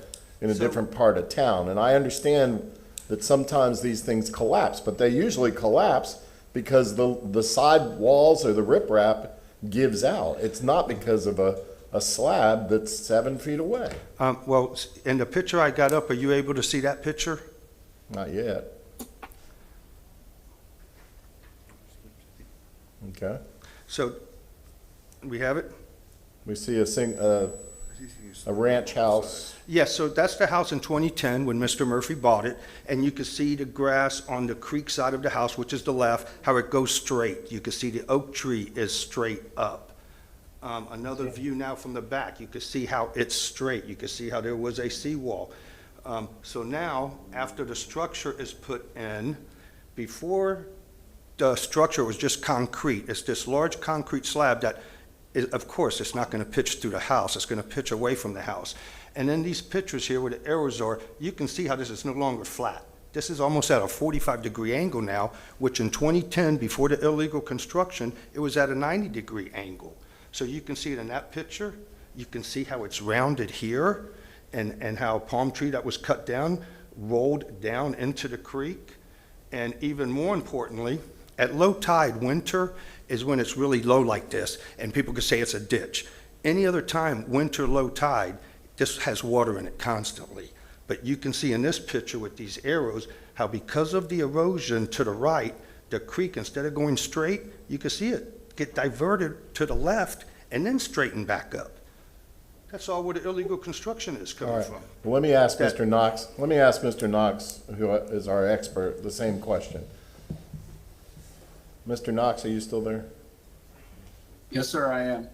in a different part of town, and I understand that sometimes these things collapse, but they usually collapse because the side walls or the riprap gives out. It's not because of a slab that's 7 feet away. Well, in the picture I got up, are you able to see that picture? Not yet. Okay. So, we have it? We see a ranch house. Yes, so that's the house in 2010 when Mr. Murphy bought it, and you can see the grass on the creek side of the house, which is the left, how it goes straight. You can see the oak tree is straight up. Another view now from the back, you can see how it's straight. You can see how there was a seawall. So now, after the structure is put in, before the structure was just concrete, it's this large concrete slab that of course, it's not going to pitch through the house. It's going to pitch away from the house. And in these pictures here where the arrows are, you can see how this is no longer flat. This is almost at a 45-degree angle now, which in 2010, before the illegal construction, it was at a 90-degree angle. So you can see it in that picture. You can see how it's rounded here and how a palm tree that was cut down rolled down into the creek. And even more importantly, at low tide, winter is when it's really low like this, and people could say it's a ditch. Any other time, winter, low tide, this has water in it constantly. But you can see in this picture with these arrows, how because of the erosion to the right, the creek, instead of going straight, you can see it get diverted to the left and then straighten back up. That's all where the illegal construction is coming from. Well, let me ask Mr. Knox, who is our expert, the same question. Mr. Knox, are you still there? Yes, sir, I am.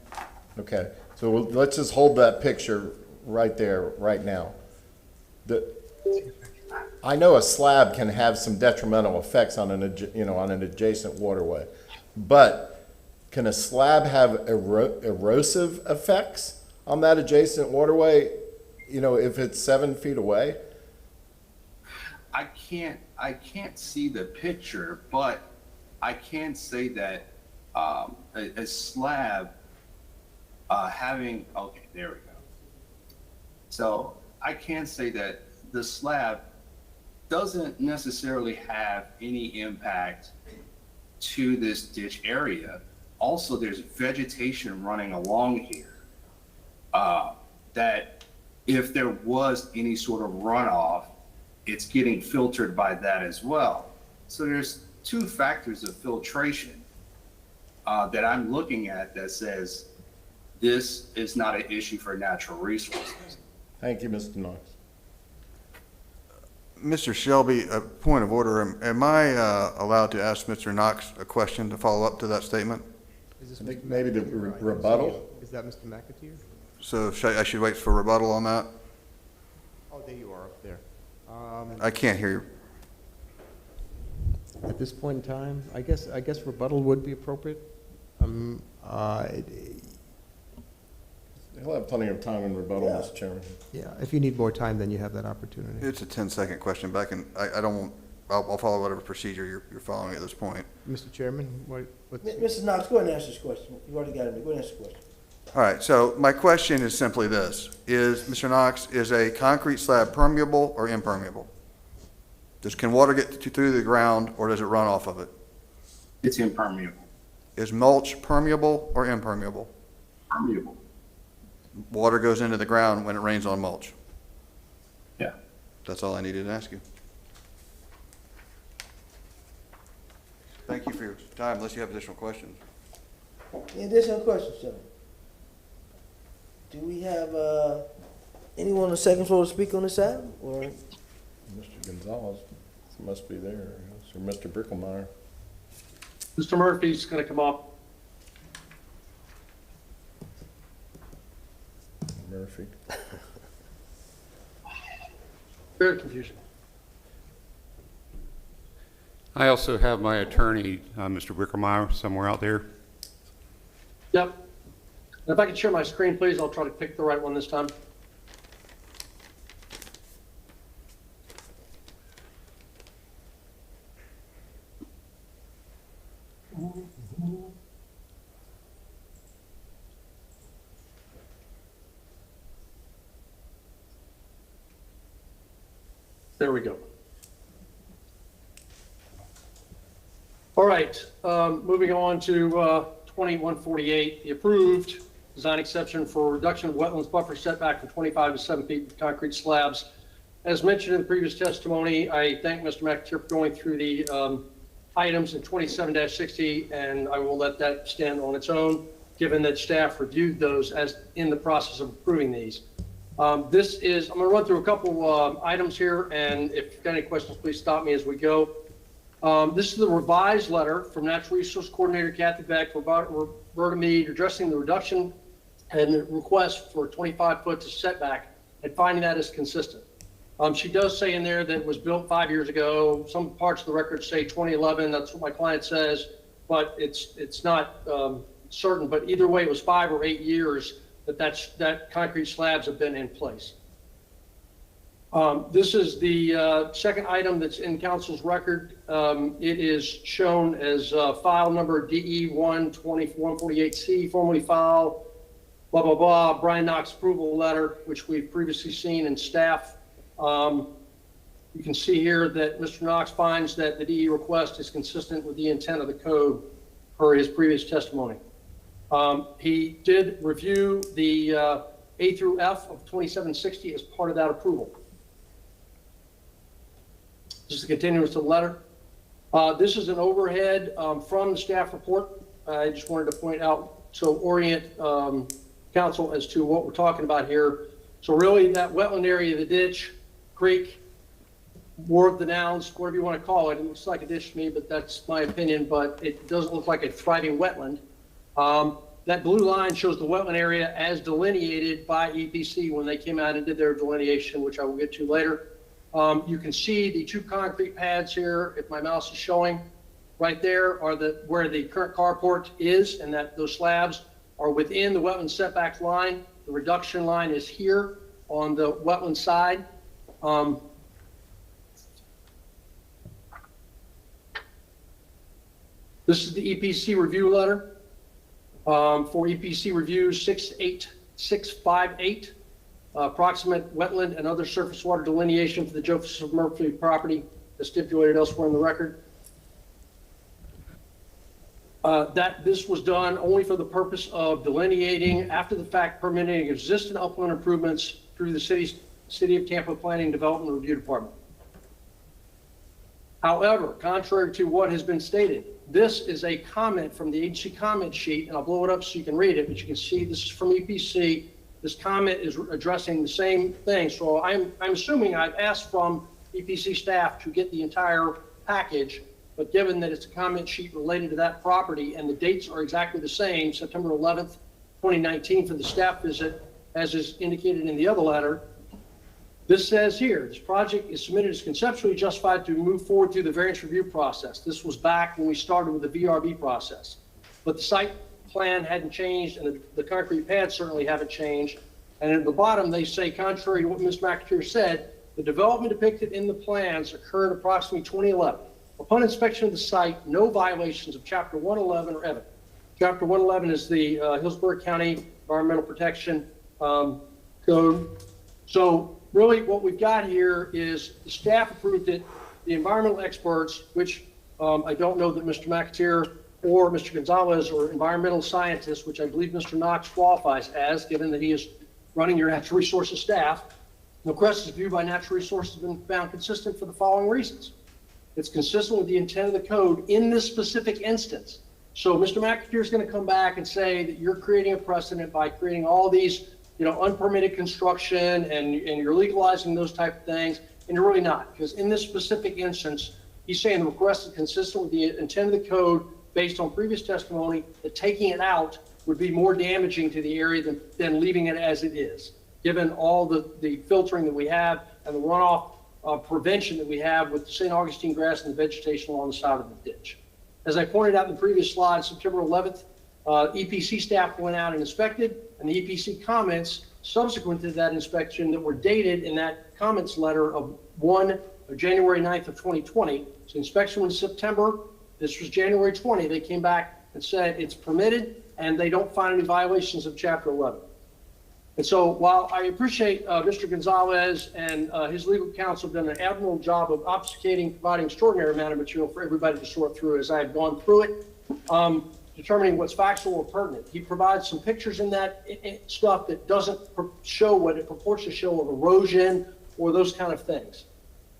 Okay, so let's just hold that picture right there, right now. I know a slab can have some detrimental effects on an adjacent waterway, but can a slab have erosive effects on that adjacent waterway, if it's 7 feet away? I can't see the picture, but I can say that a slab okay, there we go. So I can say that the slab doesn't necessarily have any impact to this ditch area. Also, there's vegetation running along here that if there was any sort of runoff, it's getting filtered by that as well. So there's two factors of filtration that I'm looking at that says this is not an issue for natural resources. Thank you, Mr. Knox. Mr. Shelby, a point of order. Am I allowed to ask Mr. Knox a question to follow up to that statement? I think maybe the rebuttal. Is that Mr. McAteer? So I should wait for rebuttal on that? Oh, there you are up there. I can't hear you. At this point in time, I guess rebuttal would be appropriate. He'll have plenty of time in rebuttal, Yeah. Mr. Chairman. Yeah, if you need more time, then you have that opportunity. It's a 10-second question back, and I'll follow whatever procedure you're following at this point. Mr. Chairman, Mrs. Knox, go ahead and ask this question. You've already got it. Go ahead and ask the question. All right, so my question is simply this. Mr. Knox, is a concrete slab permeable or impermeable? Can water get through the ground, or does it run off of it? It's impermeable. Is mulch permeable or impermeable? Permeable. Water goes into the ground when it rains on mulch. Yeah. That's all I needed to ask you. Thank you for your time, unless you have additional questions. Any additional questions, gentlemen? Do we have, anyone on the second floor to speak on this item, or? Mr. Gonzalez must be there, or Mr. Bricklemeyer. Mr. Murphy's going to come up. Murphy. Very confusing. I also have my attorney, Mr. Wickermeyer, somewhere out there. Yep. And if I could share my screen, please, I'll try to pick the right one this time. There we go. All right, moving on to 2148, the approved design exception for reduction of wetlands buffer setback from 25 to 7 feet with concrete slabs. As mentioned in the previous testimony, I thank Mr. McAteer for going through the items in 27-60, and I will let that stand on its own, given that staff reviewed those as in the process of approving these. I'm going to run through a couple items here, and if you've got any questions, please stop me as we go. This is the revised letter from Natural Resource Coordinator Kathy Beck for Roberta Mead addressing the reduction and the request for 25-foot setback and finding that as consistent. She does say in there that it was built 5 years ago. Some parts of the record say 2011. That's what my client says, but it's not certain. But either way, it was 5 or 8 years that concrete slabs have been in place. This is the second item that's in council's record. It is shown as file number DE12448C, formerly file blah, blah, blah, Brian Knox approval letter, which we've previously seen in staff. You can see here that Mr. Knox finds that the DE request is consistent with the intent of the code per his previous testimony. He did review the A through F of 2760 as part of that approval. This is the continuance of the letter. This is an overhead from the staff report. I just wanted to point out to orient council as to what we're talking about here. So really that wetland area, the ditch, creek, ward the nouns, whatever you want to call it. It looks like a ditch to me, but that's my opinion, but it doesn't look like a thriving wetland. That blue line shows the wetland area as delineated by EPC when they came out and did their delineation, which I will get to later. You can see the two concrete pads here, if my mouse is showing. Right there are where the current carport is, and that those slabs are within the wetland setback line. The reduction line is here on the wetland side. This is the EPC review letter for EPC review 68658. Approximate wetland and other surface water delineation for the Joseph Murphy property as stipulated elsewhere in the record. This was done only for the purpose of delineating after the fact permitting existing upland improvements through the City of Tampa Planning and Development Review Department. However, contrary to what has been stated, this is a comment from the agency comment sheet, and I'll blow it up so you can read it, but you can see this is from EPC. This comment is addressing the same thing. So I'm assuming I've asked from EPC staff to get the entire package, but given that it's a comment sheet related to that property and the dates are exactly the same, September 11th, 2019 for the staff visit, as is indicated in the other letter, this says here, this project is submitted as conceptually justified to move forward through the variance review process. This was back when we started with the VRB process, but the site plan hadn't changed and the concrete pads certainly haven't changed. And at the bottom, they say, contrary to what Ms. McAteer said, the development depicted in the plans occurred approximately 2011. Upon inspection of the site, no violations of Chapter 111 are evident. Chapter 111 is the Hillsborough County Environmental Protection Code. So really what we've got here is the staff approved it the environmental experts, which I don't know that Mr. McAteer or Mr. Gonzalez are environmental scientists, which I believe Mr. Knox qualifies as, given that he is running your natural resources staff. McCrest's view by natural resources has been found consistent for the following reasons. It's consistent with the intent of the code in this specific instance. So Mr. McAteer is going to come back and say that you're creating a precedent by creating all these, unpermitted construction and you're legalizing those type of things, and you're really not, because in this specific instance, he's saying the request is consistent with the intent of the code based on previous testimony, that taking it out would be more damaging to the area than leaving it as it is, given all the filtering that we have and the runoff prevention that we have with the St. Augustine grass and the vegetation along the side of the ditch. As I pointed out in the previous slide, September 11th, EPC staff went out and inspected, and the EPC comments subsequent to that inspection that were dated in that comments letter of January 9th of 2020. So inspection was September. This was January 20. They came back and said it's permitted, and they don't find any violations of Chapter 11. And so while I appreciate Mr. Gonzalez and his legal counsel have done an admirable job of obfuscating, providing extraordinary amount of material for everybody to sort through as I have gone through it, determining what's factual or pertinent. He provides some pictures in that stuff that doesn't show what it purports to show of erosion or those kind of things.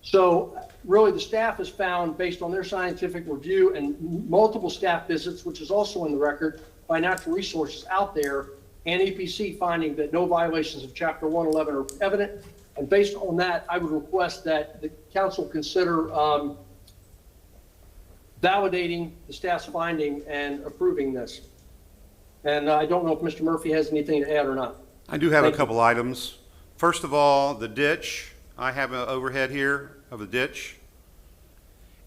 So really the staff has found, based on their scientific review and multiple staff visits, which is also in the record by natural resources out there, and EPC finding that no violations of Chapter 111 are evident. And based on that, I would request that the council consider validating the staff's finding and approving this. And I don't know if Mr. Murphy has anything to add or not. I do have a couple items. First of all, the ditch. I have an overhead here of the ditch.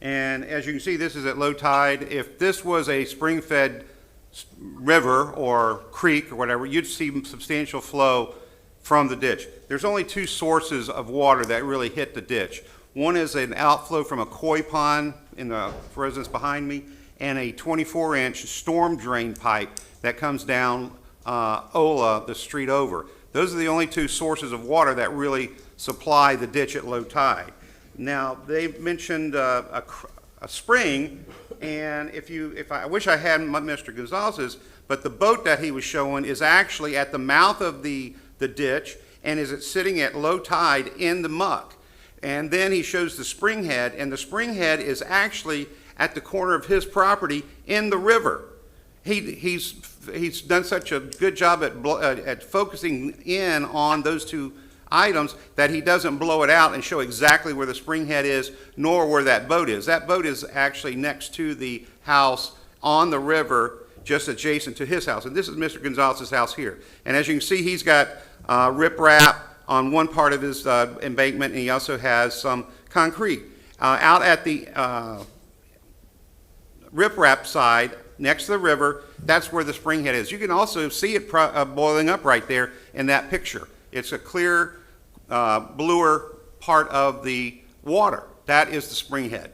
And as you can see, this is at low tide. If this was a spring-fed river or creek or whatever, you'd see substantial flow from the ditch. There's only two sources of water that really hit the ditch. One is an outflow from a koi pond in the residence behind me, and a 24-inch storm drain pipe that comes down Ola, the street over. Those are the only two sources of water that really supply the ditch at low tide. Now, they mentioned a spring, and I wish I had Mr. Gonzalez's, but the boat that he was showing is actually at the mouth of the ditch, and is sitting at low tide in the muck. And then he shows the spring head, and the spring head is actually at the corner of his property in the river. He's done such a good job at focusing in on those two items that he doesn't blow it out and show exactly where the spring head is, nor where that boat is. That boat is actually next to the house on the river, just adjacent to his house. And this is Mr. Gonzalez's house here. And as you can see, he's got riprap on one part of his embankment, and he also has some concrete. Out at the riprap side, next to the river, that's where the spring head is. You can also see it boiling up right there in that picture. It's a clear, bluer part of the water. That is the spring head.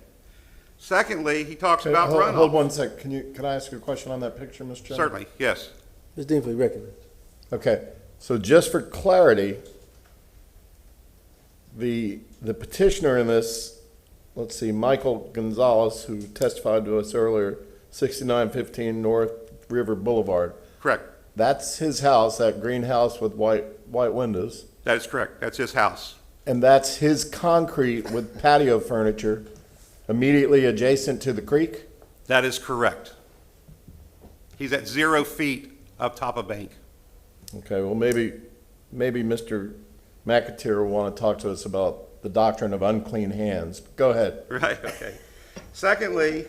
Secondly, he talks about runoff. Hold 1 sec. Can I ask you a question on that picture, Mr. Chairman? Certainly, yes. Ms. Dean, for the record. Okay, so just for clarity, the petitioner in this, let's see, Michael Gonzalez, who testified to us earlier, 6915 North River Boulevard. Correct. That's his house, that green house with white windows. That is correct. That's his house. And that's his concrete with patio furniture immediately adjacent to the creek? That is correct. He's at 0 feet up top of bank. Okay, well, maybe Mr. McAteer will want to talk to us about the doctrine of unclean hands. Go ahead. Right, okay. Secondly,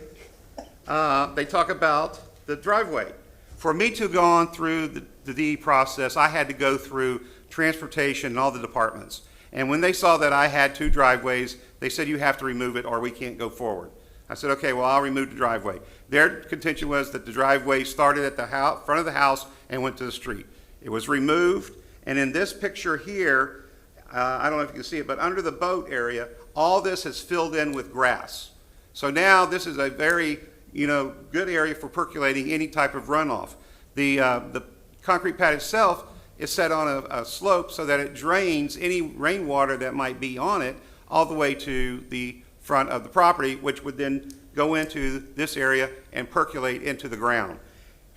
they talk about the driveway. For me to go on through the DE process, I had to go through transportation and all the departments. And when they saw that I had 2 driveways, they said, you have to remove it or we can't go forward. I said, okay, well, I'll remove the driveway. Their contention was that the driveway started at the front of the house and went to the street. It was removed, and in this picture here, I don't know if you can see it, but under the boat area, all this is filled in with grass. So now this is a very, good area for percolating any type of runoff. The concrete pad itself is set on a slope so that it drains any rainwater that might be on it all the way to the front of the property, which would then go into this area and percolate into the ground.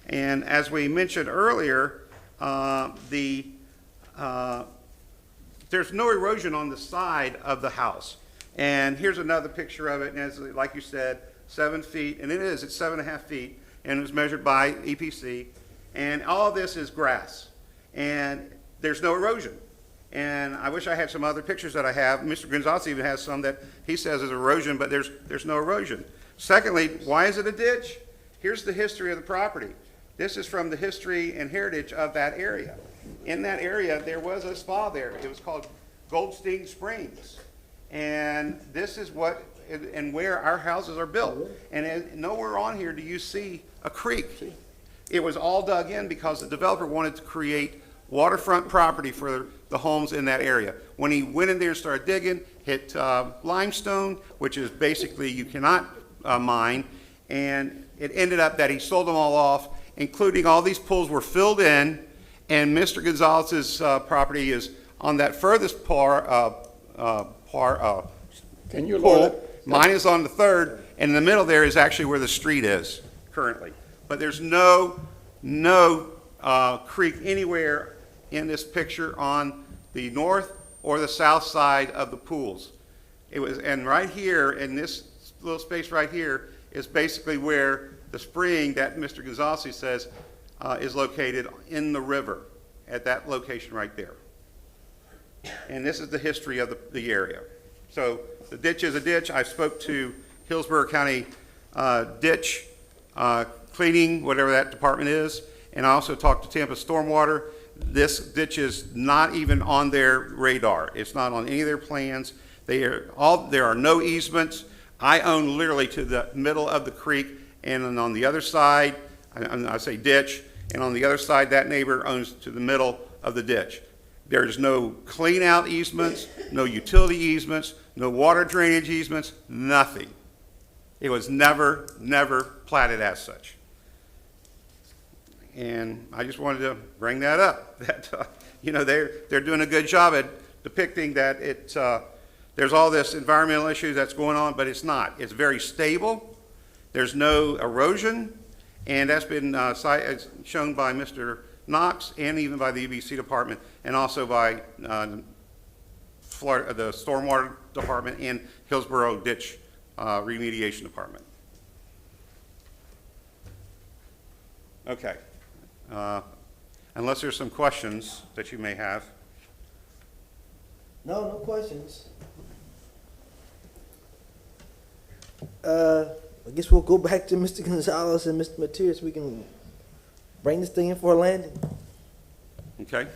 And as we mentioned earlier, there's no erosion on the side of the house. And here's another picture of it, and as, like you said, 7 feet, and it's 7.5 feet, and it was measured by EPC, and all this is grass, and there's no erosion. And I wish I had some other pictures that I have. Mr. Gonzalez even has some that he says is erosion, but there's no erosion. Secondly, why is it a ditch? Here's the history of the property. This is from the history and heritage of that area. In that area, there was a spa there. It was called Goldstein Springs. And this is what and where our houses are built. And nowhere on here do you see a creek. It was all dug in because the developer wanted to create waterfront property for the homes in that area. When he went in there and started digging, hit limestone, which is basically you cannot mine, and it ended up that he sold them all off, including all these pools were filled in, and Mr. Gonzalez's property is on that furthest Can you pool. load it? Mine is on the third, and in the middle there is actually where the street is currently. But there's no creek anywhere in this picture on the north or the south side of the pools. And right here, in this little space right here, is basically where the spring that Mr. Gonzalez says is located in the river, at that location right there. And this is the history of the area. So the ditch is a ditch. I spoke to Hillsborough County ditch cleaning, whatever that department is, and I also talked to Tampa Stormwater. This ditch is not even on their radar. It's not on any of their plans. There are no easements. I own literally to the middle of the creek, and on the other side, I say ditch, and on the other side, that neighbor owns to the middle of the ditch. There's no clean out easements, no utility easements, no water drainage easements, nothing. It was never platted as such. And I just wanted to bring that up, that, they're doing a good job at depicting that there's all this environmental issue that's going on, but it's not. It's very stable. There's no erosion, and that's been shown by Mr. Knox and even by the EBC department, and also by the Stormwater Department and Hillsborough Ditch Remediation Department. Okay. Unless there's some questions that you may have. No questions. I guess we'll go back to Mr. Gonzalez and Mr. Matias. We can bring this thing in for a landing. Okay.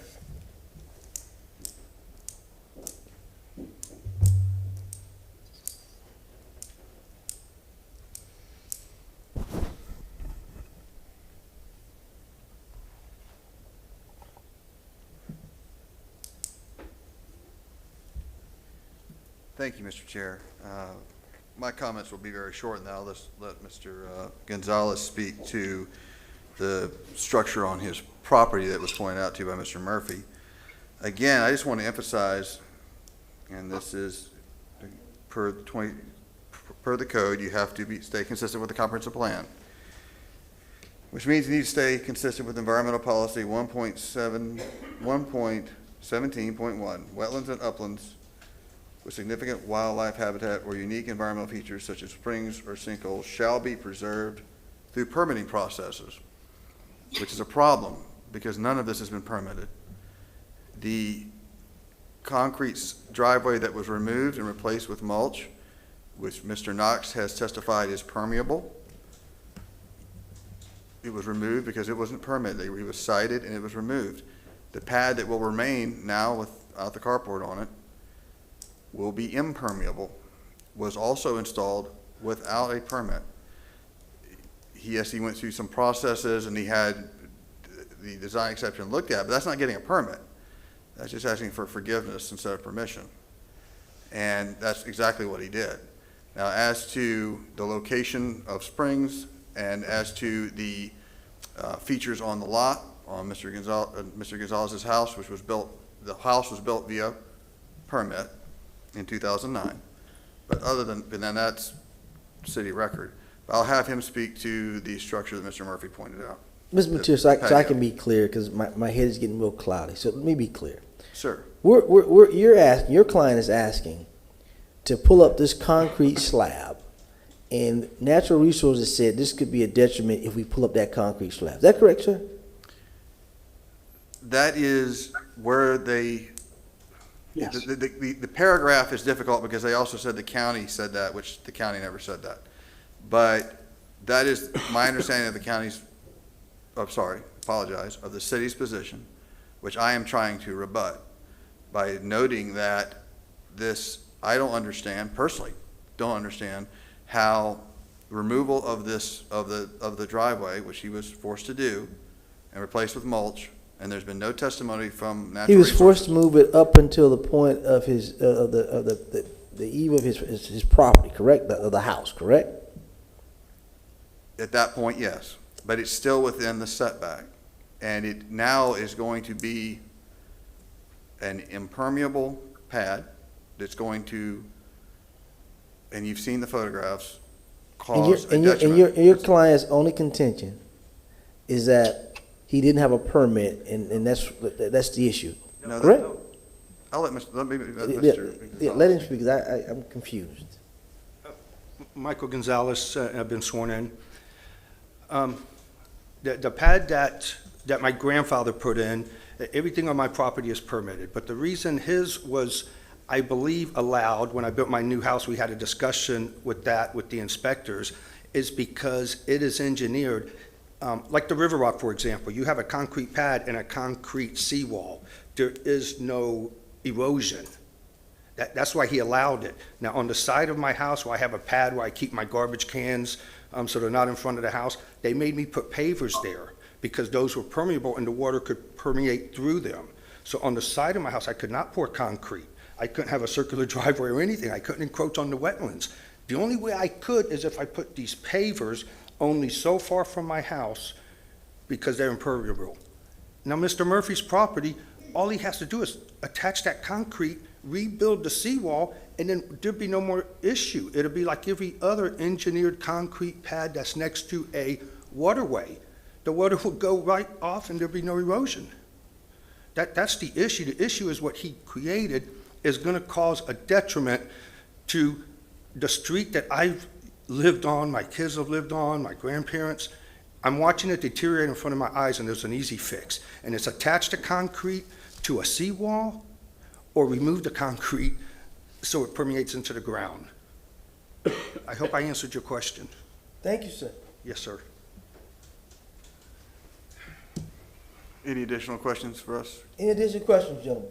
Thank you, Mr. Chair. My comments will be very short now. Let's let Mr. Gonzalez speak to the structure on his property that was pointed out to you by Mr. Murphy. Again, I just want to emphasize, and this is per the code, you have to stay consistent with the comprehensive plan, which means you need to stay consistent with environmental policy 1.17.1, wetlands and uplands with significant wildlife habitat or unique environmental features such as springs or sinkholes shall be preserved through permitting processes, which is a problem because none of this has been permitted. The concrete driveway that was removed and replaced with mulch, which Mr. Knox has testified is permeable, it was removed because it wasn't permitted. It was cited and it was removed. The pad that will remain now without the carport on it will be impermeable, was also installed without a permit. Yes, he went through some processes and he had the design exception looked at, but that's not getting a permit. That's just asking for forgiveness instead of permission. And that's exactly what he did. Now, as to the location of springs and as to the features on the lot on Mr. Gonzalez's house, which was built, the house was built via permit in 2009. But other than, and then that's city record. But I'll have him speak to the structure that Mr. Murphy pointed out. Mr. Material, so I patio. can be clear, because my head is getting real cloudy, so let me be clear. Sir. Your client is asking to pull up this concrete slab, and Natural Resources said this could be a detriment if we pull up that concrete slab. Is that correct, sir? That is where they, Yes. the paragraph is difficult because they also said the county said that, which the county never said that. But that is my understanding of the county's, I'm sorry, apologize, of the city's position, which I am trying to rebut by noting that this, I don't understand, personally, don't understand how removal of this, of the driveway, which he was forced to do, and replaced with mulch, and there's been no testimony from Natural He was Resources. forced to move it up until the point of his, the eve of his property, correct? Of the house, correct? At that point, yes, but it's still within the setback. And it now is going to be an impermeable pad that's going to, and you've seen the photographs, cause a detriment. And your client's only contention is that he didn't have a permit, and that's the issue, No, correct? I'll let Mr. Yeah, let him speak, because I'm confused. Michael Gonzalez, I've been sworn in. The pad that my grandfather put in, everything on my property is permitted, but the reason his was, I believe, allowed, when I built my new house, we had a discussion with the inspectors, is because it is engineered, like the River Rock, for example, you have a concrete pad and a concrete seawall. There is no erosion. That's why he allowed it. Now, on the side of my house, where I have a pad where I keep my garbage cans, so they're not in front of the house, they made me put pavers there because those were permeable and the water could permeate through them. So on the side of my house, I could not pour concrete. I couldn't have a circular driveway or anything. I couldn't encroach on the wetlands. The only way I could is if I put these pavers only so far from my house because they're impermeable. Now, Mr. Murphy's property, all he has to do is attach that concrete, rebuild the seawall, and then there'd be no more issue. It'll be like every other engineered concrete pad that's next to a waterway. The water would go right off and there'd be no erosion. That's the issue. The issue is what he created is gonna cause a detriment to the street that I've lived on, my kids have lived on, my grandparents. I'm watching it deteriorate in front of my eyes, and there's an easy fix. And it's attached to concrete to a seawall, or remove the concrete so it permeates into the ground. I hope I answered your question. Thank you, sir. Yes, sir. Any additional questions for us? Any additional questions, gentlemen?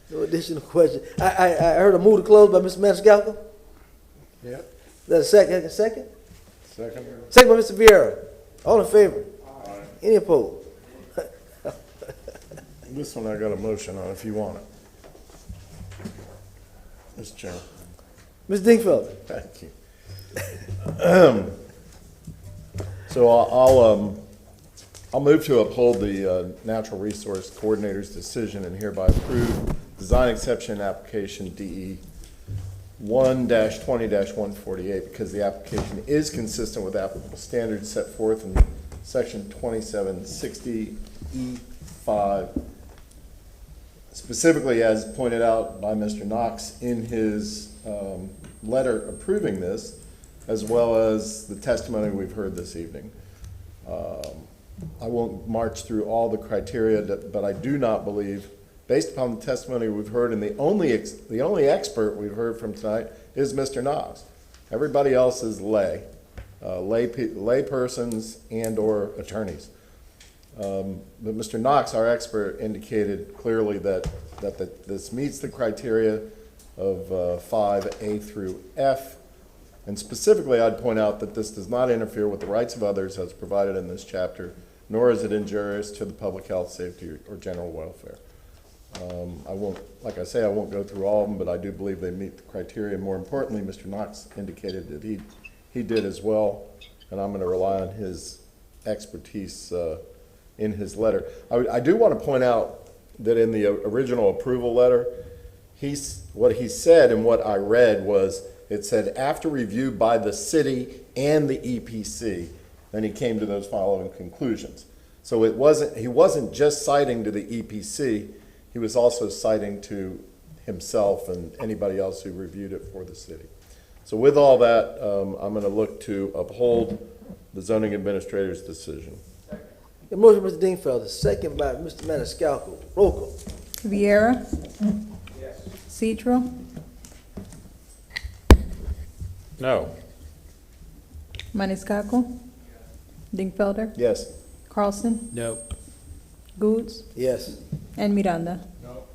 No additional questions. I heard a move to close by Mr. Maniscalco. Yeah. Is that a second? Second? Second. Second by Mr. Vieira. All in favor? Any opposed? This one I got a motion on if you want it. Mr. Chairman. Ms. Dingfelder. Thank you. So I'll move to uphold the Natural Resource Coordinator's decision and hereby approve design exception application DE 1-20-148 because the application is consistent with applicable standards set forth in section 2760E5, specifically as pointed out by Mr. Knox in his letter approving this, as well as the testimony we've heard this evening. I won't march through all the criteria, but I do not believe, based upon the testimony we've heard, and the only expert we've heard from tonight is Mr. Knox. Everybody else is lay persons and or attorneys. But Mr. Knox, our expert, indicated clearly that this meets the criteria of 5A through F. And specifically, I'd point out that this does not interfere with the rights of others as provided in this chapter, nor is it injurious to the public health, safety, or general welfare. I won't go through all of them, but I do believe they meet the criteria. More importantly, Mr. Knox indicated that he did as well, and I'm going to rely on his expertise in his letter. I do want to point out that in the original approval letter, what he said and what I read was, it said, after review by the city and the EPC, then he came to those following conclusions. So he wasn't just citing to the EPC, he was also citing to himself and anybody else who reviewed it for the city. So with all that, I'm going to look to uphold the zoning administrator's decision. The motion, Mr. Dingfelder, second by Mr. Maniscalco. Roll call. Viera. Yes. Citro. No. Maniscalco. Dingfelder. Yes. Carlson. No. Goods. Yes. And Miranda. No.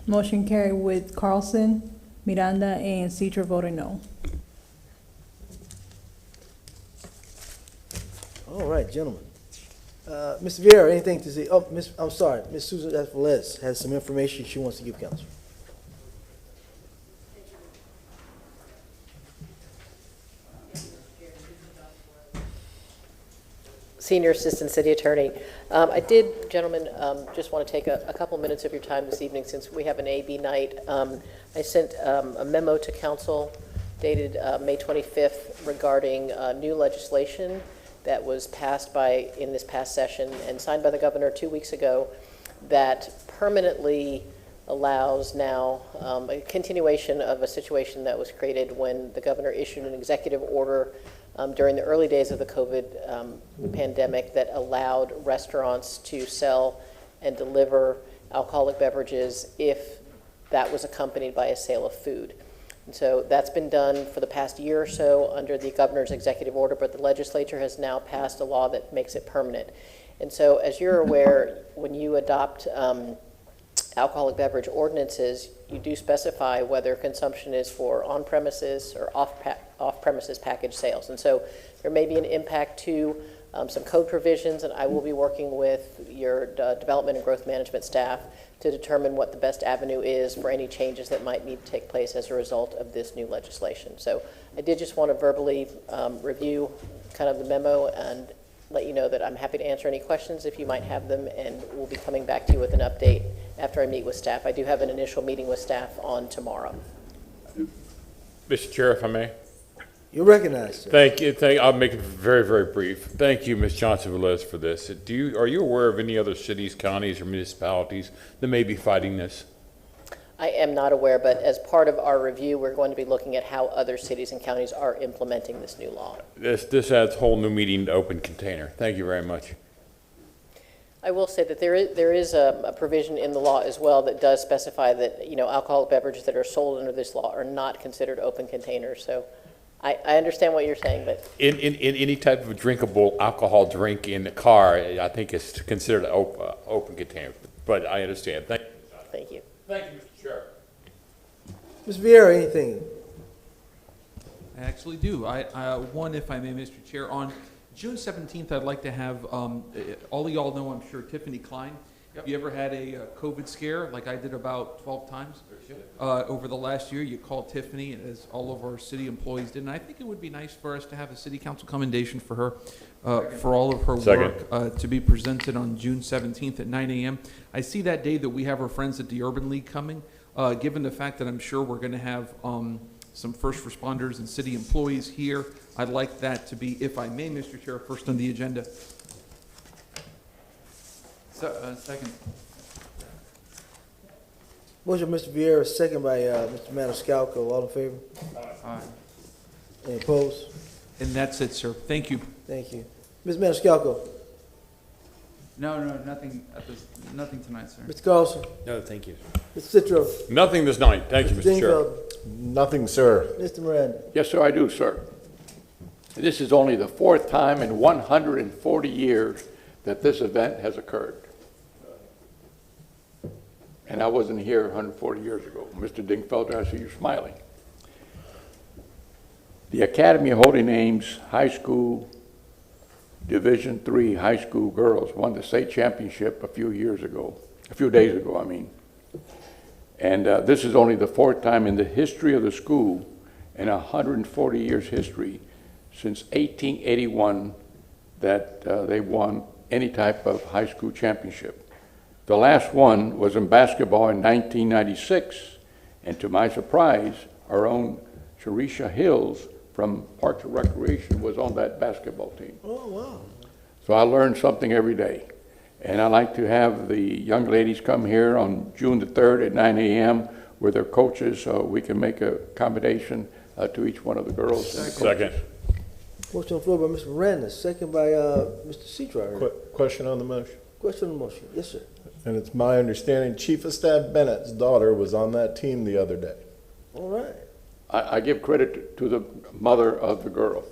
Motion carried with Carlson, Miranda, and Citro voting no. All right, gentlemen. Mr. Vieira, anything to say? Oh, I'm sorry, Ms. Susan F. Velez has some information she wants to give council. Senior Assistant City Attorney. I did, gentlemen, just want to take a couple minutes of your time this evening since we have an AB night. I sent a memo to council dated May 25th regarding new legislation that was passed in this past session and signed by the governor 2 weeks ago that permanently allows now a continuation of a situation that was created when the governor issued an executive order during the early days of the COVID pandemic that allowed restaurants to sell and deliver alcoholic beverages if that was accompanied by a sale of food. And so that's been done for the past year or so under the governor's executive order, but the legislature has now passed a law that makes it permanent. And so as you're aware, when you adopt alcoholic beverage ordinances, you do specify whether consumption is for on-premises or off-premises package sales. And so there may be an impact to some code provisions, and I will be working with your development and growth management staff to determine what the best avenue is for any changes that might need to take place as a result of this new legislation. So I did just want to verbally review kind of the memo and let you know that I'm happy to answer any questions if you might have them, and we'll be coming back to you with an update after I meet with staff. I do have an initial meeting with staff on tomorrow. Mr. Chair, if I may. You're recognized, sir. Thank you. I'll make it very, very brief. Thank you, Ms. Johnson-Velez, for this. Are you aware of any other cities, counties, or municipalities that may be fighting this? I am not aware, but as part of our review, we're going to be looking at how other cities and counties are implementing this new law. This adds a whole new meaning to open container. Thank you very much. I will say that there is a provision in the law as well that does specify that, alcoholic beverages that are sold under this law are not considered open containers. So I understand what you're saying, but In any type of drinkable alcohol drink in the car, I think it's considered an open container. But I understand. Thank you. Thank you. Thank you, Mr. Chair. Ms. Vieira, anything? I actually do. One, if I may, Mr. Chair, on June 17th, I'd like to have, all of y'all know, I'm sure, Tiffany Klein. Have you ever had a COVID scare like I did about 12 times over the last year? You called Tiffany, as all of our city employees did, and I think it would be nice for us to have a city council commendation for her, for all of her work, to be presented on June 17th at 9 a.m. I see that day that we have our friends at the Urban League coming. Given the fact that I'm sure we're going to have some first responders and city employees here, I'd like that to be, if I may, Mr. Chair, first on the agenda. Second. Motion, Mr. Vieira, second by Mr. Maniscalco. All in favor? Aye. Any opposed? And that's it, sir. Thank you. Thank you. Ms. Maniscalco. No, nothing nothing tonight, sir. Mr. Carlson. No, thank you. Mr. Citro. Nothing this night. Thank you, Mr. Chair. Dingfelder. Nothing, sir. Mr. Miranda. Yes, sir, I do, sir. This is only the fourth time in 140 years that this event has occurred. And I wasn't here 140 years ago. Mr. Dingfelder, I see you smiling. The Academy of Holy Names High School Division III high school girls won the state championship a few days ago, I mean. And this is only the fourth time in the history of the school, in 140 years history, since 1881, that they won any type of high school championship. The last one was in basketball in 1996, and to my surprise, our own Sharisha Hills from Parks and Recreation was on that basketball team. Oh, wow. So I learned something every day. And I like to have the young ladies come here on June the 3rd at 9 a.m. with their coaches so we can make a accommodation to each one of the girls. And the coaches. Second. Motion on the floor by Mr. Miranda, second by Mr. Citro. Question on the motion? Question on the motion. Yes, sir. And it's my understanding Chief of Staff Bennett's daughter was on that team the other day. All right. I give credit to the mother of the girl.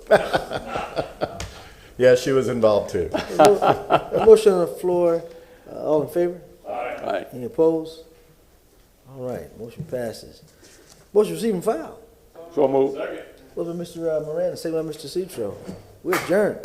Yeah, she was involved too. A motion on the floor. All in favor? Aye. Any opposed? All right, motion passes. Motion received and filed. So moved. Motion by Mr. Miranda, second by Mr. Citro. We're adjourned.